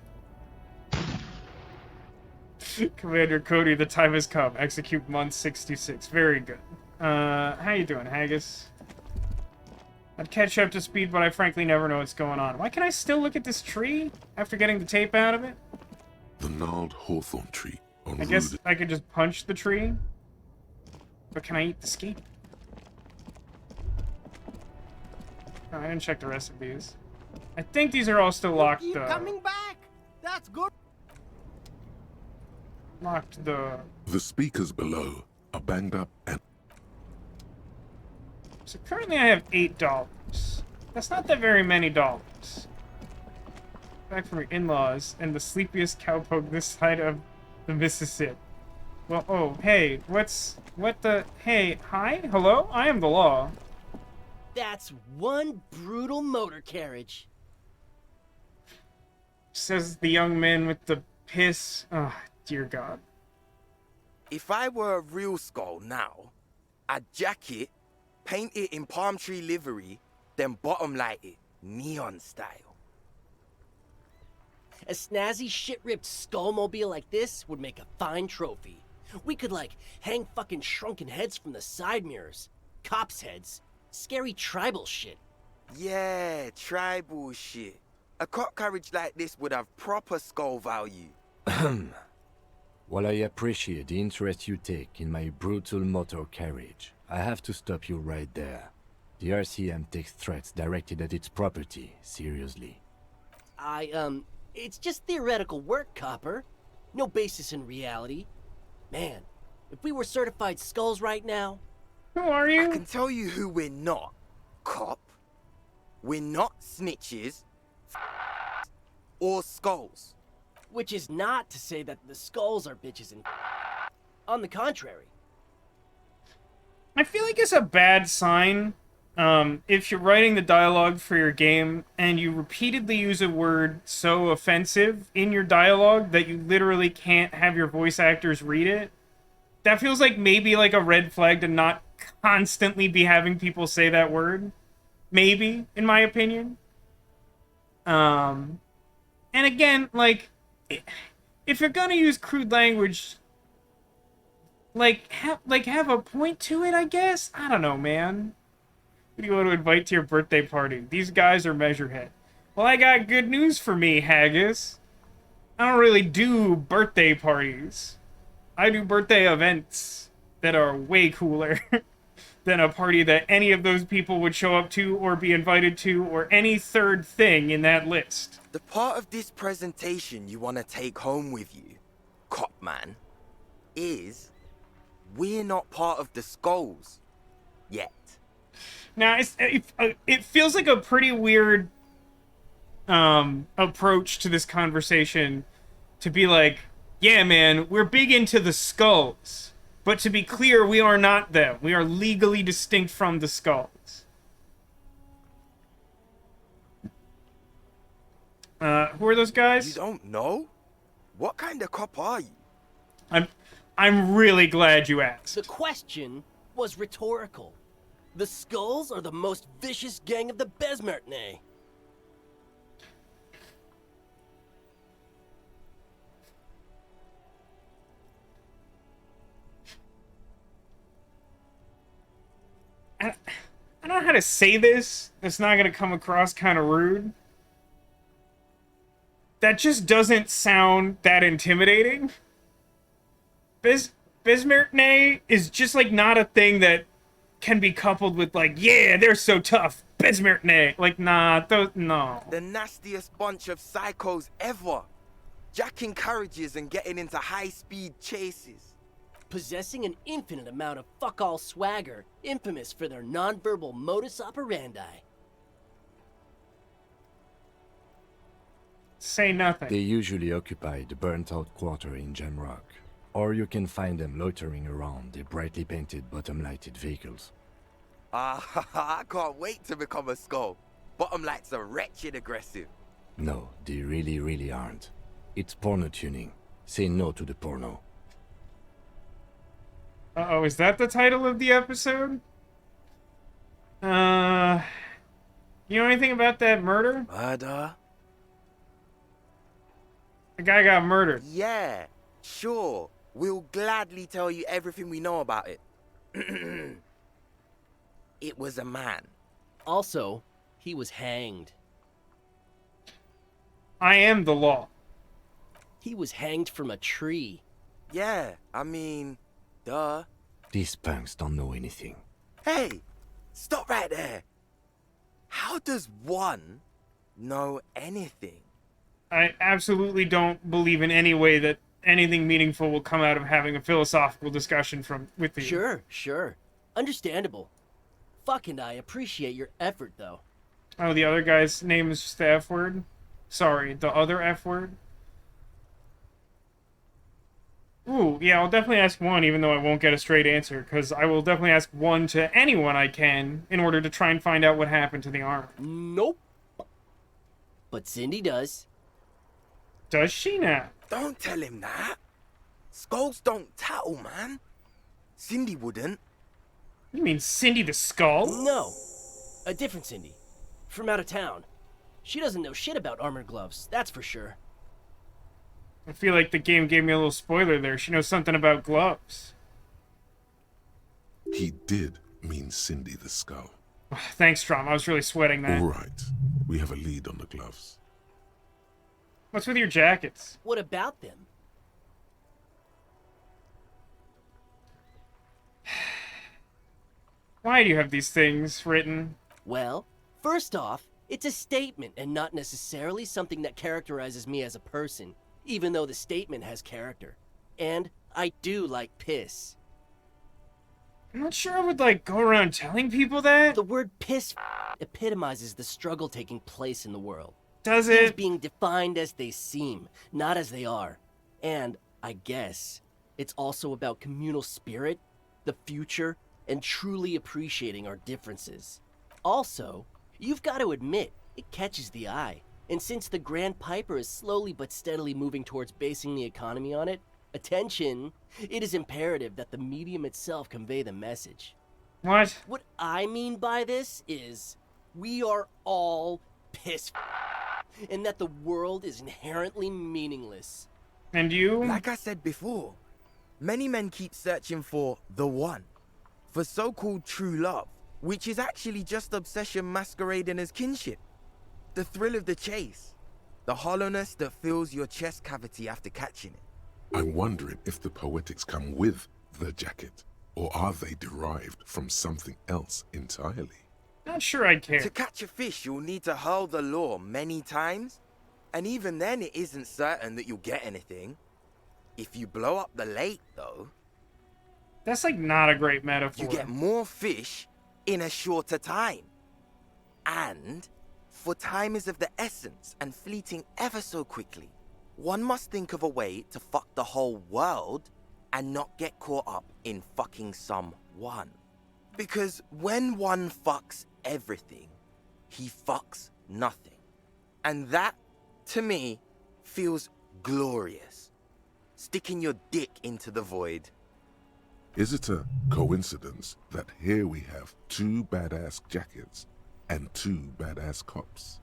Commander Cody, the time has come. Execute month 66. Very good. How you doing, Haggis? I'd catch up to speed, but I frankly never know what's going on. Why can I still look at this tree after getting the tape out of it? The gnarled hawthorn tree on I guess I could just punch the tree. But can I eat the skate? Oh, I didn't check the rest of these. I think these are all still locked. Keep coming back. That's good. Locked the... The speakers below are banged up and... So currently I have $8. That's not that very many dollars. Back from your in-laws and the sleepiest cowpoke this side of the Mississippi. Well, oh, hey, hey, hi, hello? I am the law. That's one brutal motor carriage. Says the young man with the piss. Oh, dear God. If I were a real skull now, I'd jack it, paint it in palm tree livery, then bottom light it, neon style. A snazzy shit-ripped skullmobile like this would make a fine trophy. We could, like, hang fucking shrunken heads from the side mirrors. Cops' heads. Scary tribal shit. Yeah, tribal shit. A cop carriage like this would have proper skull value. While I appreciate the interest you take in my brutal motor carriage, I have to stop you right there. The RCM takes threats directed at its property seriously. It's just theoretical work, Copper. No basis in reality. Man, if we were certified skulls right now... Who are you? I can tell you who we're not, cop. We're not snitches or skulls. Which is not to say that the skulls are bitches and... On the contrary. I feel like it's a bad sign if you're writing the dialogue for your game and you repeatedly use a word so offensive in your dialogue that you literally can't have your voice actors read it. That feels like maybe like a red flag to not constantly be having people say that word. Maybe, in my opinion. And again, like, if you're gonna use crude language, have a point to it, I guess? I don't know, man. Who do you want to invite to your birthday party? These guys are Measurehead. Well, I got good news for me, Haggis. I don't really do birthday parties. I do birthday events that are way cooler than a party that any of those people would show up to or be invited to or any third thing in that list. The part of this presentation you want to take home with you, cop man, is we're not part of the skulls yet. Now, it feels like a pretty weird approach to this conversation to be like, yeah, man, we're big into the skulls. But to be clear, we are not them. We are legally distinct from the skulls. Who are those guys? You don't know? What kind of cop are you? I'm really glad you asked. The question was rhetorical. The skulls are the most vicious gang of the Besmertne. I don't know how to say this. It's not going to come across kind of rude. That just doesn't sound that intimidating. Besmertne is just like not a thing that can be coupled with like, yeah, they're so tough. Besmertne. Like, nah, no. The nastiest bunch of psychos ever. Jacking carriages and getting into high-speed chases. Possessing an infinite amount of fuck-all swagger, infamous for their non-verbal modus operandi. Say nothing. They usually occupy the burnt-out quarter in Jamrock, or you can find them loitering around their brightly painted bottom-lighted vehicles. I can't wait to become a skull. Bottom lights are wretched aggressive. No, they really, really aren't. It's porno tuning. Say no to the porno. Uh-oh, is that the title of the episode? You know anything about that murder? Murder? The guy got murdered. Yeah, sure. We'll gladly tell you everything we know about it. It was a man. Also, he was hanged. I am the law. He was hanged from a tree. Yeah, I mean, duh. These punks don't know anything. Hey, stop right there. How does one know anything? I absolutely don't believe in any way that anything meaningful will come out of having a philosophical discussion with you. Sure. Understandable. Fucking I appreciate your effort, though. Oh, the other guy's name is just the F word? Sorry, the other F word? Ooh, yeah, I'll definitely ask one, even though I won't get a straight answer, because I will definitely ask one to anyone I can in order to try and find out what happened to the arm. Nope. But Cindy does. Does she now? Don't tell him that. Skulls don't tattle, man. Cindy wouldn't. You mean Cindy the Skull? No. A different Cindy. From out of town. She doesn't know shit about armored gloves, that's for sure. I feel like the game gave me a little spoiler there. She knows something about gloves. He did mean Cindy the Skull. Thanks, Strom. I was really sweating that. All right. We have a lead on the gloves. What's with your jackets? What about them? Why do you have these things written? Well, first off, it's a statement and not necessarily something that characterizes me as a person, even though the statement has character. And I do like piss. I'm not sure I would, go around telling people that. The word piss epitomizes the struggle taking place in the world. Does Things it? being defined as they seem, not as they are. And, I guess, it's also about communal spirit, the future, and truly appreciating our differences. Also, you've got to admit, it catches the eye. And since the Grand Piper is slowly but steadily moving towards basing the economy on it, attention, it is imperative that the medium itself convey the message. What? What I mean by this is, we are all piss and that the world is inherently meaningless. And you? Like I said before, many men keep searching for the one, for so-called true love, which is actually just obsession masquerading as kinship. The thrill of the chase, the hollowness that fills your chest cavity after catching it. I'm wondering if the poetics come with the jacket, or are they derived from something else entirely? Not sure I'd care. To catch a fish, you'll need to hurl the lure many times, and even then it isn't certain that you'll get anything. If you blow up the lake, though... That's, not a great metaphor. You get more fish in a shorter time. And, for time is of the essence and fleeting ever so quickly, one must think of a way to fuck the whole world and not get caught up in fucking someone. Because when one fucks everything, he fucks nothing. And that, to me, feels glorious. Sticking your dick into the void. Is it a coincidence that here we have two badass jackets and two badass cops?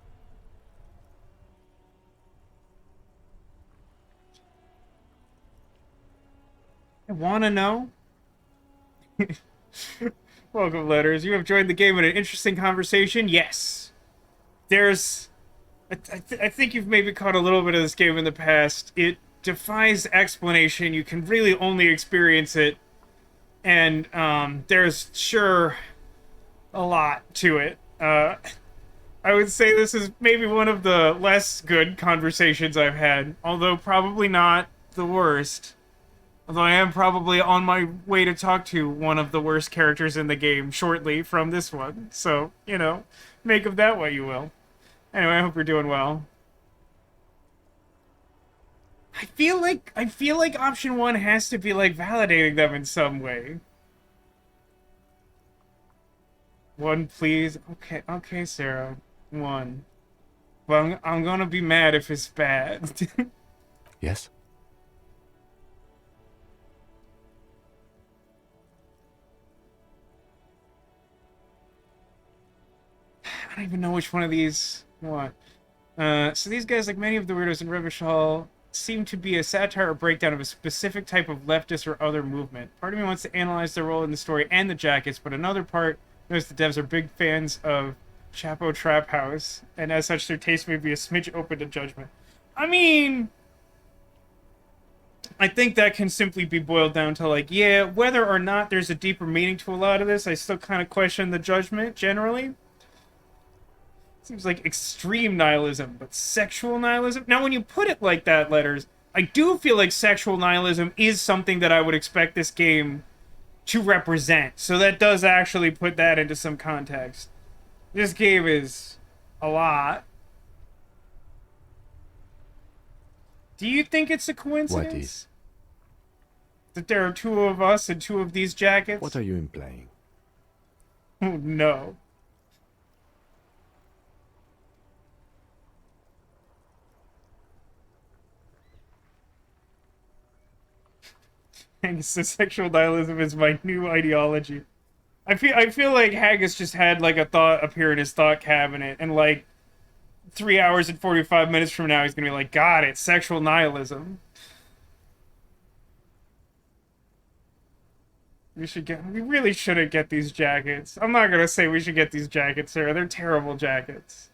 I wanna know? Welcome, letters. You have joined the game in an interesting conversation? Yes. There's... I think you've maybe caught a little bit of this game in the past. It defies explanation. You can really only experience it. And, there's sure a lot to it. I would say this is maybe one of the less good conversations I've had. Although probably not the worst. Although I am probably on my way to talk to one of the worst characters in the game shortly from this one. So, make of that what you will. Anyway, I hope you're doing well. I feel like option one has to be, validating them in some way. One, please. Okay, Sarah. One. But I'm gonna be mad if it's bad. Yes? I don't even know which one of these... What? So these guys, like many of the weirdos in Rubbish Hall, seem to be a satire or breakdown of a specific type of leftist or other movement. Part of me wants to analyze their role in the story and the jackets, but another part knows the devs are big fans of Chapo Trap House, and as such their taste may be a smidge open to judgment. I mean... I think that can simply be boiled down to, like, yeah, whether or not there's a deeper meaning to a lot of this, I still kind of question the judgment, generally. Seems like extreme nihilism, but sexual nihilism? Now, when you put it like that, Letters, I do feel like sexual nihilism is something that I would expect this game to represent. So that does actually put that into some context. This game is a lot. Do you think it's a coincidence? What is? That there are two of us and two of these jackets? What are you implying? Oh, no. Haggis says sexual nihilism is my new ideology. I feel like Haggis just had like a thought appear in his thought cabinet, and like 3 hours and 45 minutes from now he's gonna be like, got it, sexual nihilism. We really shouldn't get these jackets. I'm not gonna say we should get these jackets, Sarah. They're terrible jackets.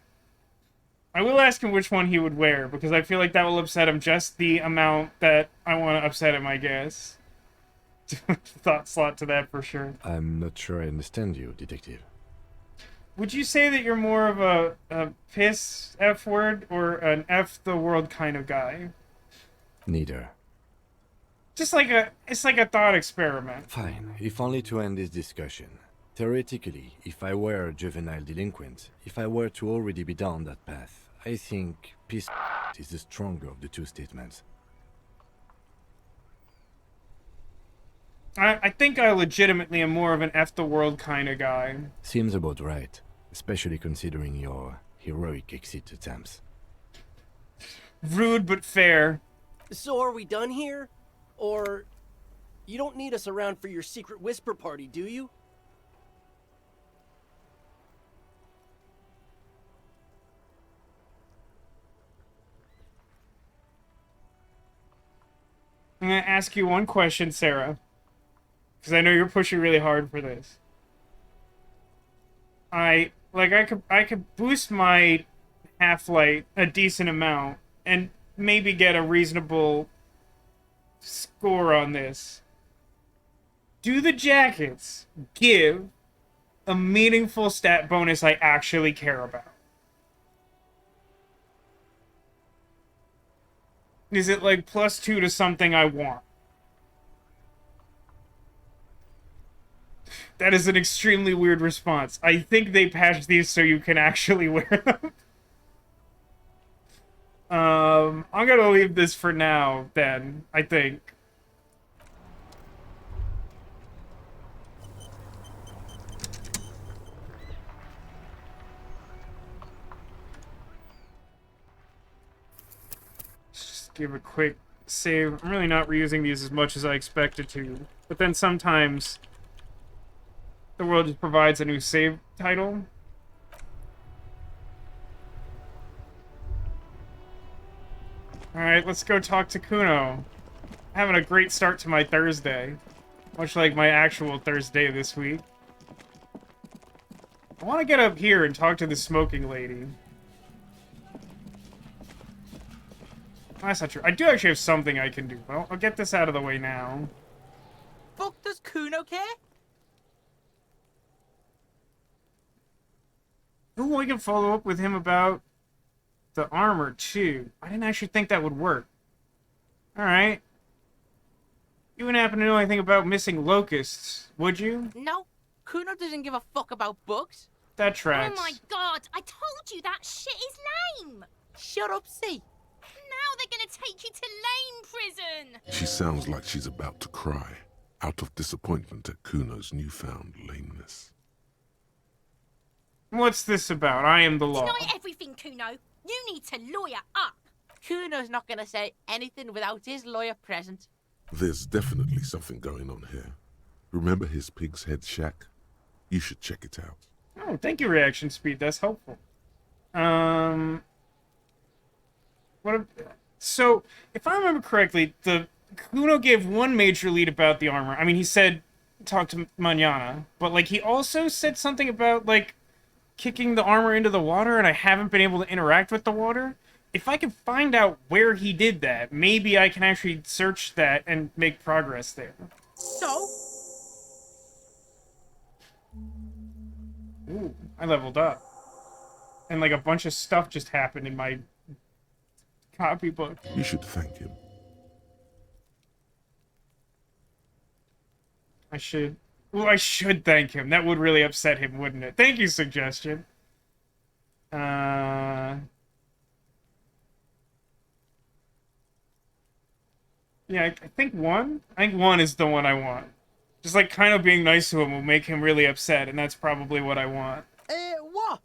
I will ask him which one he would wear, because I feel like that will upset him just the amount that I want to upset him, I guess. Thought slot to that for sure. I'm not sure I understand you, detective. Would you say that you're more of a piss F word or an F the world kind of guy? Neither. Just like it's like a thought experiment. Fine, if only to end this discussion. Theoretically, if I were a juvenile delinquent, if I were to already be down that path, I think piss is the stronger of the two statements. I think I legitimately am more of an F the world kind of guy. Seems about right, especially considering your heroic exit attempts. Rude but fair. So are we done here? Or you don't need us around for your secret whisper party, do you? I'm gonna ask you one question, Sarah. Because I know you're pushing really hard for this. I could boost my half-light a decent amount and maybe get a reasonable score on this. Do the jackets give a meaningful stat bonus I actually care about? Is it like +2 to something I want? That is an extremely weird response. I think they patched these so you can actually wear them. I'm gonna leave this for now, then, I think. Just give a quick save. I'm really not reusing these as much as I expected to. But then sometimes the world just provides a new save title. Alright, let's go talk to Kuno. Having a great start to my Thursday. Much like my actual Thursday this week. I want to get up here and talk to the smoking lady. That's not true. I do actually have something I can do. Well, I'll get this out of the way now. Fuck does Kuno care? Ooh, I can follow up with him about the armor, too. I didn't actually think that would work. Alright. You wouldn't happen to know anything about missing locusts, would you? No, Kuno doesn't give a fuck about bugs. That tracks. Oh my god, I told you that shit is lame! Shut up, see. Now they're gonna take you to lame prison! She sounds like she's about to cry, out of disappointment at Kuno's newfound lameness. What's this about? I am the law. Deny everything, Kuno. You need to lawyer up. Kuno's not gonna say anything without his lawyer present. There's definitely something going on here. Remember his pig's head shack? You should check it out. Oh, thank you, reaction speed. That's helpful. So, if I remember correctly, Kuno gave one major lead about the armor. I mean, he said, talk to Manana, but, like, he also said something about, like, kicking the armor into the water, and I haven't been able to interact with the water. if I can find out where he did that, maybe I can actually search that and make progress there. So? Ooh, I leveled up. And like a bunch of stuff just happened in my copybook. You should thank him. I should. Ooh, I should thank him. That would really upset him, wouldn't it? Thank you, suggestion. Yeah, I think one. I think one is the one I want. Just like kind of being nice to him will make him really upset, and that's probably what I want. What?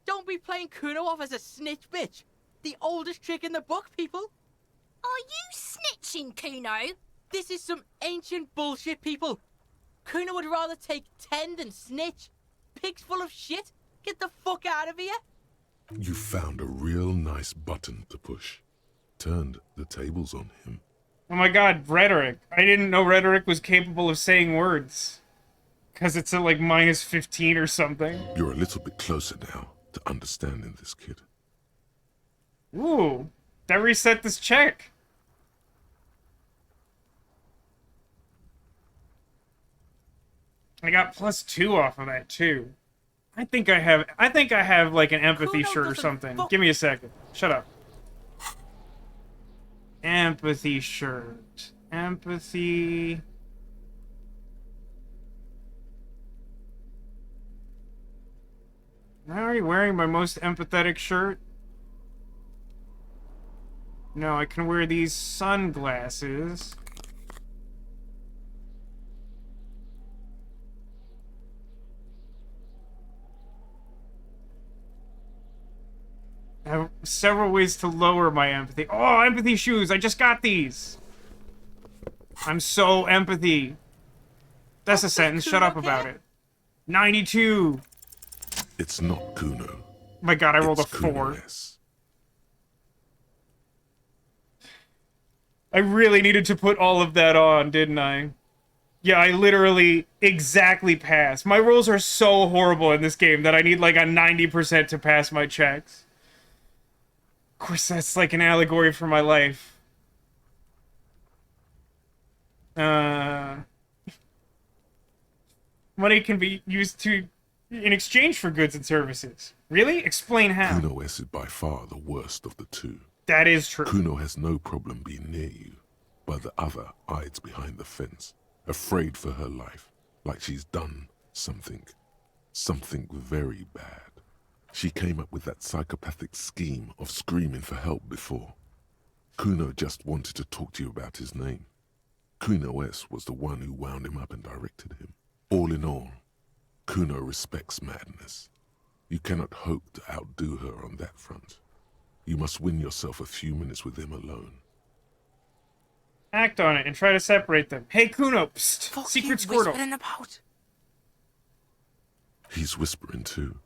Don't be playing Kuno off as a snitch bitch. The oldest trick in the book, people. Are you snitching, Kuno? This is some ancient bullshit, people. Kuno would rather take 10 than snitch. Pigs full of shit. Get the fuck out of here. You found a real nice button to push. Turned the tables on him. Oh my god, rhetoric. I didn't know rhetoric was capable of saying words. Because it's at like minus 15 or something. You're a little bit closer now to understanding this, kid. Ooh, that reset this check. I got +2 off of that too. I think I have like an empathy shirt or something. Give me a second. Shut up. Empathy shirt. Empathy. Am I already wearing my most empathetic shirt? No, I can wear these sunglasses. I have several ways to lower my empathy. Oh, empathy shoes! I just got these! I'm so empathy. That's a sentence. Shut up about it. 92! It's not Kuno. My god, I rolled a 4. Kuno-S. I really needed to put all of that on, didn't I? Yeah, I literally exactly passed. My rolls are so horrible in this game that I need like a 90% to pass my checks. Of course, that's like an allegory for my life. Money can be used in exchange for goods and services. Really? Explain how. Kuno-S is by far the worst of the two. That is true. Kuno has no problem being near you, but the other hides behind the fence, afraid for her life, like she's done something very bad. She came up with that psychopathic scheme of screaming for help before. Kuno just wanted to talk to you about his name. Kuno-S was the one who wound him up and directed him. All in all, Kuno respects madness. You cannot hope to outdo her on that front. You must win yourself a few minutes with him alone. Act on it and try to separate them. Hey, Kuno! Psst! Secret Squirtle! About? He's whispering too.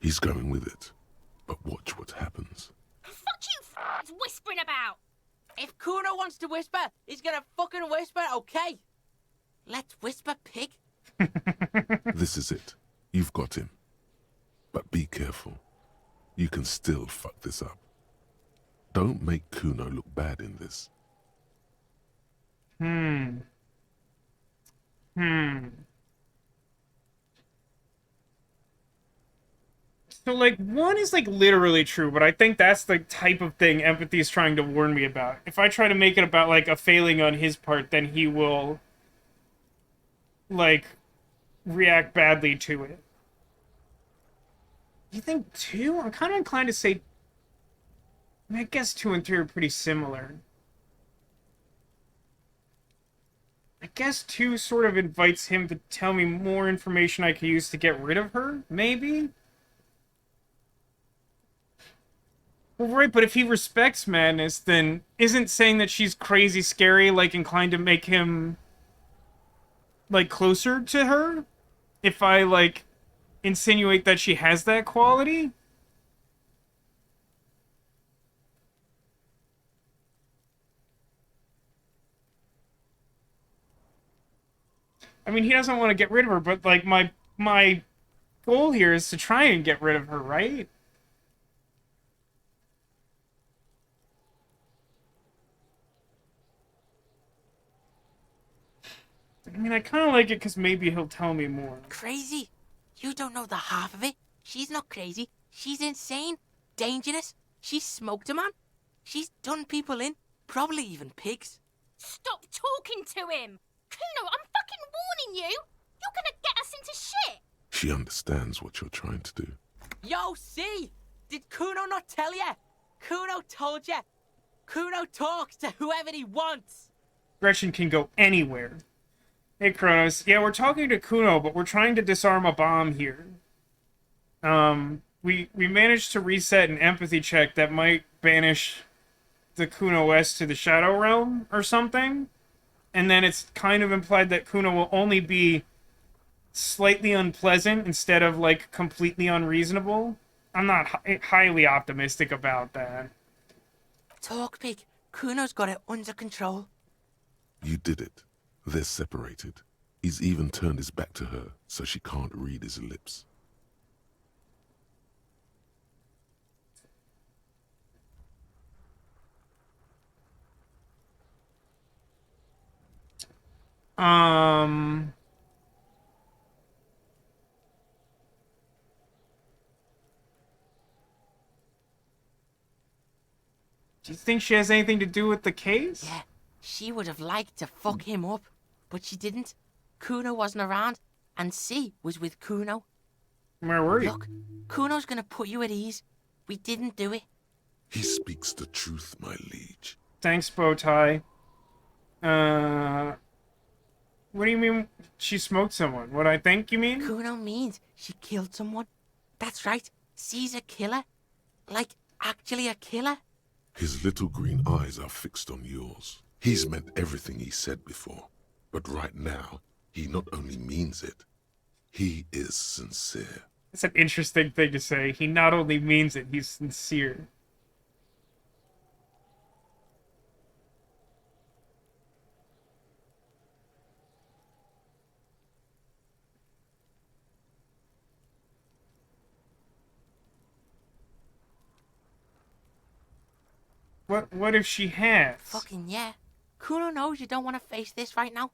He's going with it. But watch what happens. Fuck you, whispering about! If Kuno wants to whisper, he's gonna fucking whisper, okay? Let's whisper, pig. This is it. You've got him. But be careful. You can still fuck this up. Don't make Kuno look bad in this. So, like, one is, like, literally true, but I think that's the type of thing empathy is trying to warn me about. If I try to make it about, like, a failing on his part, then he will, like, react badly to it. You think 2? I'm kind of inclined to say... I guess 2 and 3 are pretty similar. I guess 2 sort of invites him to tell me more information I could use to get rid of her, maybe? Well, right, but if he respects madness, then isn't saying that she's crazy scary, like, inclined to make him, like, closer to her? If I, like, insinuate that she has that quality? I mean, he doesn't want to get rid of her, but, like, my goal here is to try and get rid of her, right? I mean, I kind of like it because maybe he'll tell me more. Crazy? You don't know the half of it. She's not crazy. She's insane. Dangerous. She's smoked a man. She's done people in. Probably even pigs. Stop talking to him! Kuno, I'm fucking warning you! You're gonna get us into shit! She understands what you're trying to do. Yo, see? Did Kuno not tell ya? Kuno told ya. Kuno talks to whoever he wants. Gretchen can go anywhere. Hey, Kronos. Yeah, we're talking to Kuno, but we're trying to disarm a bomb here. We managed to reset an empathy check that might banish the Kuno S to the Shadow Realm or something. And then it's kind of implied that Kuno will only be slightly unpleasant instead of, like, completely unreasonable. I'm not highly optimistic about that. Talk, pig. Kuno's got it under control. You did it. They're separated. He's even turned his back to her, so she can't read his lips. Do you think she has anything to do with the case? Yeah, she would have liked to fuck him up, but she didn't. Kuno wasn't around, and C was with Kuno. Where were you? Look, Kuno's gonna put you at ease. We didn't do it. He speaks the truth, my liege. Thanks, Bowtie. What do you mean she smoked someone? What I think you mean? Kuno means she killed someone. That's right. C's a killer. Like, actually a killer. His little green eyes are fixed on yours. He's meant everything he said before. But right now, he not only means it, he is sincere. That's an interesting thing to say. He not only means it, he's sincere. What if she has? Fucking yeah. Kuno knows you don't want to face this right now.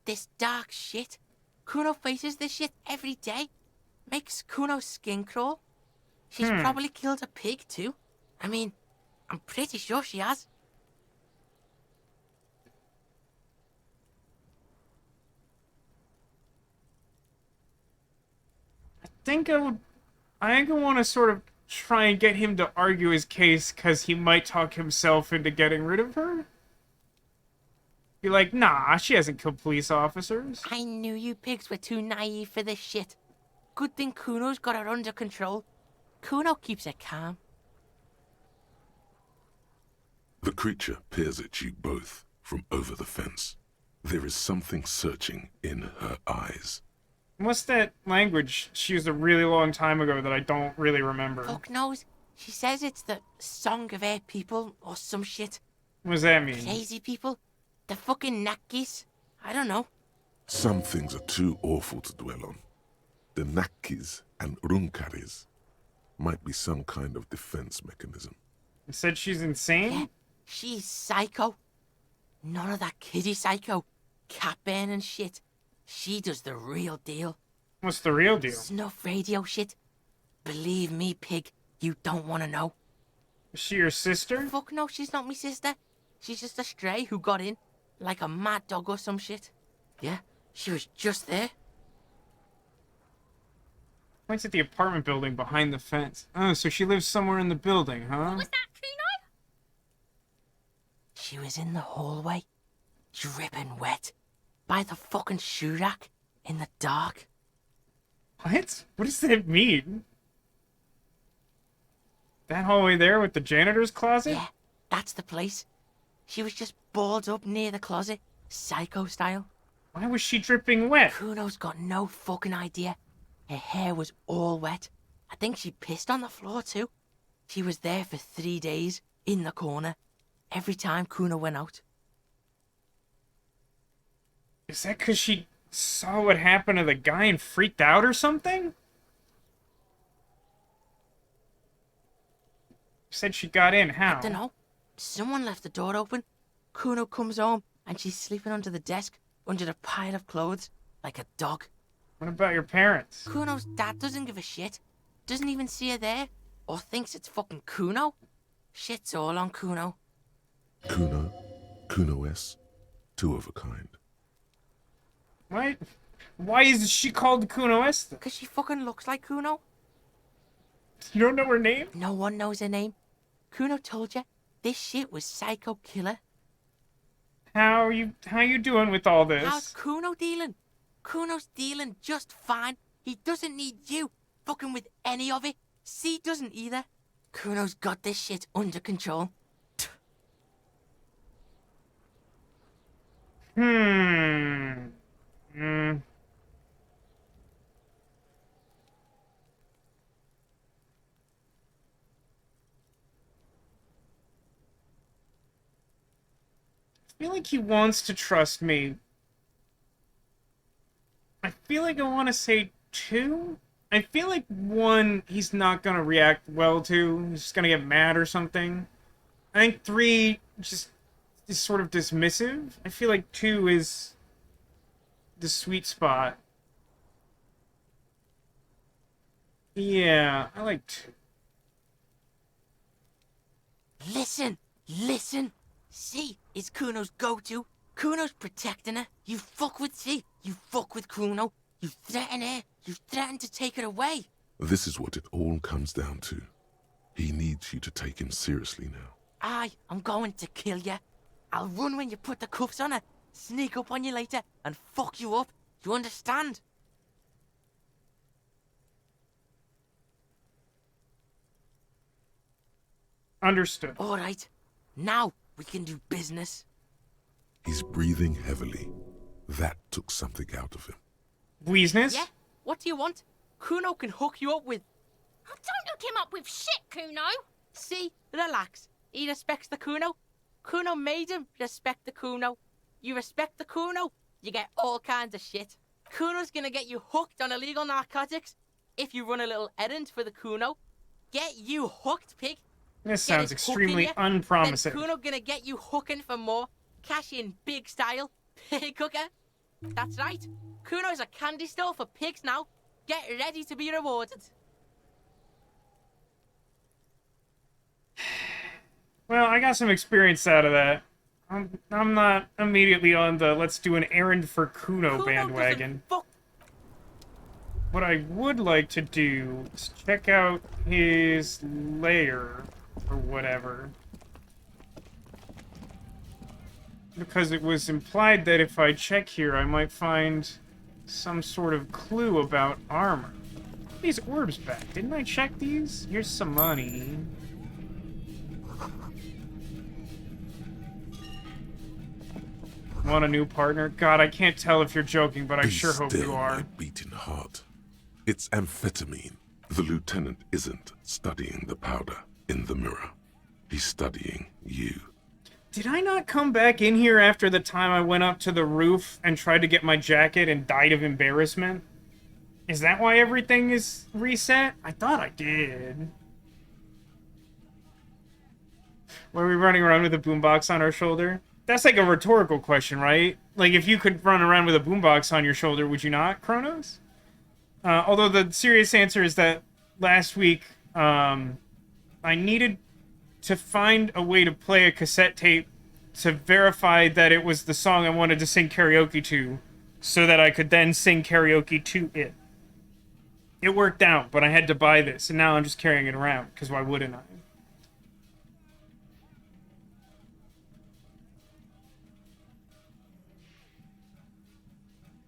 This dark shit. Kuno faces this shit every day. Makes Kuno's skin crawl. She's probably killed a pig too. I mean, I'm pretty sure she has. I think I want to sort of try and get him to argue his case because he might talk himself into getting rid of her. Be like, nah, she hasn't killed police officers. I knew you pigs were too naive for this shit. Good thing Kuno's got her under control. Kuno keeps her calm. The creature peers at you both from over the fence. There is something searching in her eyes. What's that language she used a really long time ago that I don't really remember? Fuck knows. She says it's the Song of Air People or some shit. What does that mean? Crazy people? The fucking Nakis? I don't know. Some things are too awful to dwell on. The Nakis and Runkaris might be some kind of defense mechanism. You said she's insane? Yeah, she's psycho. None of that kiddie psycho. Cat burning shit. She does the real deal. What's the real deal? Snuff radio shit. Believe me, pig, you don't want to know. Is she your sister? Fuck no, she's not me sister. She's just a stray who got in, like a mad dog or some shit. Yeah, she was just there. Points at the apartment building behind the fence. Oh, so she lives somewhere in the building, huh? What was that, Kuno? She was in the hallway, dripping wet, by the fucking shoe rack, in the dark. What? What does that mean? That hallway there with the janitor's closet? Yeah, that's the place. She was just balled up near the closet, psycho style. Why was she dripping wet? Kuno's got no fucking idea. Her hair was all wet. I think she pissed on the floor too. She was there for 3 days, in the corner, every time Kuno went out. Is that because she saw what happened to the guy and freaked out or something? You said she got in, how? I don't know. Someone left the door open. Kuno comes home and she's sleeping under the desk, under a pile of clothes, like a dog. What about your parents? Kuno's dad doesn't give a shit. Doesn't even see her there, or thinks it's fucking Kuno. Shit's all on Kuno. Kuno, Kuno-S, two of a kind. What? Why is she called Kuno-S? Because she fucking looks like Kuno. You don't know her name? No one knows her name. Kuno told you, this shit was Psycho Killer. How you doing with all this? How's Kuno dealing? Kuno's dealing just fine. He doesn't need you fucking with any of it. C doesn't either. Kuno's got this shit under control. I feel like he wants to trust me. I feel like I want to say 2. I feel like 1, he's not going to react well to. He's just going to get mad or something. I think 3 just is sort of dismissive. I feel like 2 is the sweet spot. Yeah, I like 2. Listen. C is Kuno's go-to. Kuno's protecting her. You fuck with C, you fuck with Kuno. You threaten her, you threaten to take her away. This is what it all comes down to. He needs you to take him seriously now. I'm going to kill you. I'll run when you put the cuffs on her, sneak up on you later, and fuck you up. You understand? Understood. All right. Now we can do business. He's breathing heavily. That took something out of him. Business? Yeah? What do you want? Kuno can hook you up with... Oh, don't hook him up with shit, Kuno. See? Relax. He respects the Kuno. Kuno made him respect the Kuno. You respect the Kuno, you get all kinds of shit. Kuno's gonna get you hooked on illegal narcotics if you run a little errand for the Kuno. Get you hooked, pig. This sounds extremely unpromising. Then Kuno gonna get you hooking for more. Cash in big style. Pig hooker. That's right. Kuno's a candy store for pigs now. Get ready to be rewarded. Well, I got some experience out of that. I'm not immediately on the let's do an errand for Kuno bandwagon. What I would like to do is check out his lair or whatever. Because it was implied that if I check here, I might find some sort of clue about armor. These orbs back. Didn't I check these? Here's some money. Want a new partner? God, I can't tell if you're joking, but I sure hope you are. My beating heart. It's amphetamine. The lieutenant isn't studying the powder in the mirror. He's studying you. Did I not come back in here after the time I went up to the roof and tried to get my jacket and died of embarrassment? Is that why everything is reset? I thought I did. Were we running around with a boombox on our shoulder? That's like a rhetorical question, right? Like, if you could run around with a boombox on your shoulder, would you not, Kronos? Although the serious answer is that last week, I needed to find a way to play a cassette tape to verify that it was the song I wanted to sing karaoke to, so that I could then sing karaoke to it. It worked out, but I had to buy this, and now I'm just carrying it around, because why wouldn't I?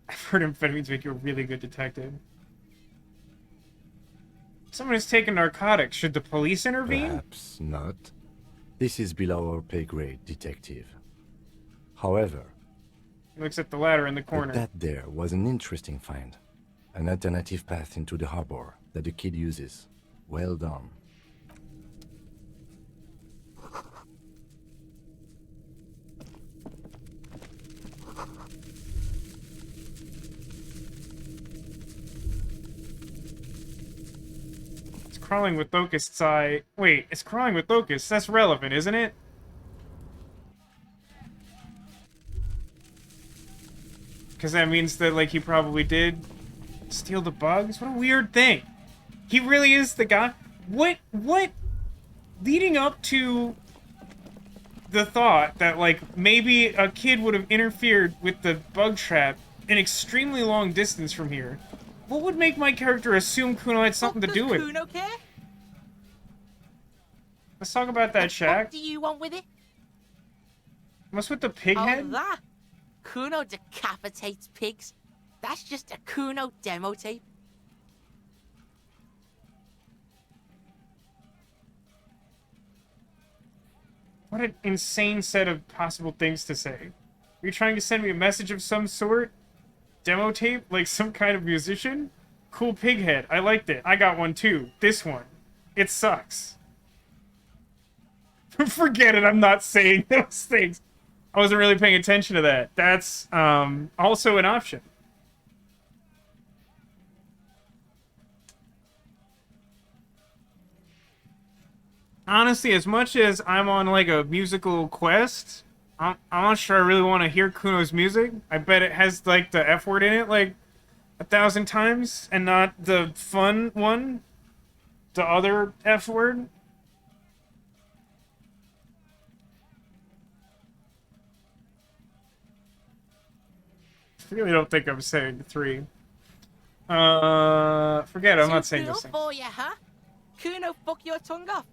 I've heard amphetamines make you a really good detective. Someone has taken narcotics. Should the police intervene? Perhaps not. This is below our pay grade, detective. However... He looks at the ladder in the corner. That there was an interesting find. An alternative path into the harbor that the kid uses. Well done. Crawling with Locust's eye. Wait, it's crawling with Locust. That's relevant, isn't it? because that means that, like, he probably did steal the bugs. What a weird thing. He really is the guy. What, leading up to the thought that, like, maybe a kid would have interfered with the bug trap an extremely long distance from here, what would make my character assume Kuno had something to do with it? Kuno care? Let's talk about that shack. What do you want with it? What's with the pig head? Oh, that? Kuno decapitates pigs. That's just a Kuno demo tape. What an insane set of possible things to say. Are you trying to send me a message of some sort? Demo tape? Like some kind of musician? Cool pig head. I liked it. I got one too. This one. It sucks. Forget it. I'm not saying those things. I wasn't really paying attention to that. That's also an option. Honestly, as much as I'm on like a musical quest, I'm not sure I really want to hear Kuno's music. I bet it has like the F word in it like 1,000 times and not the fun one, the other F word. I really don't think I'm saying 3. Forget it, I'm not saying those things. For you, huh? Kuno, fuck your tongue off.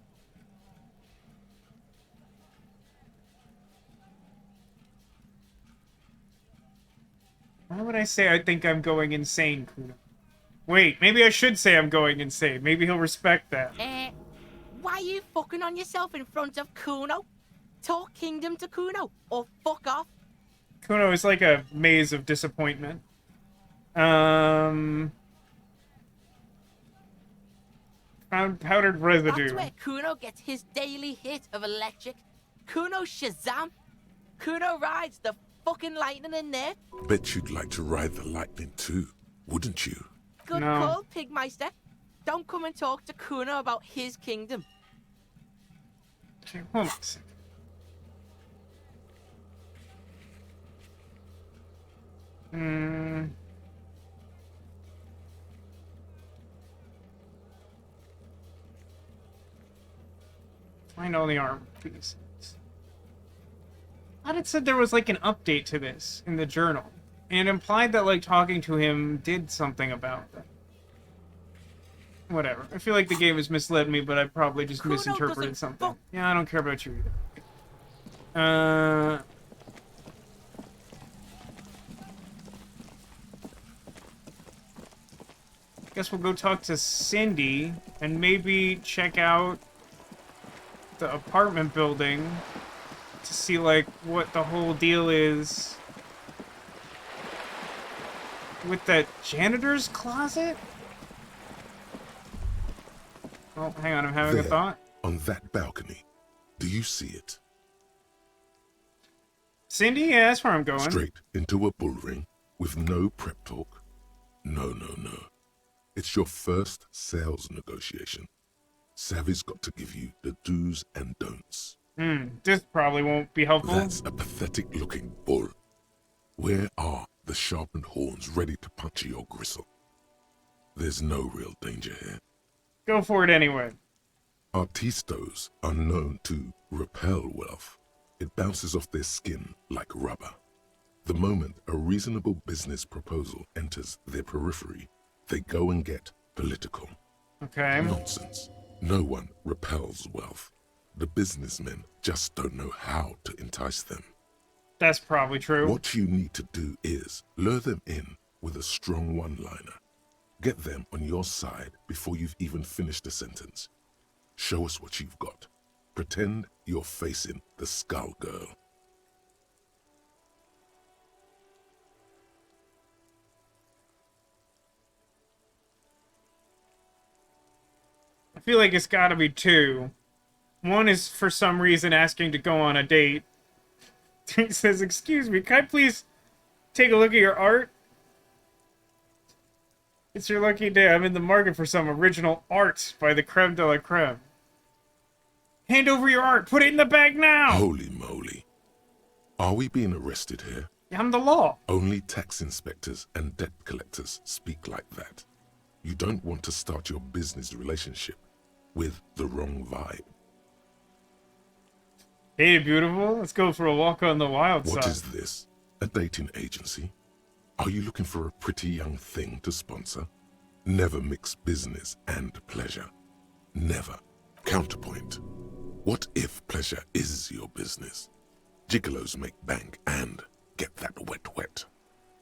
Why would I say I think I'm going insane, Kuno? Wait, maybe I should say I'm going insane. Maybe he'll respect that. Why are you fucking on yourself in front of Kuno? Talk kingdom to Kuno, or fuck off. Kuno is like a maze of disappointment. Powdered residue. That's where Kuno gets his daily hit of electric. Kuno Shazam. Kuno rides the fucking lightning in there. Bet you'd like to ride the lightning too, wouldn't you? Good call, Pigmeister. Don't come and talk to Kuno about his kingdom. Okay, hold on a second. Find all the armor pieces. I thought it said there was like an update to this in the journal. And it implied that like talking to him did something about that. Whatever. I feel like the game has misled me, but I probably just misinterpreted something. Yeah, I don't care about you either. Guess we'll go talk to Cindy and maybe check out the apartment building to see like what the whole deal is with that janitor's closet. Oh, hang on, I'm having a thought. On that balcony, do you see it? Cindy, yeah, that's where I'm going. Straight into a bull ring with no prep talk. No. It's your first sales negotiation. Savvy's got to give you the do's and don'ts. This probably won't be helpful. That's a pathetic-looking bull. Where are the sharpened horns ready to puncture your gristle? There's no real danger here. Go for it anyway. Artistos are known to repel wealth. It bounces off their skin like rubber. The moment a reasonable business proposal enters their periphery, they go and get political. Okay. Nonsense. No one repels wealth. The businessmen just don't know how to entice them. That's probably true. What you need to do is lure them in with a strong one-liner. Get them on your side before you've even finished a sentence. Show us what you've got. Pretend you're facing the Skull Girl. I feel like it's gotta be 2. One is for some reason asking to go on a date. He says, "Excuse me, can I please take a look at your art? It's your lucky day. I'm in the market for some original art by the creme de la creme. Hand over your art. Put it in the bag now." Holy moly. Are we being arrested here? I'm the law. Only tax inspectors and debt collectors speak like that. You don't want to start your business relationship with the wrong vibe. Hey, beautiful. Let's go for a walk on the wild side. What is this? A dating agency? Are you looking for a pretty young thing to sponsor? Never mix business and pleasure. Never. Counterpoint. What if pleasure is your business? Gigolos make bank and get that wet.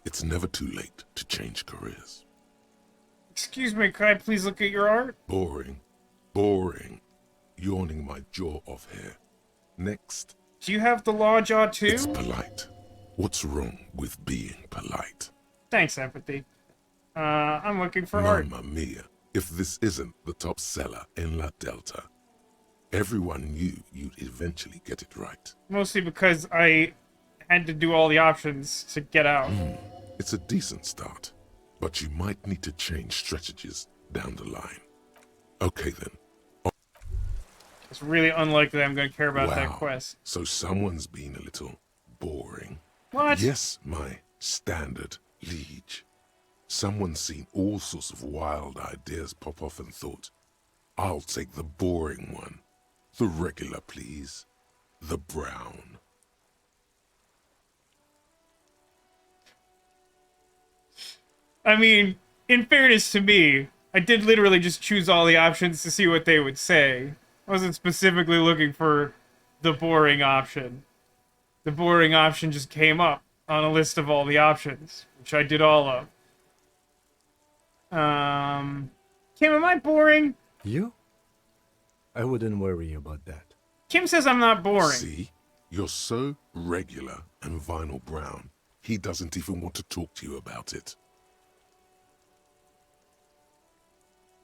It's never too late to change careers. Excuse me, can I please look at your art? Boring. Boring. Yawning my jaw off here. Next. Do you have the law jaw too? It's polite. What's wrong with being polite? Thanks, empathy. I'm looking for art. Mamma mia, if this isn't the top seller in La Delta. Everyone knew you'd eventually get it right. Mostly because I had to do all the options to get out. It's a decent start, but you might need to change strategies down the line. Okay then. It's really unlikely I'm going to care about Wow. that quest. So someone's been a little boring. What? Yes, my standard liege. Someone's seen all sorts of wild ideas pop off and thought, I'll take the boring one. The regular, please. The brown. I mean, in fairness to me, I did literally just choose all the options to see what they would say. I wasn't specifically looking for the boring option. The boring option just came up on a list of all the options, which I did all of. Kim, am I boring? You? I wouldn't worry about that. Kim says I'm not boring. See? You're so regular and vinyl brown, he doesn't even want to talk to you about it.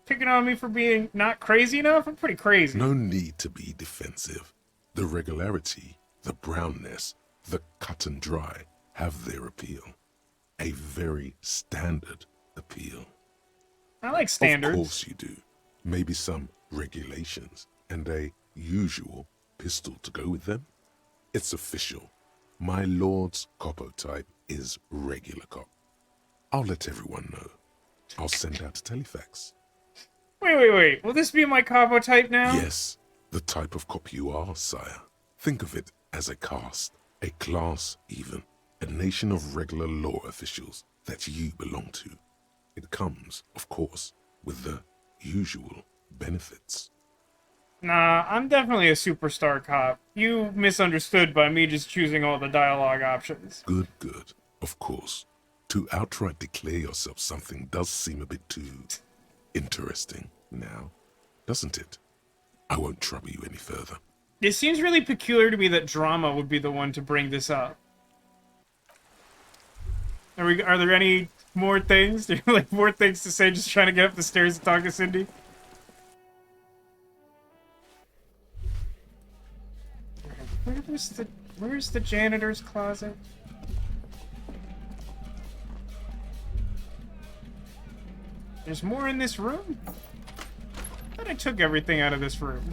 Picking on me for being not crazy enough? I'm pretty crazy. No need to be defensive. The regularity, the brownness, the cut and dry have their appeal. A very standard appeal. I like standards. Of course you do. Maybe some regulations and a usual pistol to go with them. It's official. My lord's coppo type is regular cop. I'll let everyone know. I'll send out a telefax. Wait. Will this be my capo type now? Yes, the type of cop you are, sire. Think of it as a caste, a class even, a nation of regular law officials that you belong to. It comes, of course, with the usual benefits. Nah, I'm definitely a superstar cop. You misunderstood by me just choosing all the dialogue options. Good. Of course. To outright declare yourself something does seem a bit too interesting now, doesn't it? I won't trouble you any further. It seems really peculiar to me that drama would be the one to bring this up. Are there any more things? Like more things to say just trying to get up the stairs and talk to Cindy? Where's the janitor's closet? There's more in this room? I thought I took everything out of this room.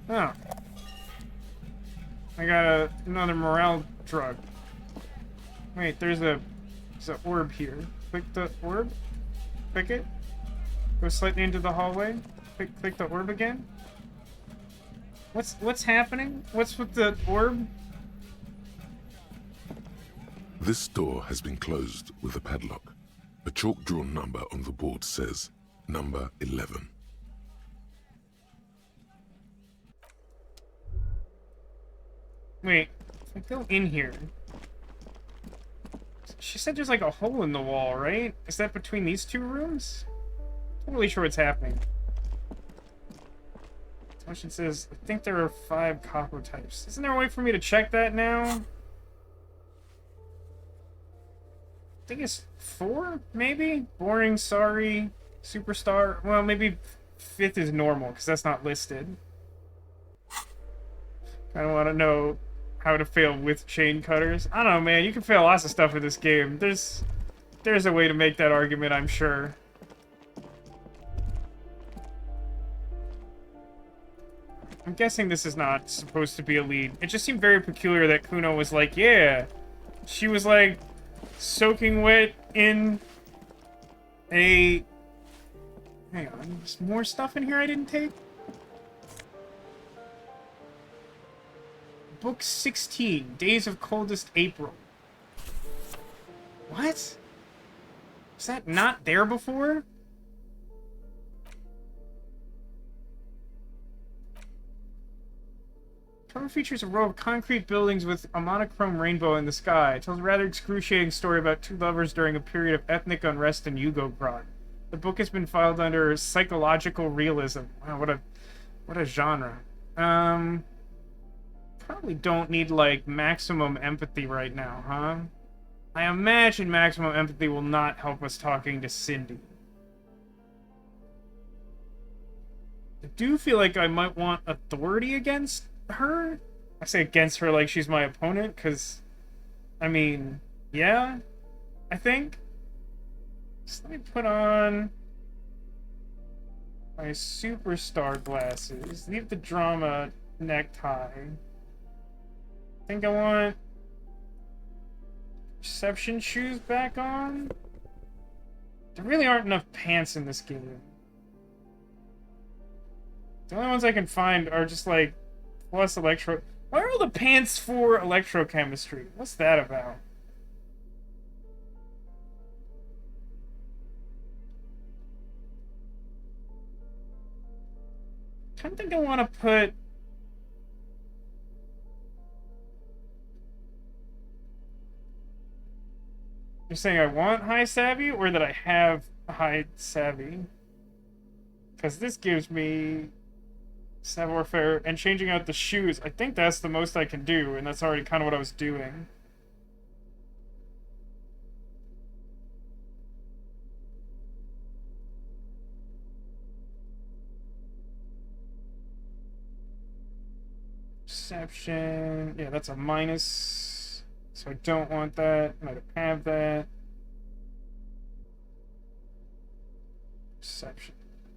Oh. I got another morale drug. Wait, there's an orb here. Click the orb. Click it. Go slightly into the hallway. Click the orb again. What's happening? What's with the orb? This door has been closed with a padlock. A chalk-drawn number on the board says, number 11. Wait, if I go in here... She said there's like a hole in the wall, right? Is that between these two rooms? I'm not really sure what's happening. Question says, I think there are 5 capo types. Isn't there a way for me to check that now? I think it's 4, maybe? Boring, sorry, superstar. Well, maybe 5th is normal, because that's not listed. I don't want to know how to fail with chain cutters. I don't know, man. You can fail lots of stuff with this game. There's a way to make that argument, I'm sure. I'm guessing this is not supposed to be a lead. It just seemed very peculiar that Kuno was like, yeah. She was like soaking wet in a... Hang on, there's more stuff in here I didn't take? Book 16, Days of Coldest April. What? Was that not there before? Cover features a row of concrete buildings with a monochrome rainbow in the sky. It tells a rather excruciating story about two lovers during a period of ethnic unrest in Yugograd. The book has been filed under psychological realism. Wow, what a genre. Probably don't need, like, maximum empathy right now, huh? I imagine maximum empathy will not help us talking to Cindy. I do feel like I might want authority against her. I say against her like she's my opponent, because, I mean, yeah, I think. So let me put on my superstar glasses. Leave the drama necktie. I think I want perception shoes back on. There really aren't enough pants in this game. The only ones I can find are just like plus electro. Why are all the pants for electrochemistry? What's that about? I kind of think I want to put... You're saying I want high savvy or that I have high savvy? Because this gives me savoir-faire and changing out the shoes. I think that's the most I can do, and that's already kind of what I was doing. Perception. Yeah, that's a minus. So I don't want that. I don't have that. Perception.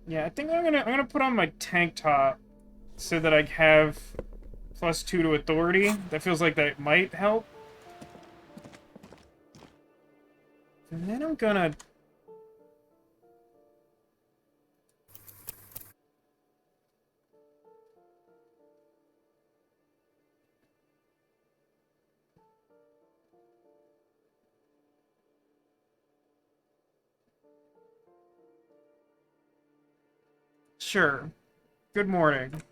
Yeah, I think I'm gonna put on my tank top so that I have +2 to authority. That feels like that might help. And then I'm gonna... Sure. Good morning.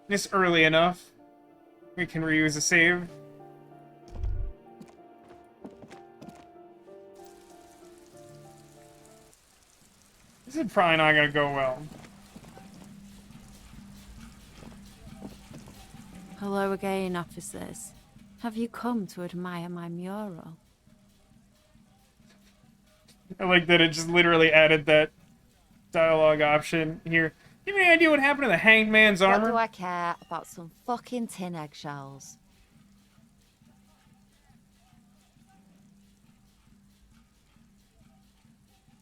It's early enough. We can reuse a save. This is probably not gonna go well. Hello again, officers. Have you come to admire my mural? I like that it just literally added that dialogue option here. You have any idea what happened to the hanged man's armor? What do I care about some fucking tin eggshells?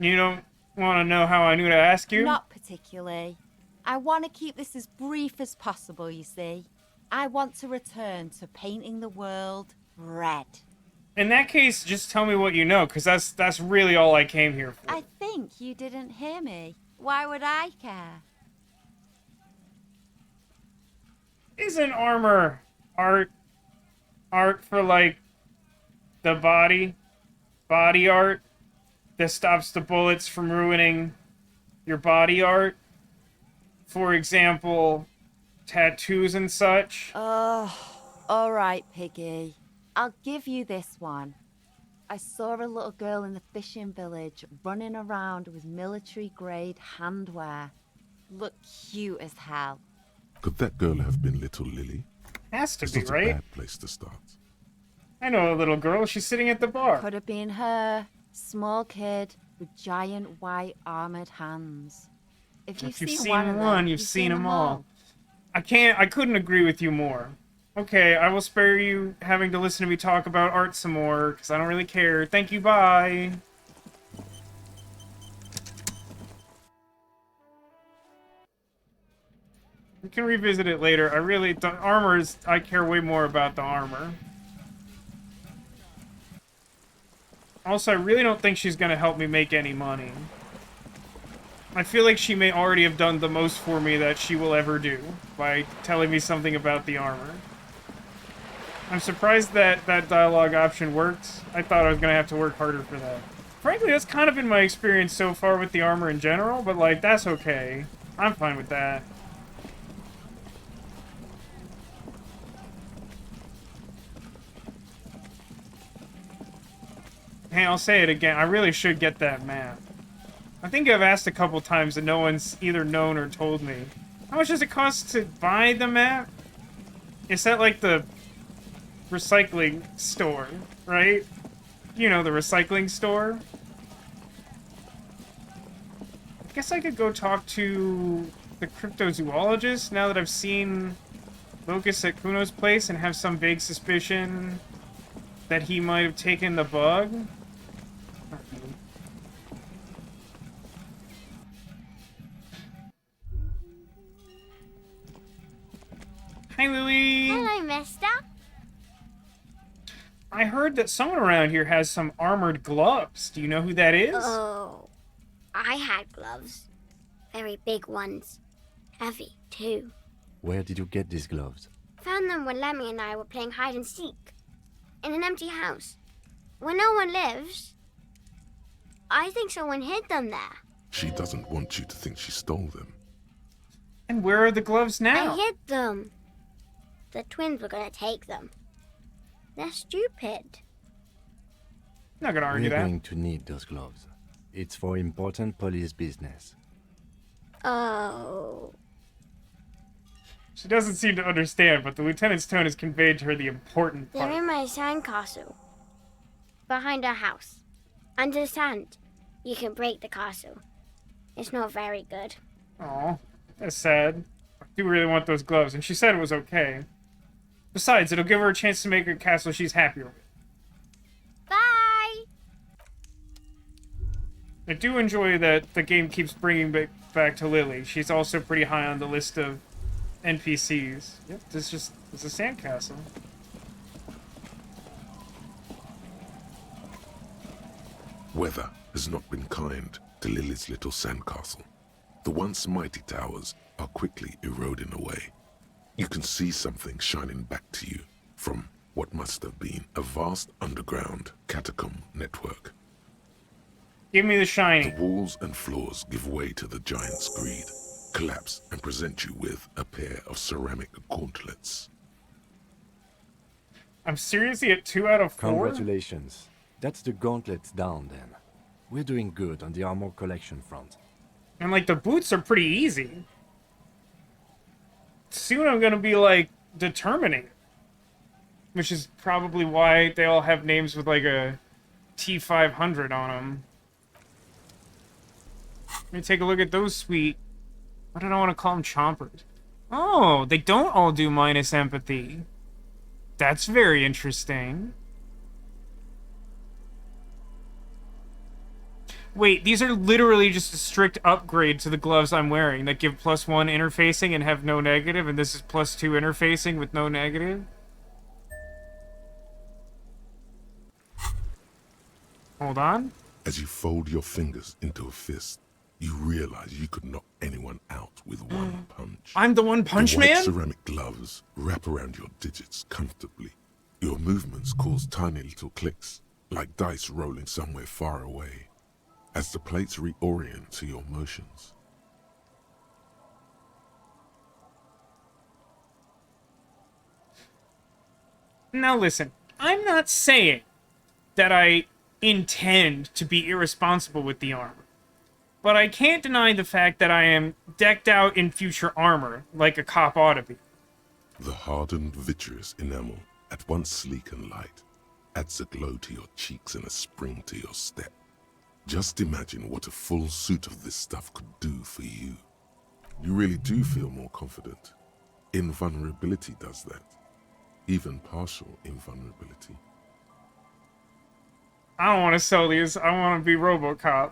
You don't want to know how I knew to ask you? Not particularly. I want to keep this as brief as possible, you see. I want to return to painting the world red. In that case, just tell me what you know, because that's really all I came here for. I think you didn't hear me. Why would I care? Isn't armor art for, like, the body art that stops the bullets from ruining your body art? For example, tattoos and such? Oh, all right, Piggy. I'll give you this one. I saw a little girl in the fishing village running around with military-grade handwear. Look cute as hell. Could that girl have been little Lily? Has to It's be, not right? a bad place to start. I know a little girl. She's sitting at the bar. Could have been her. Small kid with giant white armored hands. If you've seen one of them, you've seen them all. I couldn't agree with you more. Okay, I will spare you having to listen to me talk about art some more, because I don't really care. Thank you, bye! We can revisit it later. The armor is... I care way more about the armor. Also, I really don't think she's gonna help me make any money. I feel like she may already have done the most for me that she will ever do by telling me something about the armor. I'm surprised that that dialogue option works. I thought I was gonna have to work harder for that. Frankly, that's kind of been my experience so far with the armor in general, but like, that's okay. I'm fine with that. Hey, I'll say it again. I really should get that map. I think I've asked a couple times and no one's either known or told me. How much does it cost to buy the map? Is that like the recycling store, right? You know, the recycling store? I guess I could go talk to the cryptozoologist now that I've seen Locust at Kuno's place and have some vague suspicion that he might have taken the bug. Hi, Lily! Hello, mister. I heard that someone around here has some armored gloves. Do you know who that is? Oh, I had gloves. Very big ones. Heavy, too. Where did you get these gloves? Found them when Lemmy and I were playing hide and seek. In an empty house. Where no one lives. I think someone hid them there. She doesn't want you to think she stole them. And where are the gloves now? I hid them. The twins were gonna take them. They're stupid. Not gonna argue We're that. going to need those gloves. It's for important police business. Oh. She doesn't seem to understand, but the lieutenant's tone has conveyed to her the important They're part. in my sandcastle. Behind our house. Under the sand. You can break the castle. It's not very good. Aw, that's sad. I do really want those gloves, and she said it was okay. Besides, it'll give her a chance to make a castle she's happier with. Bye! I do enjoy that the game keeps bringing back to Lily. She's also pretty high on the list of NPCs. Yep, it's a sandcastle. Weather has not been kind to Lily's little sandcastle. The once mighty towers are quickly eroding away. You can see something shining back to you from what must have been a vast underground catacomb network. Give me the shiny. The walls and floors give way to the giant's greed, collapse and present you with a pair of ceramic gauntlets. I'm seriously at 2 out of 4? Congratulations. That's the gauntlets down then. We're doing good on the armor collection front. And like the boots are pretty easy. Soon I'm gonna be like determining it. Which is probably why they all have names with like a T-500 on them. Let me take a look at those sweet... What did I want to call them? Chompers. Oh, they don't all do minus empathy. That's very interesting. Wait, these are literally just a strict upgrade to the gloves I'm wearing that give +1 interfacing and have no negative, and this is +2 interfacing with no negative? Hold on. As you fold your fingers into a fist, you realize you could knock anyone out with one punch. I'm the One Punch the white Man? ceramic gloves wrap around your digits comfortably. Your movements cause tiny little clicks, like dice rolling somewhere far away, as the plates reorient to your motions. Now listen, I'm not saying that I intend to be irresponsible with the armor. But I can't deny the fact that I am decked out in future armor, like a cop ought to be. The hardened vitreous enamel, at once sleek and light, adds a glow to your cheeks and a spring to your step. Just imagine what a full suit of this stuff could do for you. You really do feel more confident. Invulnerability does that. Even partial invulnerability. I don't want to sell these. I want to be RoboCop.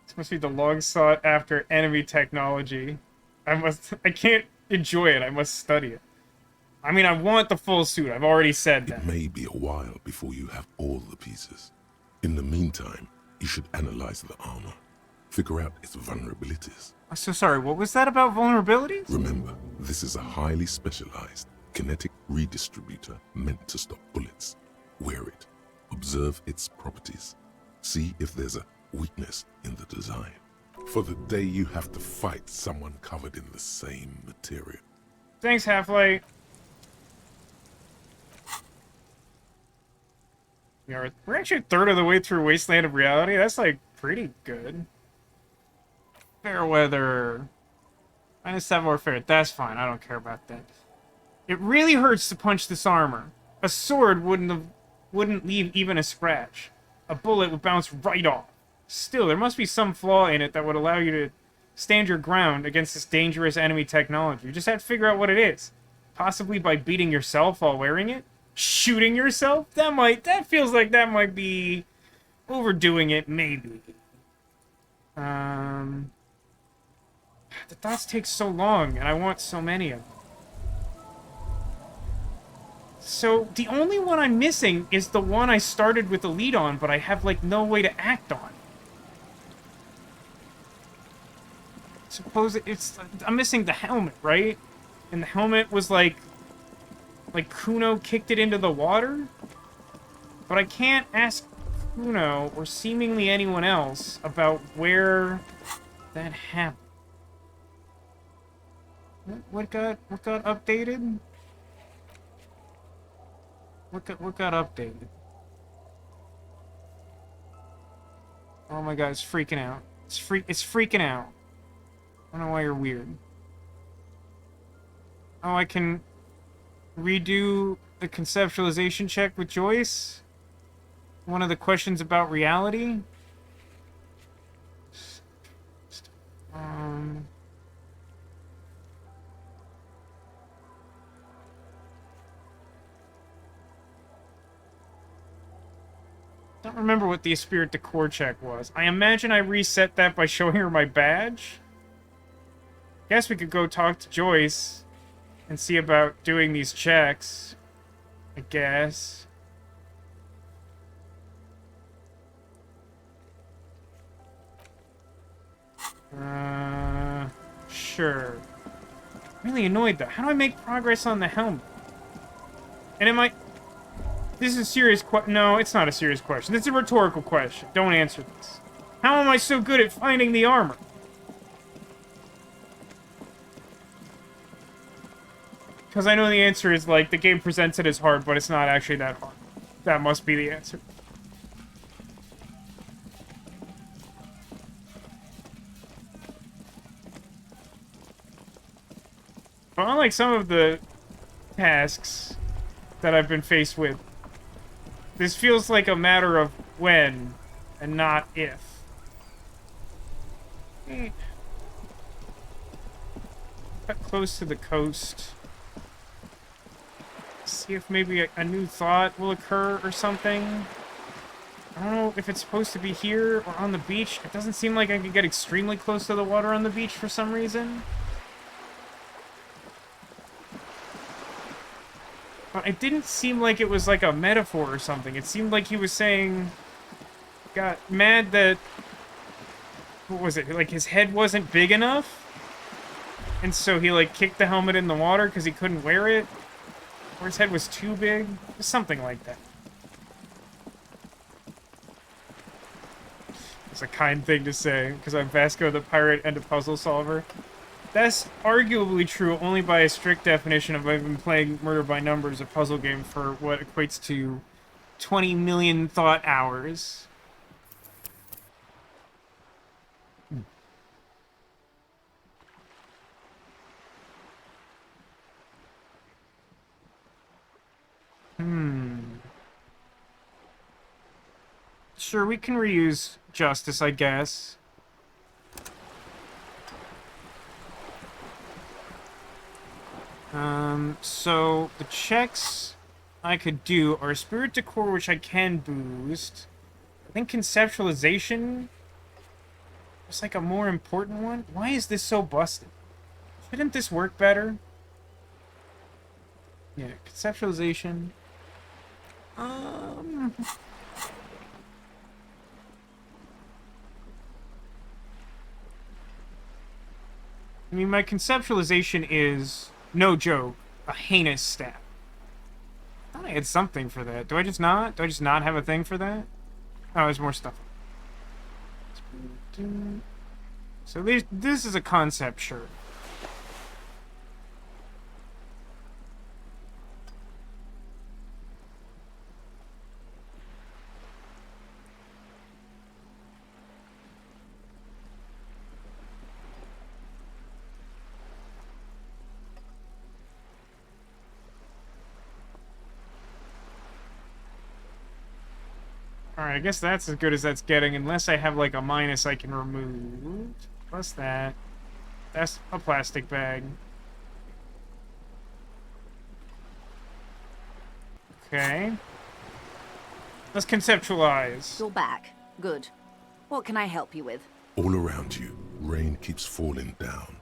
This must be the long sought after enemy technology. I can't enjoy it. I must study it. I mean, I want the full suit. I've already said that. It may be a while before you have all the pieces. In the meantime, you should analyze the armor. Figure out its vulnerabilities. I'm so sorry, what was that about vulnerabilities? Remember, this is a highly specialized kinetic redistributor meant to stop bullets. Wear it. Observe its properties. See if there's a weakness in the design. For the day you have to fight someone covered in the same material. Thanks, Half-Light. We're actually a third of the way through Wasteland of Reality. That's, like, pretty good. Fairweather. -7 or fair. That's fine. I don't care about that. It really hurts to punch this armor. A sword wouldn't leave even a scratch. A bullet would bounce right off. Still, there must be some flaw in it that would allow you to stand your ground against this dangerous enemy technology. You just have to figure out what it is. Possibly by beating yourself while wearing it? Shooting yourself? That feels like that might be overdoing it, maybe. The thoughts take so long, and I want so many of them. So, the only one I'm missing is the one I started with the lead on, but I have, like, no way to act on. Suppose I'm missing the helmet, right? And the helmet was, like Kuno kicked it into the water? But I can't ask Kuno, or seemingly anyone else, about where that happened. What got updated? What got updated? Oh my god, it's freaking out. It's freaking out. I don't know why you're weird. Oh, I can redo the conceptualization check with Joyce? One of the questions about reality? Don't remember what the Esprit de Corps check was. I imagine I reset that by showing her my badge. Guess we could go talk to Joyce and see about doing these checks. I guess. Sure. Really annoyed though. How do I make progress on the helmet? And am I... This is a serious no, it's not a serious question. It's a rhetorical question. Don't answer this. How am I so good at finding the armor? Because I know the answer is, like, the game presents it as hard, but it's not actually that hard. That must be the answer. But unlike some of the tasks that I've been faced with, this feels like a matter of when, and not if. Got close to the coast. See if maybe a new thought will occur or something. I don't know if it's supposed to be here or on the beach. It doesn't seem like I can get extremely close to the water on the beach for some reason. But it didn't seem like it was like a metaphor or something. It seemed like he was saying... Got mad that... What was it? Like his head wasn't big enough? And so he like kicked the helmet in the water because he couldn't wear it? Or his head was too big? Something like that. It's a kind thing to say, because I'm Vasco the pirate and a puzzle solver. That's arguably true only by a strict definition of I've been playing Murder by Numbers, a puzzle game, for what equates to 20 million thought hours. Sure, we can reuse Justice, I guess. So the checks I could do are Spirit Decor, which I can boost. I think Conceptualization is like a more important one. Why is this so busted? Didn't this work better? Yeah, conceptualization. I mean, my conceptualization is, no joke, a heinous stat. I thought I had something for that. Do I just not? Do I just not have a thing for that? Oh, there's more stuff. So this is a concept shirt. Alright, I guess that's as good as that's getting, unless I have, like, a minus I can remove. Plus that. That's a plastic bag. Okay. Let's conceptualize. You're back. Good. What can I help you with? All around you, rain keeps falling down.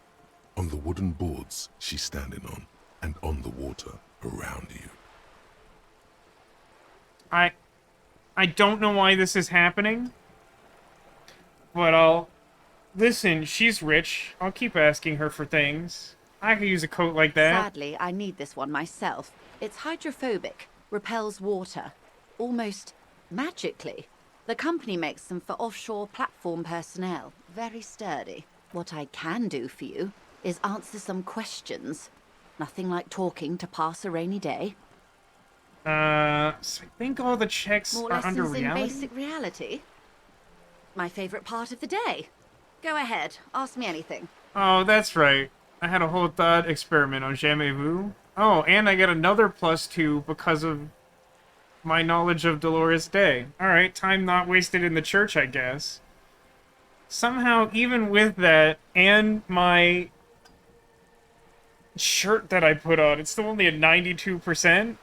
On the wooden boards she's standing on, and on the water around you. I don't know why this is happening, but I'll... Listen, she's rich. I'll keep asking her for things. I could use a coat like that. Sadly, I need this one myself. It's hydrophobic, repels water, almost magically. The company makes them for offshore platform personnel. Very sturdy. What I can do for you is answer some questions. Nothing like talking to pass a rainy day. So I think all the checks More are under lessons in reality? basic reality? My favorite part of the day. Go ahead, ask me anything. Oh, that's right. I had a whole thought experiment on Jamais Vu. Oh, and I get another +2 because of my knowledge of Dolores Day. Alright, time not wasted in the church, I guess. Somehow, even with that, and my shirt that I put on, it's still only at 92%.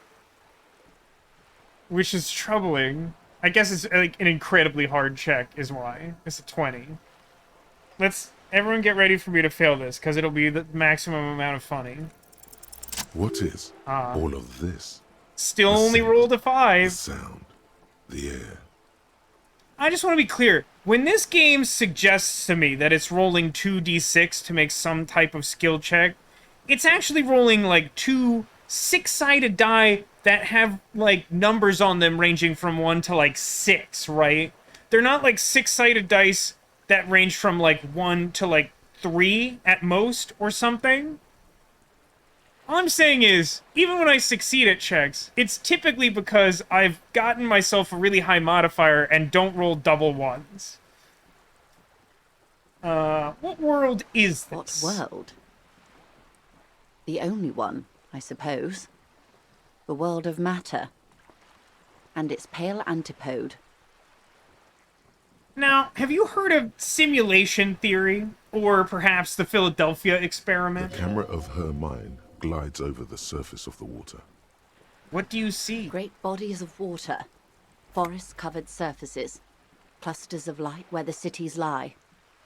Which is troubling. I guess it's like an incredibly hard check is why. It's a 20. Let's everyone get ready for me to fail this, because it'll be the maximum amount of funny. What is all of this? Still only rolled a 5. The sound, the air. I just want to be clear. When this game suggests to me that it's rolling 2d6 to make some type of skill check, it's actually rolling like 2 6-sided die that have like numbers on them ranging from 1 to like 6, right? They're not like 6-sided dice that range from like 1 to like 3 at most or something. All I'm saying is, even when I succeed at checks, it's typically because I've gotten myself a really high modifier and don't roll double ones. What world is this? What world? The only one, I suppose. The world of matter. And its pale antipode. Now, have you heard of simulation theory? Or perhaps the Philadelphia experiment? The camera of her mind glides over the surface of the water. What do you see? Great bodies of water. Forest-covered surfaces. Clusters of light where the cities lie.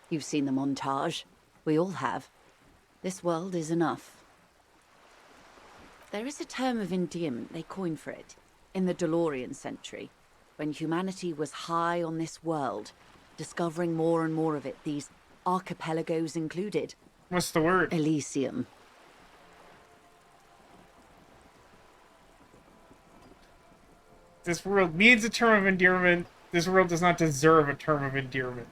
You've seen the montage. We all have. This world is enough. There is a term of endearment they coined for it, in the DeLorean century, when humanity was high on this world, discovering more and more of it, these archipelagos included. What's the word? Elysium. This world needs a term of endearment. This world does not deserve a term of endearment.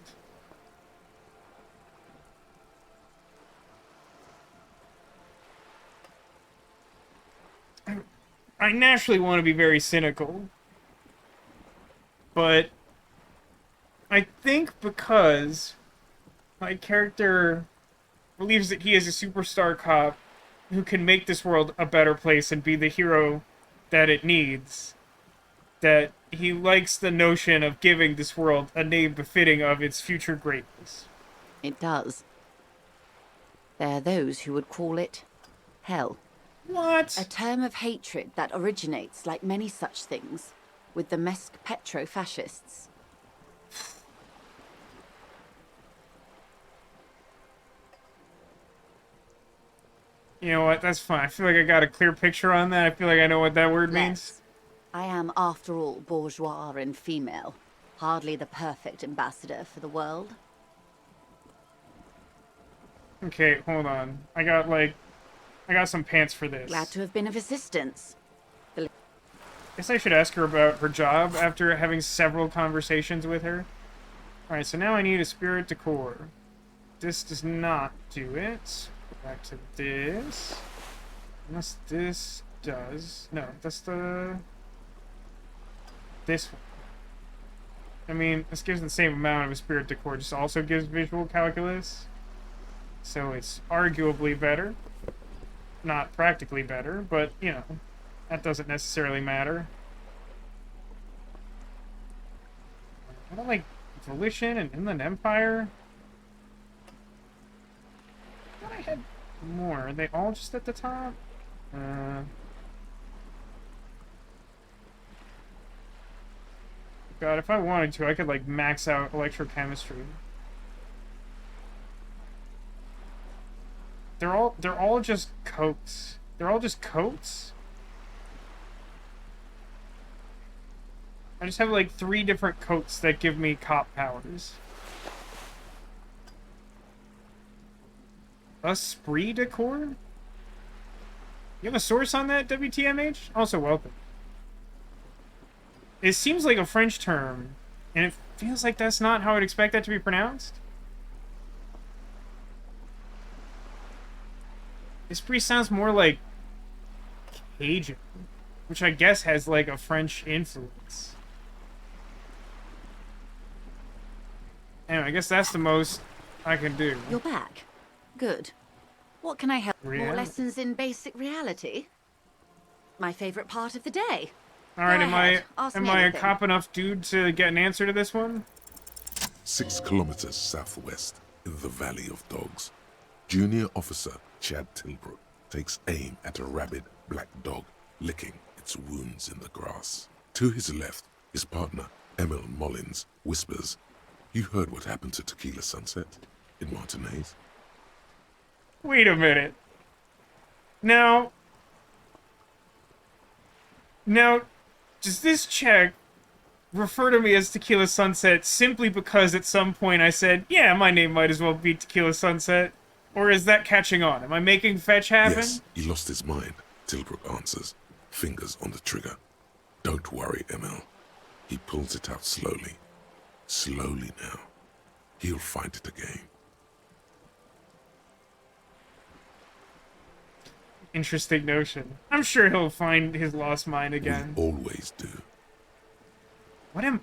I naturally want to be very cynical. But I think because my character believes that he is a superstar cop who can make this world a better place and be the hero that it needs, that he likes the notion of giving this world a name befitting of its future greatness. It does. There are those who would call it hell. What? A term of hatred that originates, like many such things, with the Mesk petro-fascists. You know what? That's fine. I feel like I got a clear picture on that. I feel like I know what that word means. Let's. I am, after all, bourgeois and female. Hardly the perfect ambassador for the world. Okay, hold on. I got some pants for this. Glad to have been of assistance. Guess I should ask her about her job after having several conversations with her. Alright, so now I need a spirit decor. This does not do it. Back to this. Unless this does. No, that's the... This one. I mean, this gives the same amount of a spirit decor, just also gives visual calculus. So it's arguably better. Not practically better, but, you know, that doesn't necessarily matter. I don't like Volition and Inland Empire. I thought I had more. Are they all just at the top? God, if I wanted to, I could, like, max out electrochemistry. They're all just coats. They're all just coats? I just have, like, 3 different coats that give me cop powers. Esprit decor? You have a source on that, WTMH? Also welcome. It seems like a French term, and it feels like that's not how I'd expect that to be pronounced. Esprit sounds more like Cajun, which I guess has like a French influence. Anyway, I guess that's the most I can do. You're back. Good. What can I help? More Reality. lessons in basic reality? My favorite part of the day. Alright, Go am ahead. Ask am me I a anything. cop enough dude to get an answer to this one? 6 kilometers southwest in the Valley of Dogs, Junior Officer Chad Tilbrook takes aim at a rabid black dog licking its wounds in the grass. To his left, his partner, Emil Mullins, whispers, "You heard what happened to Tequila Sunset in Martinez?" Wait a minute. Now, does this check refer to me as Tequila Sunset simply because at some point I said, yeah, my name might as well be Tequila Sunset? Or is that catching on? Am I making fetch happen? Yes, he lost his mind, Tilbrook answers, fingers on the trigger. "Don't worry, Emil." He pulls it out slowly. Slowly now. He'll find it again. Interesting notion. I'm sure he'll find his lost mind again. We always do. What am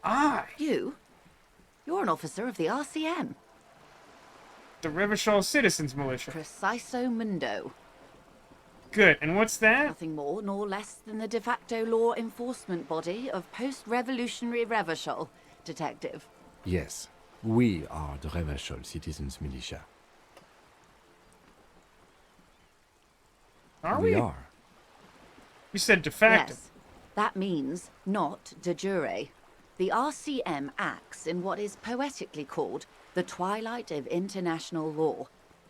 I? You? You're an officer of the RCM. The Revachol Citizens Militia. Preciso Mundo. Good, and what's that? Nothing more nor less than the de facto law enforcement body of post-revolutionary Revachol, Detective. Yes, we are the Revachol Citizens Militia. Are we we? are. You said de facto. Yes, that means not de jure. The RCM acts in what is poetically called the twilight of international law,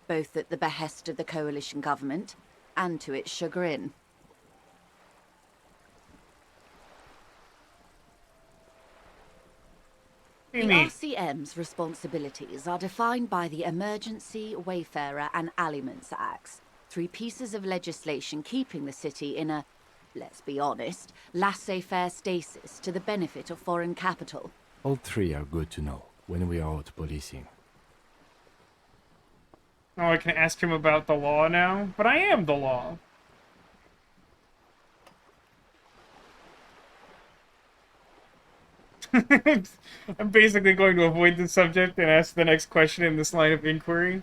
both at the behest of the coalition government and to its chagrin. What do The you mean? RCM's responsibilities are defined by the Emergency, Wayfarer and Aliments Acts, 3 pieces of legislation keeping the city in a, let's be honest, laissez-faire stasis to the benefit of foreign capital. All 3 are good to know when we are out policing. Oh, I can ask him about the law now? But I am the law. I'm basically going to avoid the subject and ask the next question in this line of inquiry.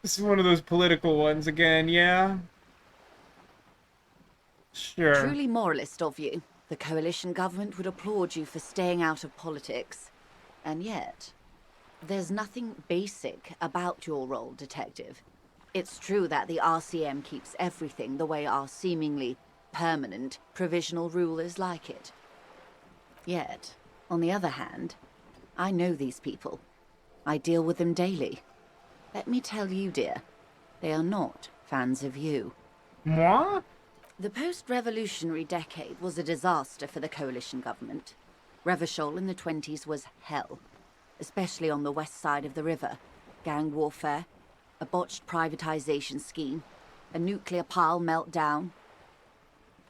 This is one of those political ones again, yeah? Sure. Truly moralist of you. The coalition government would applaud you for staying out of politics. And yet, there's nothing basic about your role, Detective. It's true that the RCM keeps everything the way our seemingly permanent, provisional rulers like it. Yet, on the other hand, I know these people. I deal with them daily. Let me tell you, dear, they are not fans of you. Moi? The post-revolutionary decade was a disaster for the coalition government. Revachol in the 20s was hell, especially on the west side of the river. Gang warfare, a botched privatization scheme, a nuclear pile meltdown.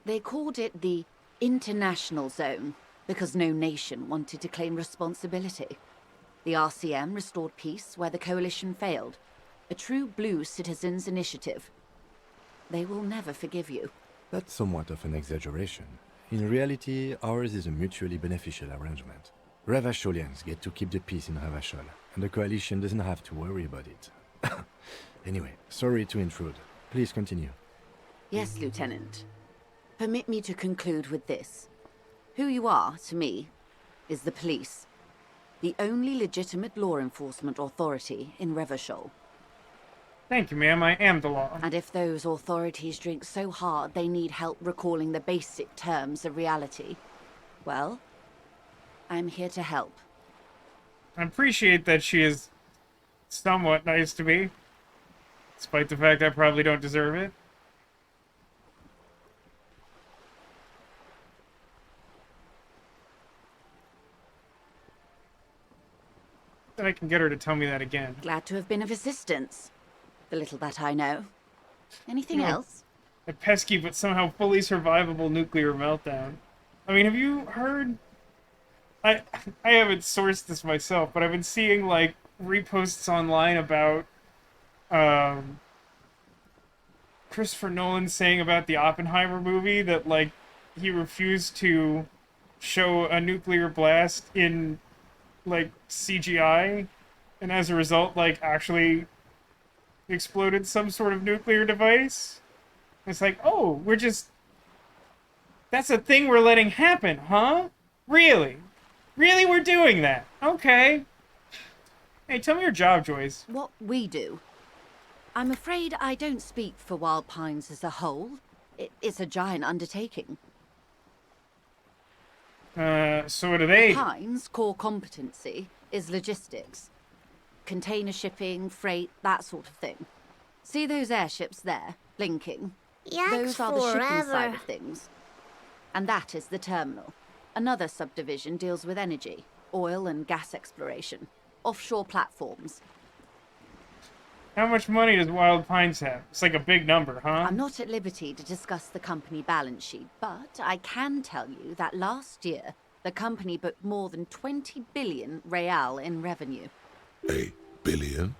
They called it the International Zone because no nation wanted to claim responsibility. The RCM restored peace where the coalition failed. A true blue citizens' initiative. They will never forgive you. That's somewhat of an exaggeration. In reality, ours is a mutually beneficial arrangement. Revacholians get to keep the peace in Revachol, and the coalition doesn't have to worry about it. Anyway, sorry to intrude. Please continue. Yes, Lieutenant. Permit me to conclude with this. Who you are, to me, is the police. The only legitimate law enforcement authority in Revachol. Thank you, ma'am. I am the law. And if those authorities drink so hard they need help recalling the basic terms of reality, well, I'm here to help. I appreciate that she is somewhat nice to me, despite the fact I probably don't deserve it. Then I can get her to tell me that again. Glad to have been of assistance. The little that I know. Anything else? A pesky but somehow fully survivable nuclear meltdown. I mean, have you heard... I haven't sourced this myself, but I've been seeing, like, reposts online about, Christopher Nolan saying about the Oppenheimer movie that, like, he refused to show a nuclear blast in, like, CGI, and as a result, like, actually exploded some sort of nuclear device. It's like, oh, we're just... That's a thing we're letting happen, huh? Really? Really, we're doing that? Okay. Hey, tell me your job, Joyce. What we do. I'm afraid I don't speak for Wild Pines as a whole. It's a giant undertaking. So what do they... Pines' core competency is logistics. Container shipping, freight, that sort of thing. See those airships there, blinking? Those are the shipping side of things. And that is the terminal. Another subdivision deals with energy, oil and gas exploration, offshore platforms. How much money does Wild Pines have? It's like a big number, huh? I'm not at liberty to discuss the company balance sheet, but I can tell you that last year, the company booked more than 20 billion real in revenue. A billion?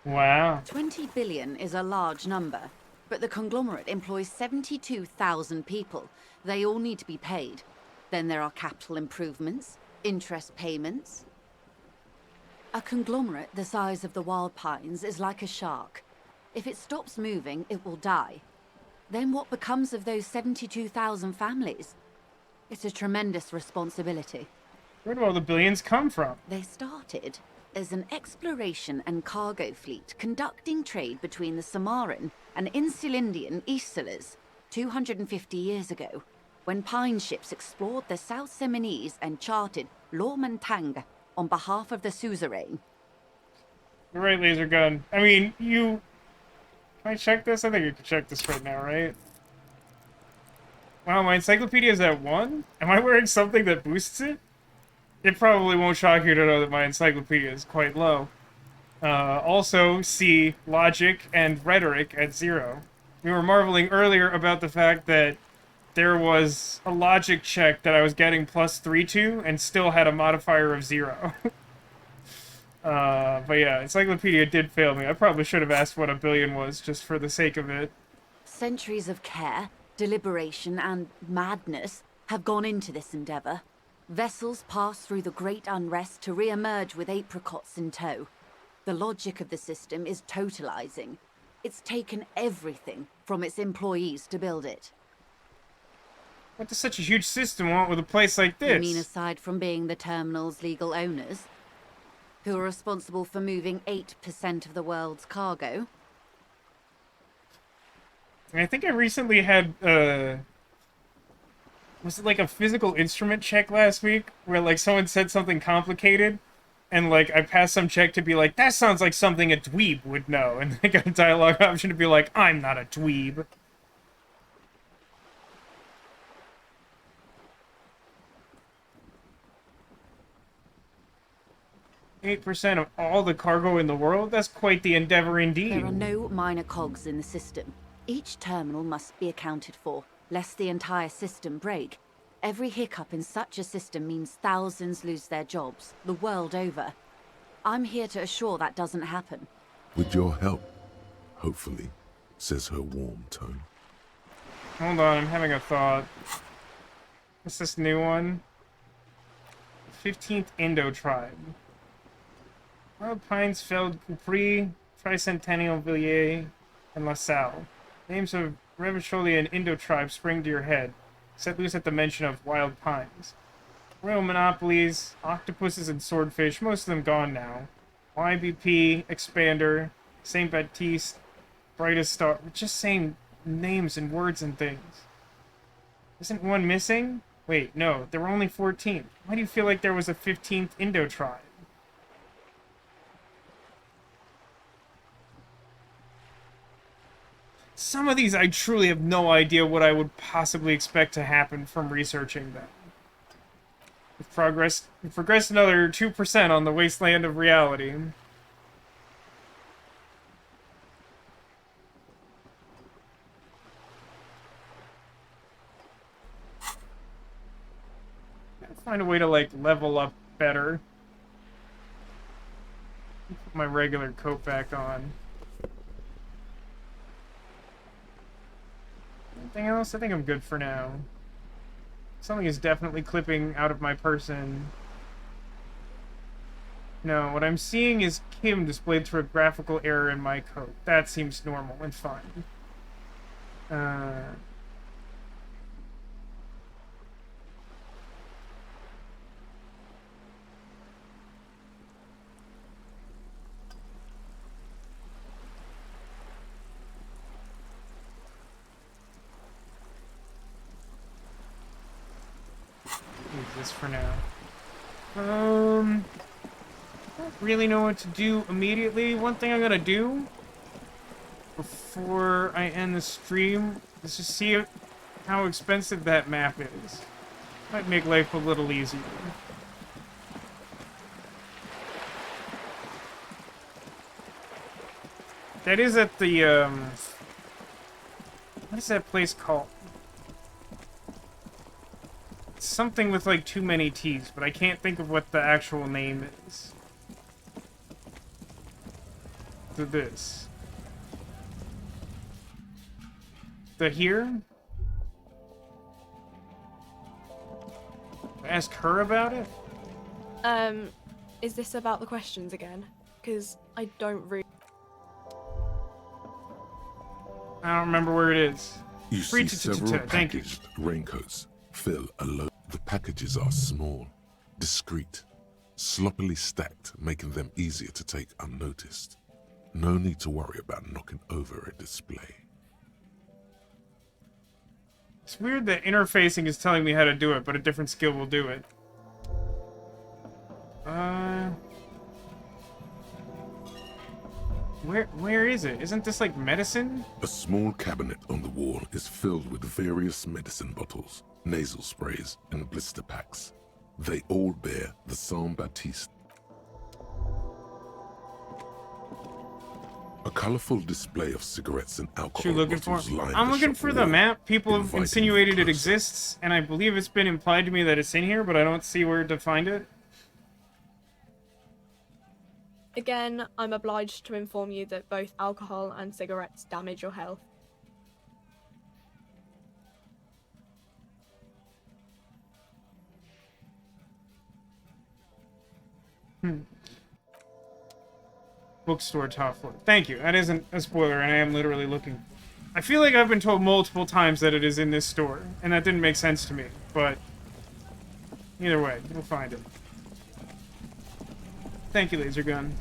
Wow. 20 billion is a large number, but the conglomerate employs 72,000 people. They all need to be paid. Then there are capital improvements, interest payments. A conglomerate the size of the Wild Pines is like a shark. If it stops moving, it will die. Then what becomes of those 72,000 families? It's a tremendous responsibility. Where do all the billions come from? They started as an exploration and cargo fleet conducting trade between the Samaran and Insulindian Isolas 250 years ago, when pine ships explored the South Seminese and charted Lomantang on behalf of the suzerain. You're right, laser gun. I mean, you... Can I check this? I think I can check this right now, right? Wow, my encyclopedia is at 1? Am I wearing something that boosts it? It probably won't shock you to know that my encyclopedia is quite low. Also, see logic and rhetoric at 0. We were marveling earlier about the fact that there was a logic check that I was getting +3 to and still had a modifier of 0. But yeah, encyclopedia did fail me. I probably should have asked what a billion was just for the sake of it. Centuries of care, deliberation, and madness have gone into this endeavor. Vessels pass through the great unrest to re-emerge with apricots in tow. The logic of the system is totalizing. It's taken everything from its employees to build it. What does such a huge system want with a place like this? You mean aside from being the terminal's legal owners, who are responsible for moving 8% of the world's cargo? I think I recently had Was it like a physical instrument check last week where like someone said something complicated and like I passed some check to be like, that sounds like something a dweeb would know, and I got a dialogue option to be like, I'm not a dweeb. %8 of all the cargo in the world? That's quite the endeavor indeed. There are no minor cogs in the system. Each terminal must be accounted for, lest the entire system break. Every hiccup in such a system means thousands lose their jobs, the world over. I'm here to assure that doesn't happen. With your help, hopefully, says her warm tone. Hold on, I'm having a thought. What's this new one? 15th Indo Tribe. Wild Pines, Feld, Capri, Tricentennial, Villiers, and La Salle. Names of Revacholi and Indo tribes spring to your head, set loose at the mention of Wild Pines. Royal monopolies, octopuses and swordfish, most of them gone now. YBP, Expander, St. Baptiste, Brightest Star, just saying names and words and things. Isn't one missing? Wait, no, there were only 14. Why do you feel like there was a 15th Indo tribe? Some of these I truly have no idea what I would possibly expect to happen from researching them. We've progressed another 2% on the wasteland of reality. Gotta find a way to, like, level up better. Put my regular coat back on. Anything else? I think I'm good for now. Something is definitely clipping out of my person. No, what I'm seeing is Kim displayed through a graphical error in my coat. That seems normal and fine. Use this for now. I don't really know what to do immediately. One thing I'm gonna do before I end the stream is just see how expensive that map is. Might make life a little easier. That is at the, what is that place called? It's something with, like, too many T's, but I can't think of what the actual name is. To this. The here? Ask her about it? Is this about the questions again? Because I don't really... I don't remember where it is. You see several packaged raincoats fill a load. The packages are small, discreet, sloppily stacked, making them easier to take unnoticed. No need to worry about knocking over a display. It's weird that interfacing is telling me how to do it, but a different skill will do it. Where is it? Isn't this like medicine? A small cabinet on the wall is filled with various medicine bottles, nasal sprays, and blister packs. They all bear the Saint Baptiste. A colorful display of cigarettes and alcohol. What you looking for? I'm looking for the map. People have insinuated it exists, and I believe it's been implied to me that it's in here, but I don't see where to find it. Again, I'm obliged to inform you that both alcohol and cigarettes damage your health. Bookstore top floor. Thank you. That isn't a spoiler, and I am literally looking. I feel like I've been told multiple times that it is in this store, and that didn't make sense to me, but either way, we'll find it. Thank you, laser gun.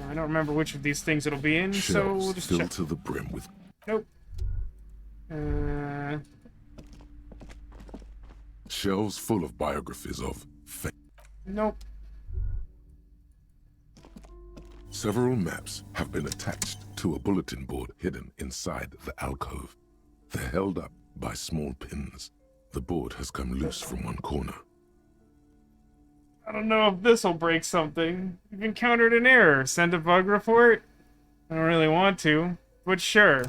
I don't remember which of these things it'll be in, so Shelves we'll just filled check. to the brim with... Nope. Shelves full of biographies of... Nope. Several maps have been attached to a bulletin board hidden inside the alcove. They're held up by small pins. The board has come loose from one corner. I don't know if this'll break something. You've encountered an error. Send a bug report? I don't really want to, but sure.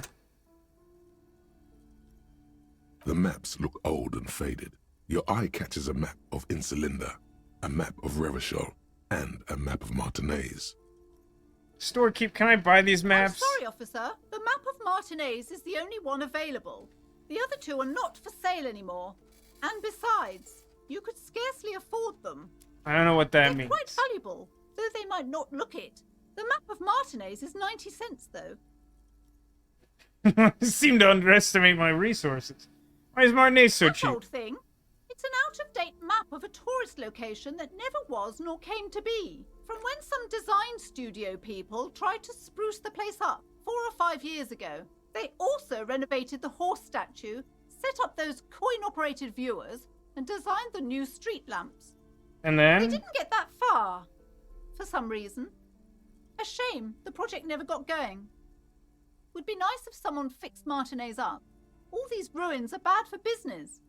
The maps look old and faded. Your eye catches a map of Insulinda, a map of Revachol, and a map of Martinez. Storekeep, can I buy these maps? I'm sorry, officer. The map of Martinez is the only one available. The other two are not for sale anymore. And besides, you could scarcely afford them. I don't know what that They're means. quite valuable, though they might not look it. The map of Martinez is 90 cents, though. You seem to underestimate my resources. Why is Martinez so cheap? Old thing. It's an out-of-date map of a tourist location that never was nor came to be. From when some design studio people tried to spruce the place up 4 or 5 years ago. They also renovated the horse statue, set up those coin-operated viewers, and designed the new street lamps. And then? They didn't get that far, for some reason. A shame the project never got going. Would be nice if someone fixed Martinez up. All these ruins are bad for business.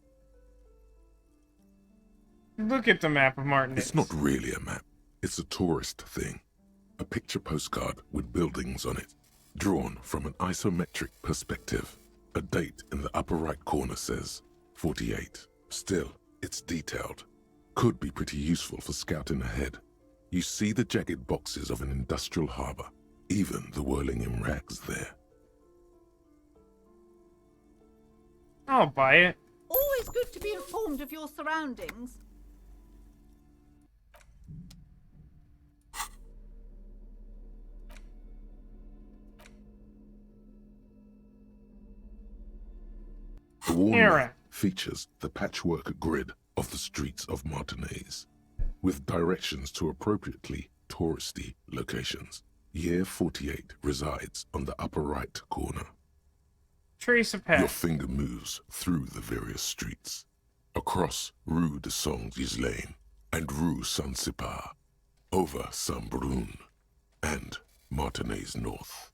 Look at the map of Martinez. It's not really a map. It's a tourist thing. A picture postcard with buildings on it, drawn from an isometric perspective. A date in the upper right corner says 48. Still, it's detailed. Could be pretty useful for scouting ahead. You see the jagged boxes of an industrial harbor, even the whirling in rags there. I'll buy it. Always good to be informed of your surroundings. The wall Here. map features the patchwork grid of the streets of Martinez, with directions to appropriately touristy locations. Year 48 resides on the upper right corner. Trace a path. Your finger moves through the various streets, across Rue de Saint-Ghislain and Rue Saint-Sipar, over Saint-Brun and Martinez North.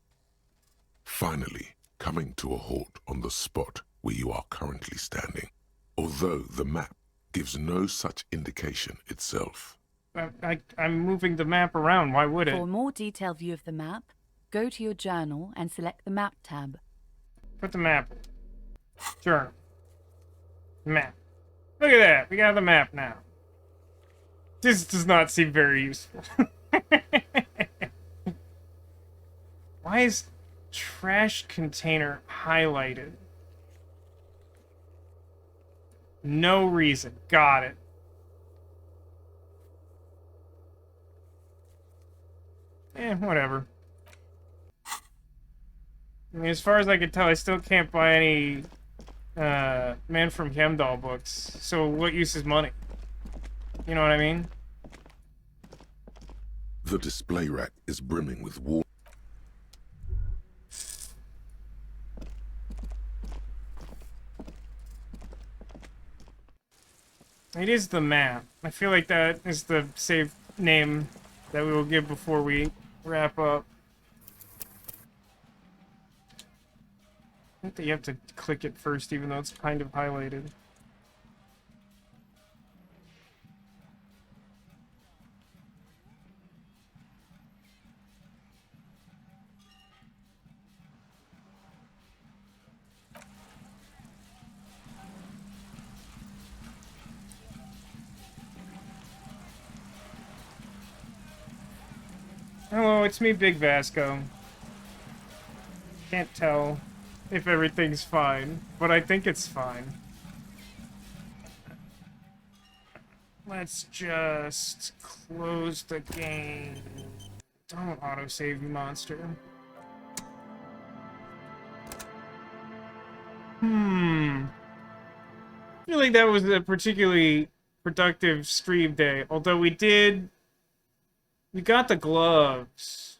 Finally, coming to a halt on the spot where you are currently standing, although the map gives no such indication itself. I'm moving the map around, why would it? For a more detailed view of the map, go to your journal and select the map tab. Put the map. Journal. Map. Look at that, we got the map now. This does not seem very useful. Why is trash container highlighted? No reason. Got it. Whatever. I mean, as far as I can tell, I still can't buy any Man from Hemdall books. So what use is money? You know what I mean? The display rack is brimming with war. It is the map. I feel like that is the safe name that we will give before we wrap up. I think that you have to click it first, even though it's kind of highlighted. Hello, it's me, Big Vasco. Can't tell if everything's fine, but I think it's fine. Let's just close the game. Don't autosave, you monster. I feel like that was a particularly productive stream day, although we got the gloves.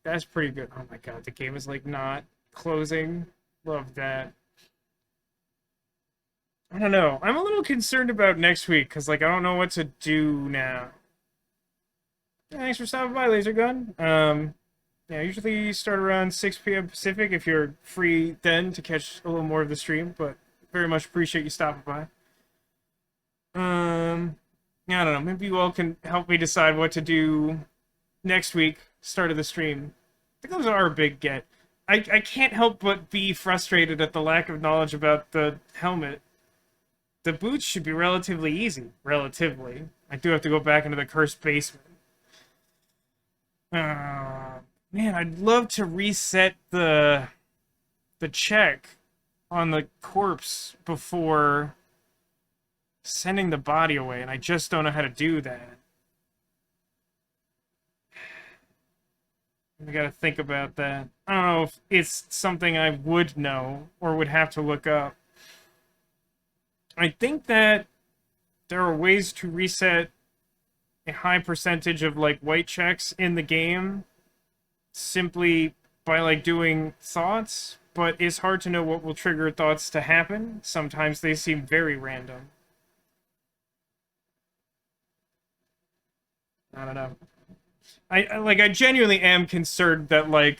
That's pretty good. Oh my god, the game is like not closing. Love that. I don't know. I'm a little concerned about next week because like I don't know what to do now. Yeah, thanks for stopping by, Laser Gun. Yeah, I usually start around 6 p.m. Pacific if you're free then to catch a little more of the stream, but very much appreciate you stopping by. Yeah, I don't know. Maybe you all can help me decide what to do next week, start of the stream. I think those are a big get. I can't help but be frustrated at the lack of knowledge about the helmet. The boots should be relatively easy. Relatively. I do have to go back into the cursed basement. Man, I'd love to reset the check on the corpse before sending the body away, and I just don't know how to do that. I gotta think about that. I don't know if it's something I would know or would have to look up. I think that there are ways to reset a high percentage of like white checks in the game simply by like doing thoughts, but it's hard to know what will trigger thoughts to happen. Sometimes they seem very random. I don't know. I genuinely am concerned that like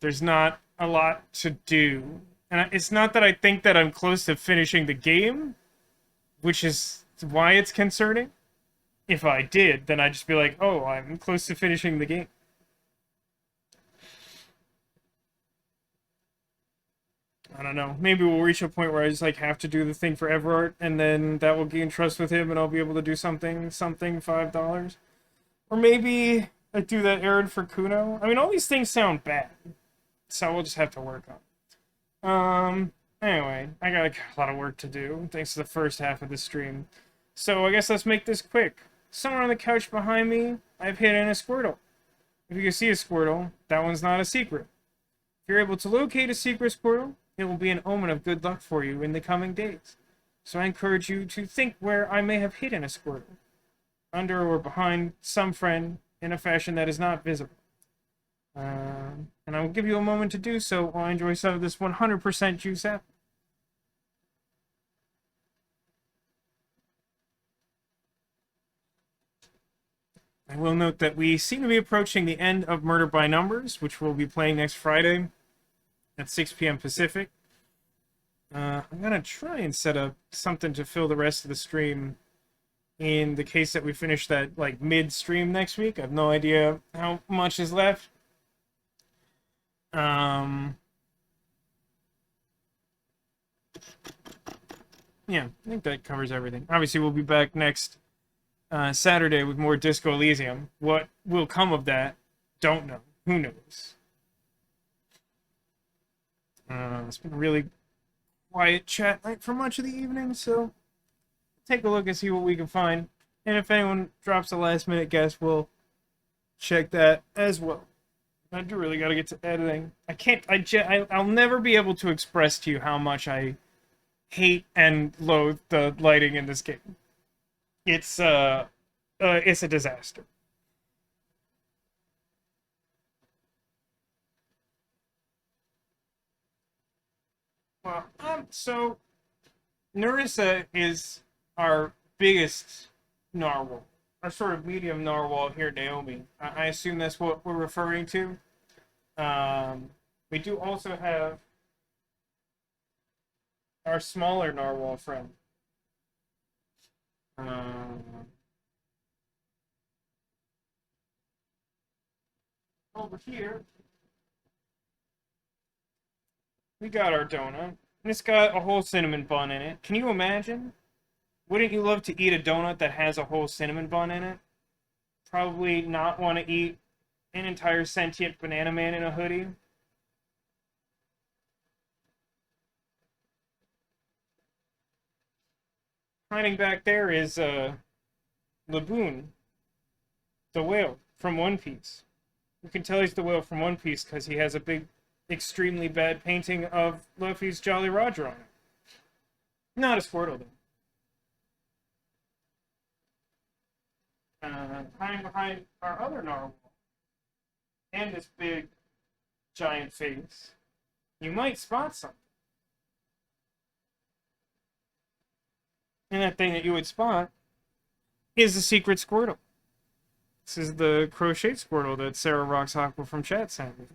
there's not a lot to do. And it's not that I think that I'm close to finishing the game, which is why it's concerning. If I did, then I'd just be like, oh, I'm close to finishing the game. I don't know. Maybe we'll reach a point where I just like have to do the thing for Everart, and then that will gain trust with him, and I'll be able to do something $5. Or maybe I do that errand for Kuno. I mean, all these things sound bad, so we'll just have to work on it. Anyway, I got a lot of work to do, thanks to the first half of the stream. So I guess let's make this quick. Somewhere on the couch behind me, I've hidden a Squirtle. If you can see a Squirtle, that one's not a secret. If you're able to locate a secret Squirtle, it will be an omen of good luck for you in the coming days. So I encourage you to think where I may have hidden a Squirtle. Under or behind some friend in a fashion that is not visible. And I will give you a moment to do so while I enjoy some of this 100% juice apple. I will note that we seem to be approaching the end of Murder by Numbers, which we'll be playing next Friday at 6 p.m. Pacific. I'm going to try and set up something to fill the rest of the stream in the case that we finish that like mid-stream next week. I have no idea how much is left. Yeah, I think that covers everything. Obviously, we'll be back next Saturday with more Disco Elysium. What will come of that? Don't know. Who knows? It's been a really quiet chat night for much of the evening, so take a look and see what we can find. And if anyone drops a last-minute guess, we'll check that as well. I do really got to get to editing. I'll never be able to express to you how much I hate and loathe the lighting in this game. It's a disaster. Well, so Nerissa is our biggest narwhal, our sort of medium narwhal here, Naomi. I assume that's what we're referring to. We do also have our smaller narwhal friend. Over here, we got our donut. And it's got a whole cinnamon bun in it. Can you imagine? Wouldn't you love to eat a donut that has a whole cinnamon bun in it? Probably not want to eat an entire sentient banana man in a hoodie. Hiding back there is Laboon, the whale from One Piece. You can tell he's the whale from One Piece because he has a big, extremely bad painting of Luffy's Jolly Roger on it. Not a Squirtle, though. Hiding behind our other narwhal and this big, giant face, you might spot something. And that thing that you would spot is the secret Squirtle. This is the crocheted Squirtle that Sarah Rocks Aqua from chat sent me.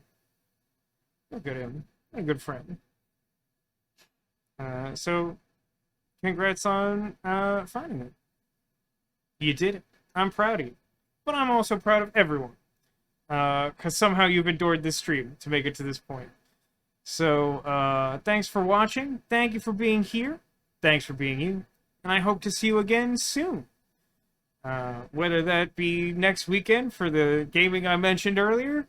Look at him. A good friend. So, congrats on finding it. You did it. I'm proud of you. But I'm also proud of everyone. Because somehow you've endured this stream to make it to this point. So, thanks for watching. Thank you for being here. Thanks for being you. And I hope to see you again soon. Whether that be next weekend for the gaming I mentioned earlier,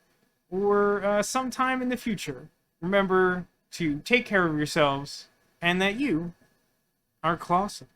or sometime in the future. Remember to take care of yourselves, and that you are Clawson.